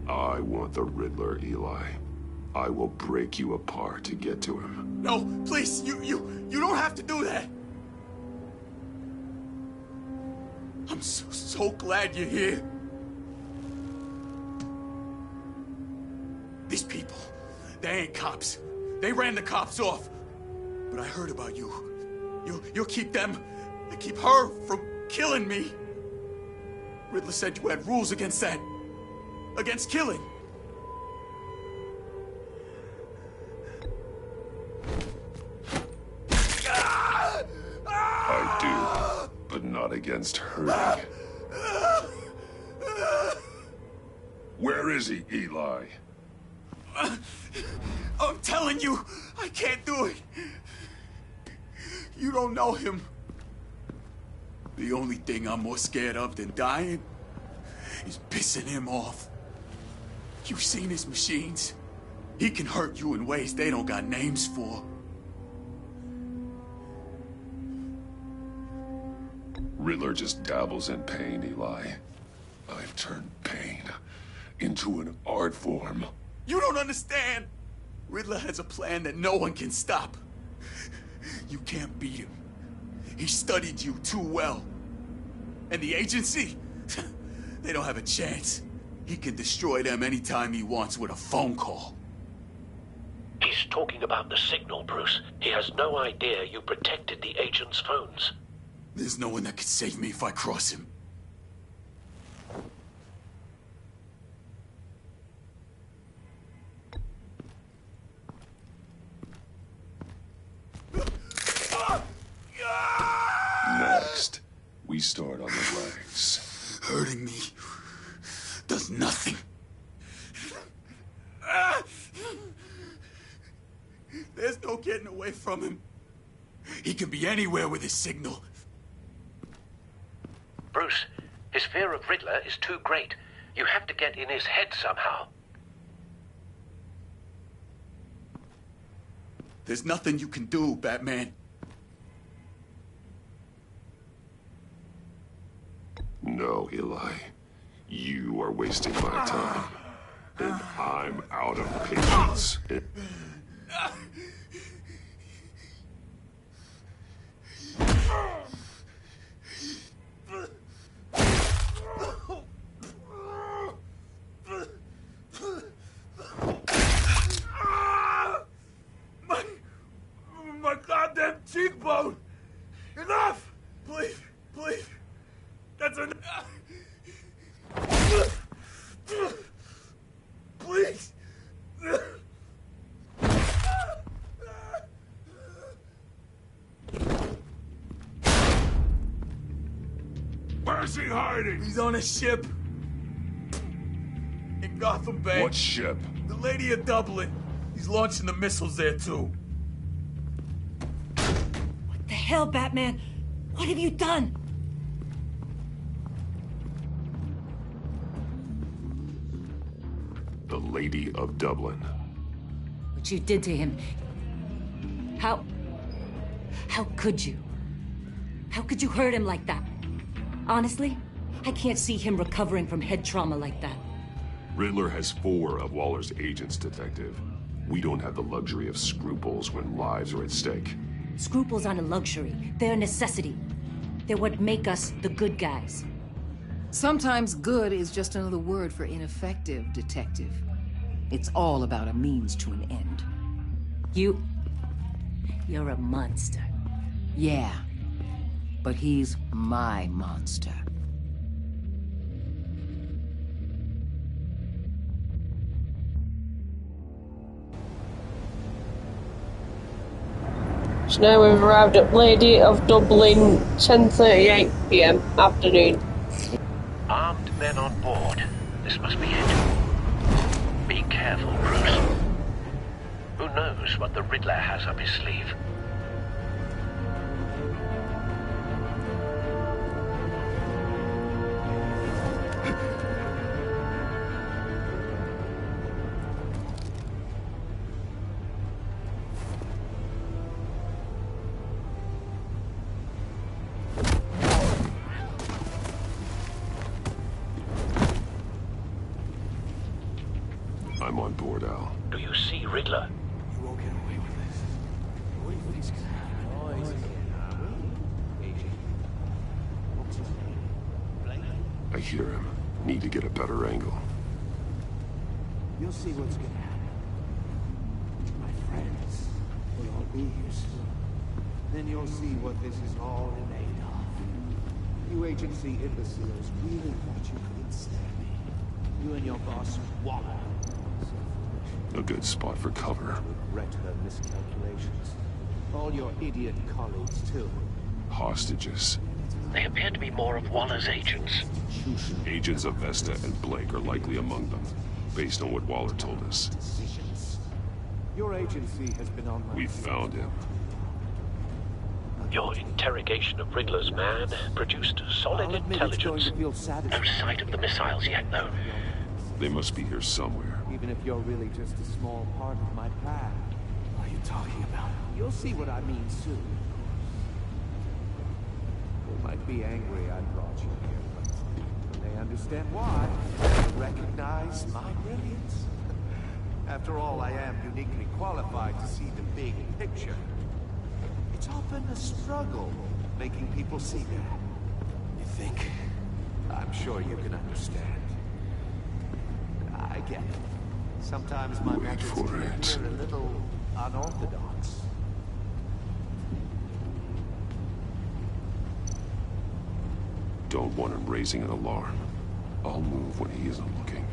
I want the Riddler, Eli. I will break you apart to get to him. No, please, you don't have to do that. I'm so glad you're here. These people, they ain't cops. They ran the cops off. But I heard about you. You'll keep them, and keep her from killing me. Riddler said you had rules against that. Against killing. I do, but not against hurting. Where is he, Eli? I'm telling you, I can't do it. You don't know him. The only thing I'm more scared of than dying is pissing him off. You've seen his machines. He can hurt you in ways they don't got names for. Riddler just dabbles in pain, Eli. I've turned pain into an art form. You don't understand. Riddler has a plan that no one can stop. You can't beat him. He studied you too well. And the agency, they don't have a chance. He can destroy them anytime he wants with a phone call. He's talking about the signal, Bruce. He has no idea you protected the agent's phones. There's no one that can save me if I cross him. Next, we start on the legs. Hurting me does nothing. There's no getting away from him. He can be anywhere with his signal. Bruce, his fear of Riddler is too great. You have to get in his head somehow. There's nothing you can do, Batman. No, Eli. You are wasting my time. And I'm out of patience. My goddamn cheekbone! Enough! Please, please. That's enough. Please. Where's he hiding? He's on a ship. In Gotham Bay. What ship? The Lady of Dublin. He's launching the missiles there, too. What the hell, Batman? What have you done? The Lady of Dublin. What you did to him. How could you? How could you hurt him like that? Honestly, I can't see him recovering from head trauma like that. Riddler has 4 of Waller's agents, Detective. We don't have the luxury of scruples when lives are at stake. Scruples aren't a luxury. They're a necessity. They're what make us the good guys. Sometimes good is just another word for ineffective, Detective. It's all about a means to an end. You're a monster. Yeah, but he's my monster. So now we've arrived at Lady of Dublin, 10:38 PM afternoon. Armed men on board. This must be it. Be careful, Bruce. Who knows what the Riddler has up his sleeve? I'm on board, Al. Do you see Riddler? You won't get away with this. What do you think he's gonna I hear him. Need to get a better angle. You'll see what's gonna happen. My friends will all be here soon. Then you'll see what this is all made of. You agency imbeciles really thought you could stand me. You and your boss, Waller. A good spot for cover. Regret her miscalculations. All your idiot colleagues, too. Hostages. They appear to be more of Waller's agents. Agents of Vesta and Blake are likely among them, based on what Waller told us. Your agency has been on my... We found him. Your interrogation of Riddler's man produced solid intelligence. No sight of the missiles yet, though. They must be here somewhere. Even if you're really just a small part of my plan. What are you talking about? You'll see what I mean soon. They might be angry I brought you here, but when they understand why, they'll recognize my brilliance. After all, I am uniquely qualified to see the big picture. It's often a struggle making people see that. You think? I'm sure you can understand. I get it. Sometimes my methods can appear a little unorthodox. Don't want him raising an alarm. I'll move when he isn't looking.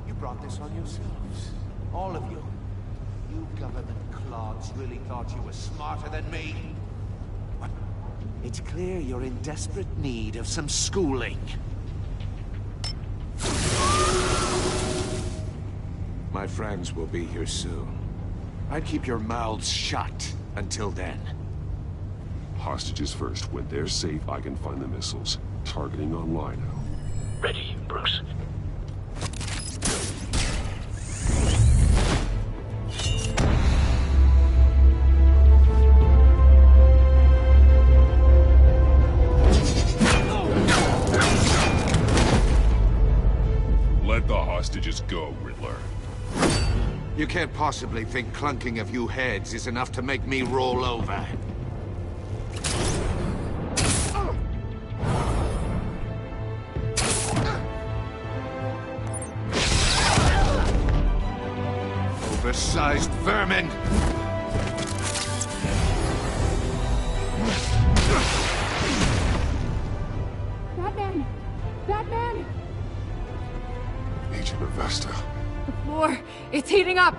You brought this on yourselves. All of you. You government clods really thought you were smarter than me? What? It's clear you're in desperate need of some schooling. My friends will be here soon. I'd keep your mouths shut until then. Hostages first. When they're safe, I can find the missiles. Targeting online now. Ready, Bruce. Let the hostages go, Riddler. You can't possibly think clunking a few heads is enough to make me roll over. Oversized vermin! Batman! Batman! Agent of Vesta. The floor, it's heating up!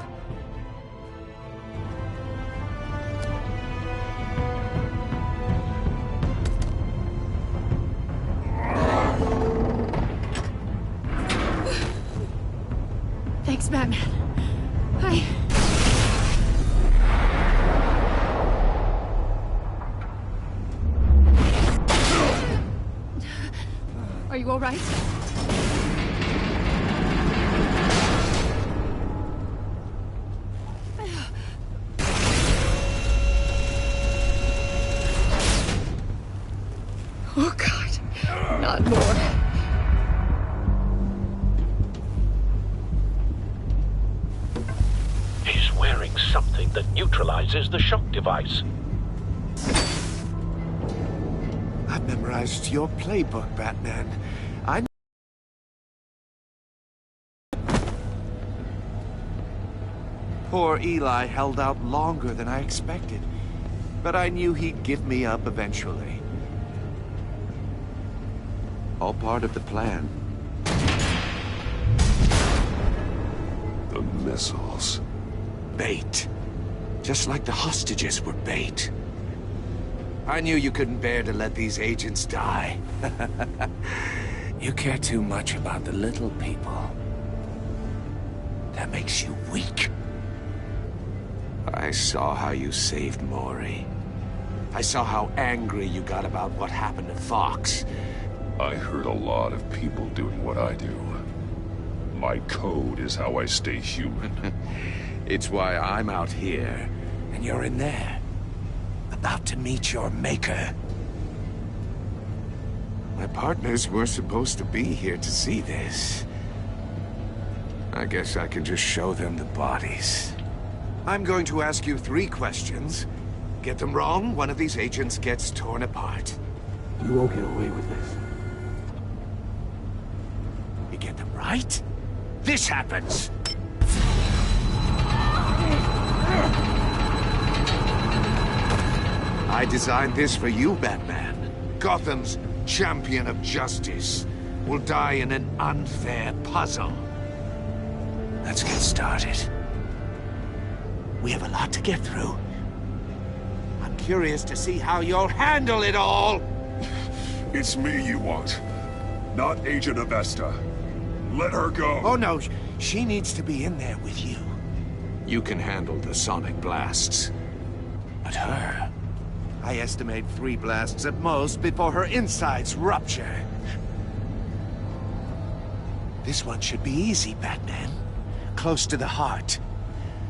Thanks, Batman. Are you all right? Oh, God. Not more. He's wearing something that neutralizes the shock device. I've memorized your playbook, Batman. Poor Eli held out longer than I expected, but I knew he'd give me up eventually. All part of the plan. The missiles. Bait. Just like the hostages were bait. I knew you couldn't bear to let these agents die. You care too much about the little people. That makes you weak. I saw how you saved Maury. I saw how angry you got about what happened to Fox. I heard a lot of people doing what I do. My code is how I stay human. It's why I'm out here, and you're in there. About to meet your maker. My partners were supposed to be here to see this. I guess I can just show them the bodies. I'm going to ask you 3 questions. Get them wrong, one of these agents gets torn apart. You won't get away with this. You get them right, this happens! I designed this for you, Batman. Gotham's champion of justice will die in an unfair puzzle. Let's get started. We have a lot to get through. I'm curious to see how you'll handle it all. It's me you want, not Agent Avesta. Let her go. Oh no, she needs to be in there with you. You can handle the sonic blasts. But her, I estimate 3 blasts at most before her insides rupture. This one should be easy, Batman. Close to the heart.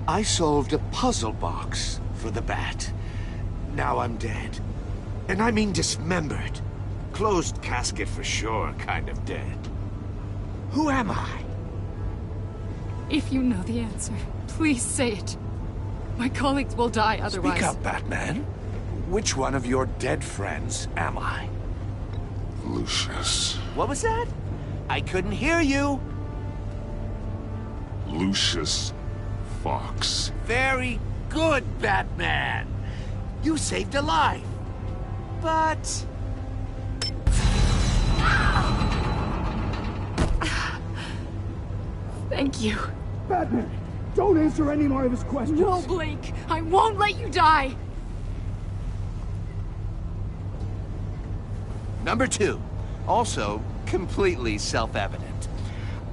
I solved a puzzle box for the Bat. Now I'm dead. And I mean dismembered. Closed casket for sure, kind of dead. Who am I? If you know the answer, please say it. My colleagues will die otherwise. Speak up, Batman. Which one of your dead friends am I? Lucius. What was that? I couldn't hear you. Lucius Fox. Very good, Batman. You saved a life. But... Thank you. Batman, don't answer any more of his questions. No, Blake. I won't let you die. Number 2. Also, completely self-evident.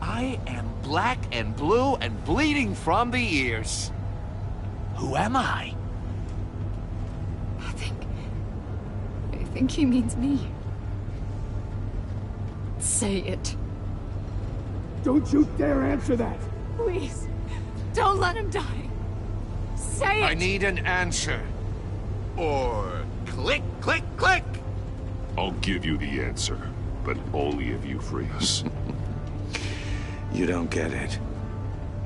I am black and blue and bleeding from the ears. Who am I? I think he means me. Say it. Don't you dare answer that! Please, don't let him die. Say it! I need an answer. Or click, click, click! I'll give you the answer, but only if you free us. You don't get it.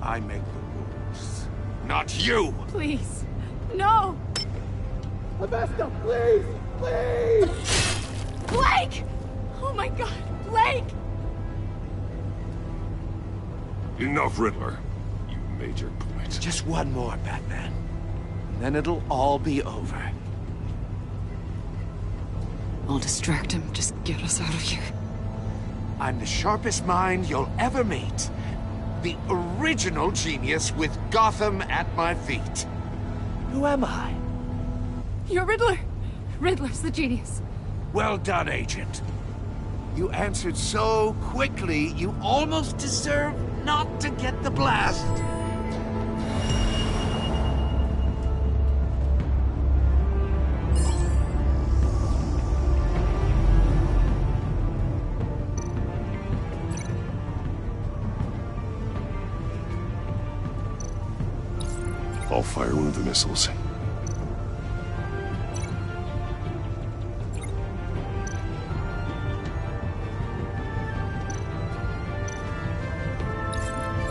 I make the rules, not you! Please, no! Avesta, please! Please! Blake! Oh my god, Blake! Enough, Riddler. You made your point. Just one more, Batman. And then it'll all be over. I'll distract him. Just get us out of here. I'm the sharpest mind you'll ever meet. The original genius with Gotham at my feet. Who am I? You're Riddler. Riddler's the genius. Well done, Agent. You answered so quickly, you almost deserve not to get the blast. I'll fire one of the missiles.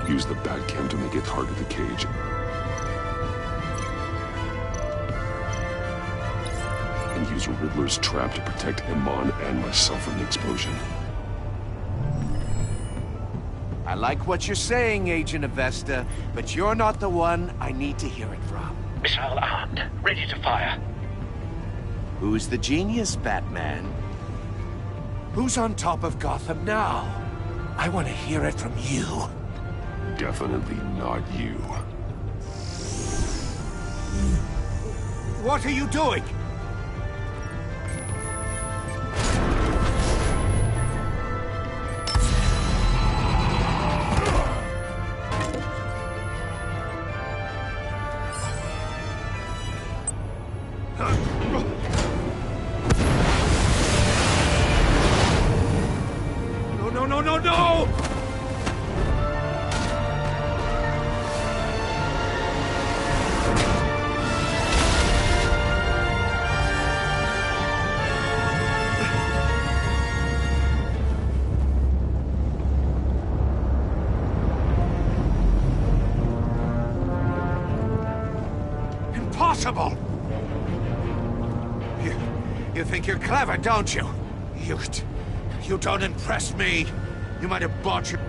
Use the Batcam to make it hard to the cage. And use Riddler's trap to protect Iman and myself from the explosion. I like what you're saying, Agent Avesta, but you're not the one I need to hear it from. Missile armed, ready to fire. Who's the genius, Batman? Who's on top of Gotham now? I want to hear it from you. Definitely not you. What are you doing? impossible! You think you're clever, don't you? You don't impress me. You might have bought your...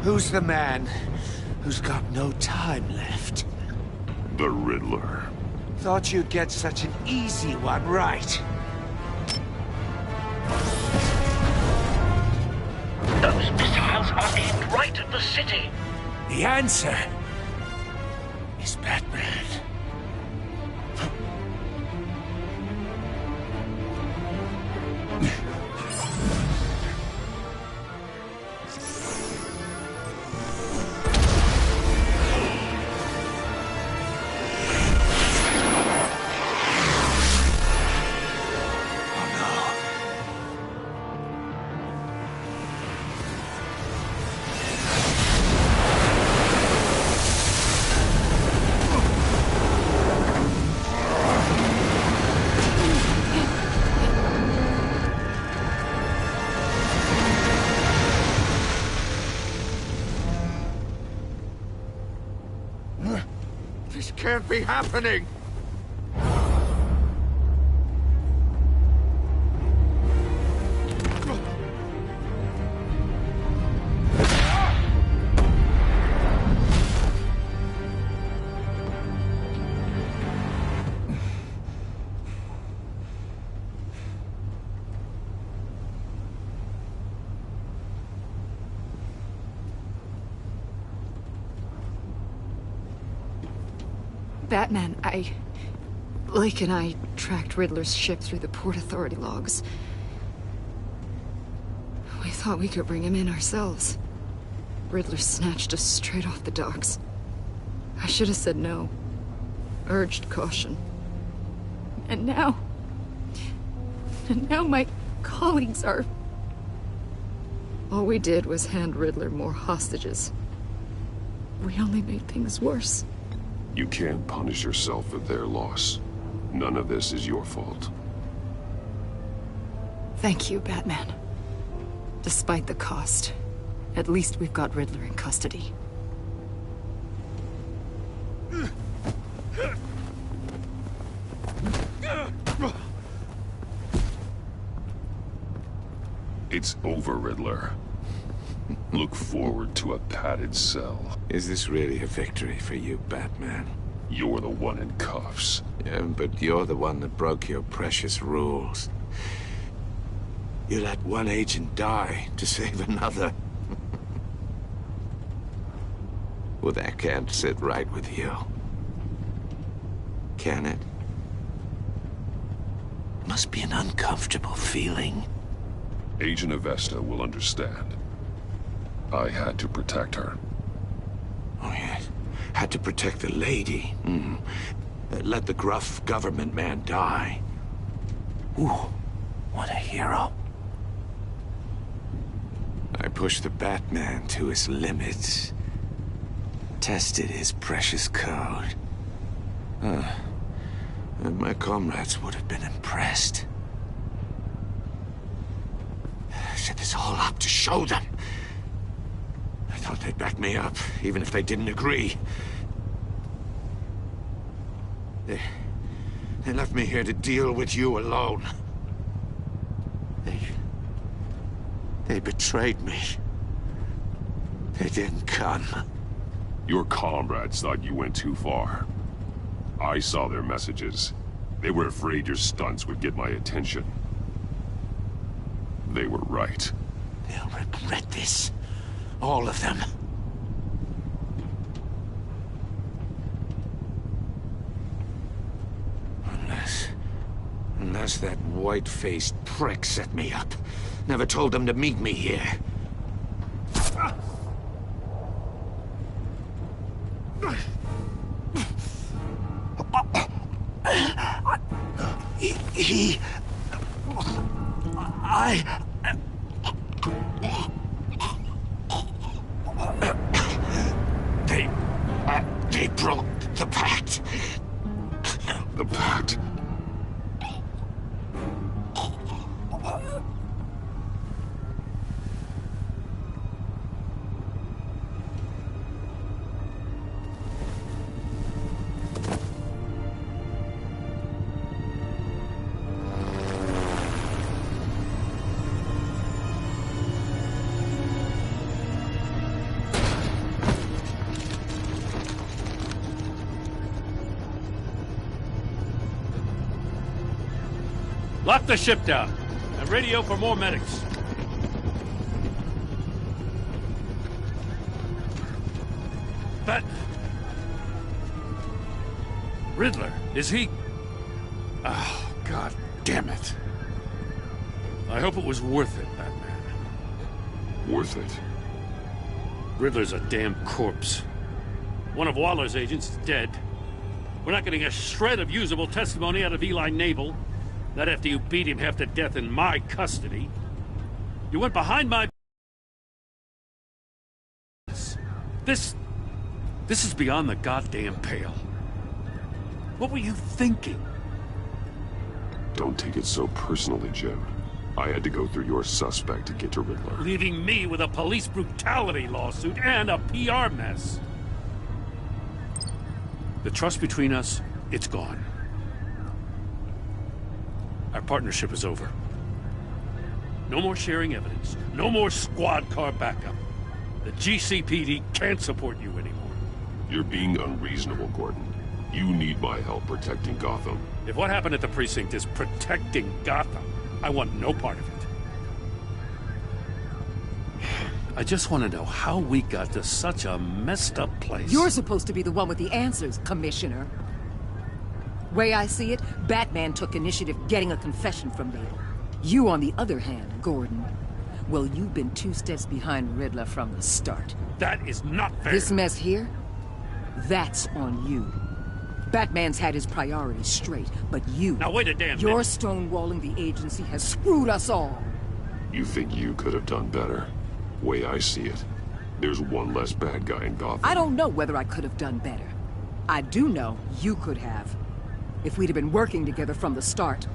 Who's the man who's got no time left? The Riddler. Thought you'd get such an easy one right. Those missiles are aimed right at the city. The answer is Batman. This can't be happening! Batman, Blake and I tracked Riddler's ship through the Port Authority logs. We thought we could bring him in ourselves. Riddler snatched us straight off the docks. I should have said no. Urged caution. And now my colleagues are... All we did was hand Riddler more hostages. We only made things worse. You can't punish yourself for their loss. None of this is your fault. Thank you, Batman. Despite the cost, at least we've got Riddler in custody. It's over, Riddler. Look forward to a padded cell. Is this really a victory for you, Batman? You're the one in cuffs. Yeah, but you're the one that broke your precious rules. You let one agent die to save another. Well, that can't sit right with you. Can it? It must be an uncomfortable feeling. Agent Avesta will understand. I had to protect her. Oh, yes. Had to protect the lady. Let the gruff government man die. Ooh, what a hero. I pushed the Batman to his limits. Tested his precious code. And my comrades would have been impressed. I set this all up to show them. I thought they'd back me up, even if they didn't agree. They left me here to deal with you alone. They betrayed me. They didn't come. Your comrades thought you went too far. I saw their messages. They were afraid your stunts would get my attention. They were right. They'll regret this. All of them. Unless that white-faced prick set me up. Never told them to meet me here. They broke the pact. The pact? Lock the ship down and radio for more medics. Riddler, is he... Oh, God damn it. I hope it was worth it, Batman. Worth it? Riddler's a damn corpse. One of Waller's agents is dead. We're not getting a shred of usable testimony out of Eli Nabel. Not after you beat him half to death in my custody. You went behind my... This is beyond the goddamn pale. What were you thinking? Don't take it so personally, Jim. I had to go through your suspect to get to Riddler. Leaving me with a police brutality lawsuit and a PR mess. The trust between us, it's gone. Our partnership is over. No more sharing evidence. No more squad car backup. The GCPD can't support you anymore. You're being unreasonable, Gordon. You need my help protecting Gotham. If what happened at the precinct is protecting Gotham, I want no part of it. I just want to know how we got to such a messed up place. You're supposed to be the one with the answers, Commissioner. Way I see it, Batman took initiative getting a confession from Nabel. You, on the other hand, Gordon, well, you've been 2 steps behind Riddler from the start. That is not fair. This mess here, that's on you. Batman's had his priorities straight, but you... Now wait a damn minute. Your stonewalling the agency has screwed us all. You think you could have done better? Way I see it, there's one less bad guy in Gotham. I don't know whether I could have done better. I do know you could have. If we'd have been working together from the start.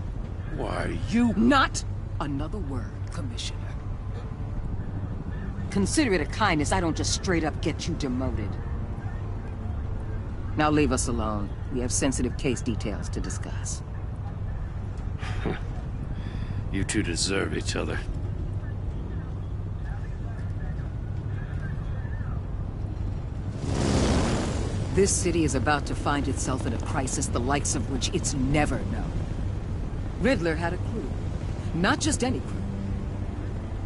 Why, you... Not another word, Commissioner. Consider it a kindness I don't just straight up get you demoted. Now leave us alone. We have sensitive case details to discuss. You two deserve each other. This city is about to find itself in a crisis the likes of which it's never known. Riddler had a crew. Not just any crew.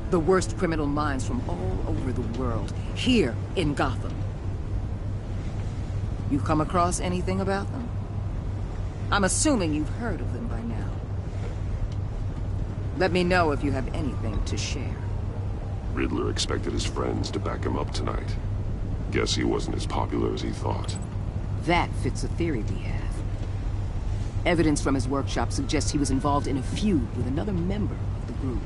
The worst criminal minds from all over the world, here in Gotham. You come across anything about them? I'm assuming you've heard of them by now. Let me know if you have anything to share. Riddler expected his friends to back him up tonight. Guess he wasn't as popular as he thought. That fits a theory we have. Evidence from his workshop suggests he was involved in a feud with another member of the group.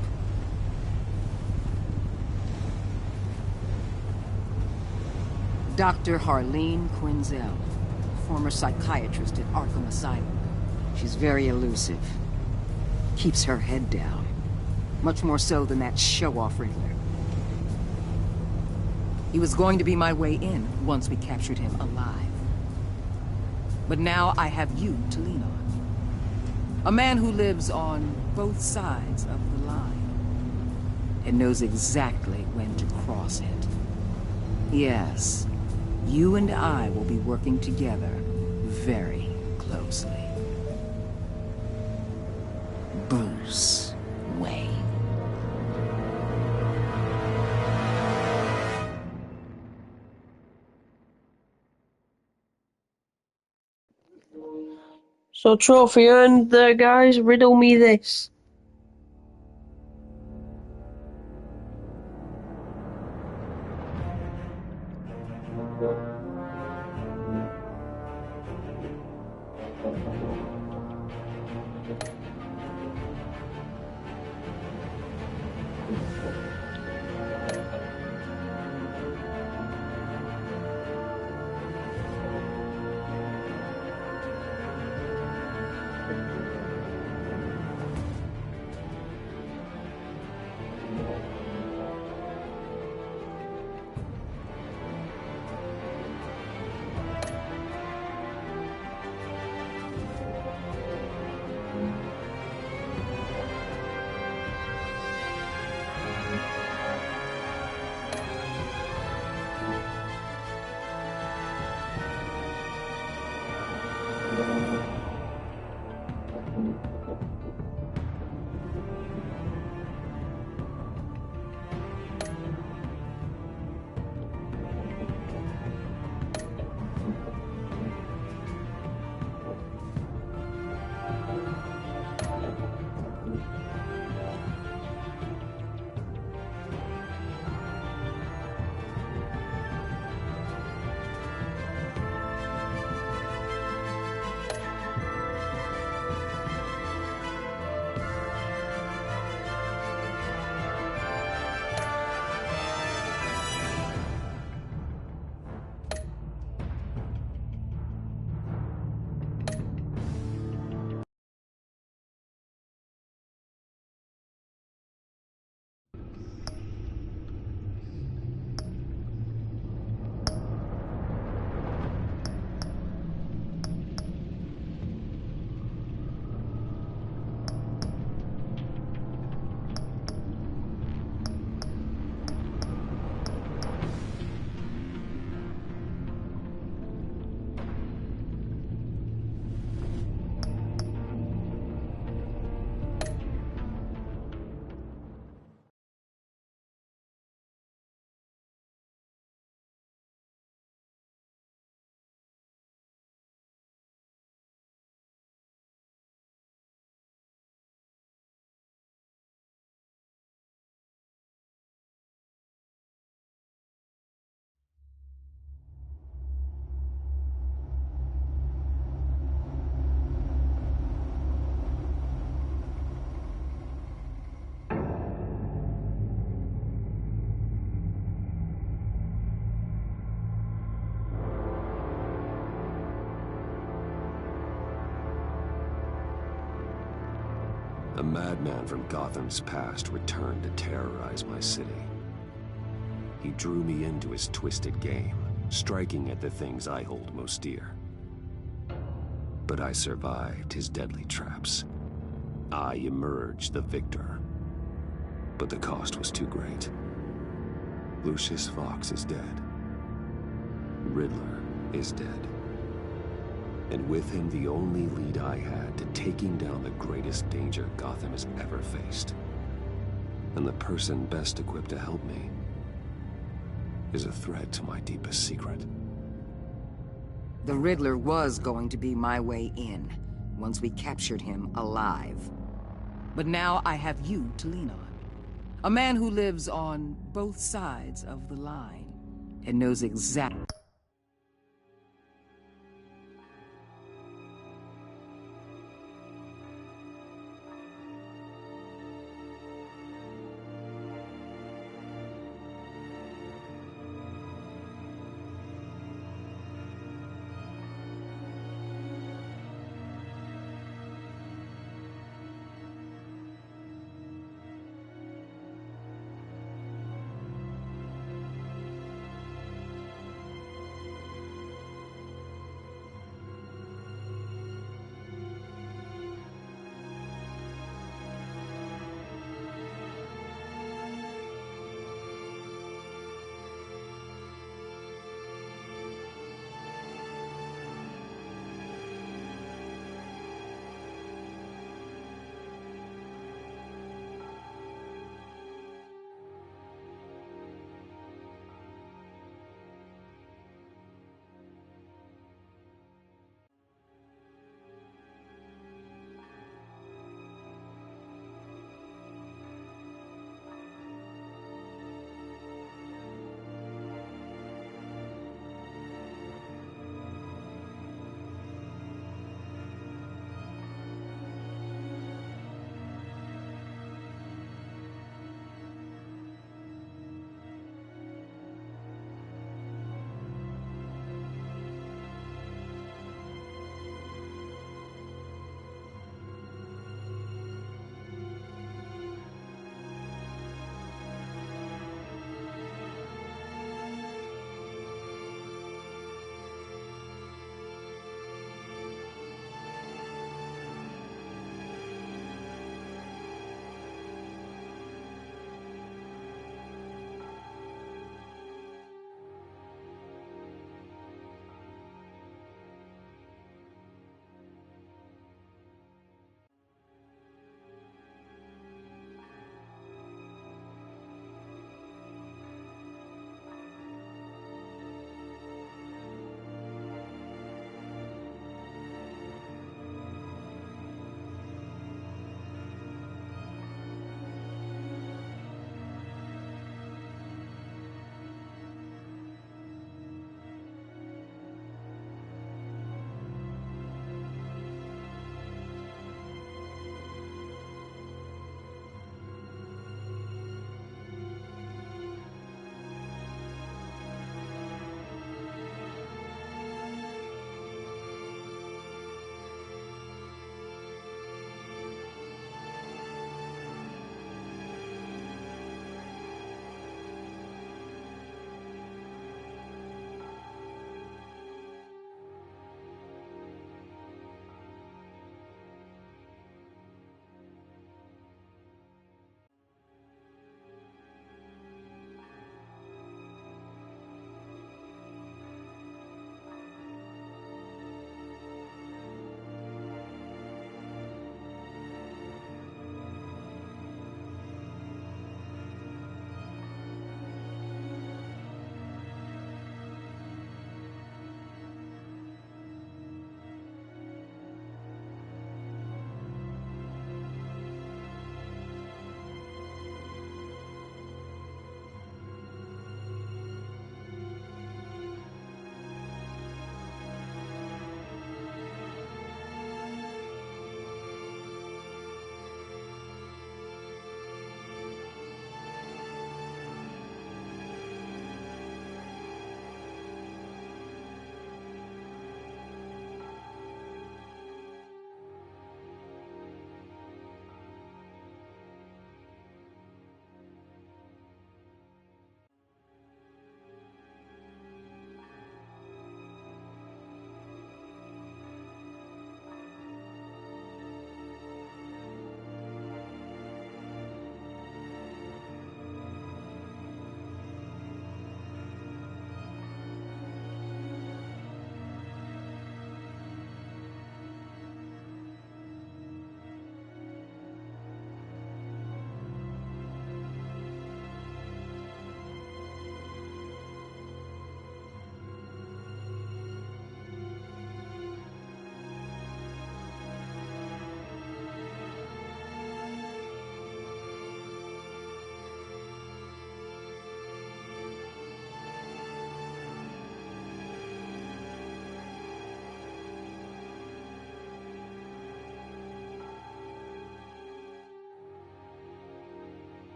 Dr. Harleen Quinzel, former psychiatrist at Arkham Asylum. She's very elusive. Keeps her head down. Much more so than that show-off Riddler. He was going to be my way in once we captured him alive. But now I have you to lean on. A man who lives on both sides of the line. And knows exactly when to cross it. Yes. You and I will be working together very closely. Bruce Wayne. So trophy earned there, guys. Riddle me this. A madman from Gotham's past returned to terrorize my city. He drew me into his twisted game, striking at the things I hold most dear. But I survived his deadly traps. I emerged the victor. But the cost was too great. Lucius Fox is dead. Riddler is dead. And with him the only lead I had to taking down the greatest danger Gotham has ever faced. And the person best equipped to help me is a threat to my deepest secret. The Riddler was going to be my way in, once we captured him alive. But now I have you to lean on. A man who lives on both sides of the line, and knows exactly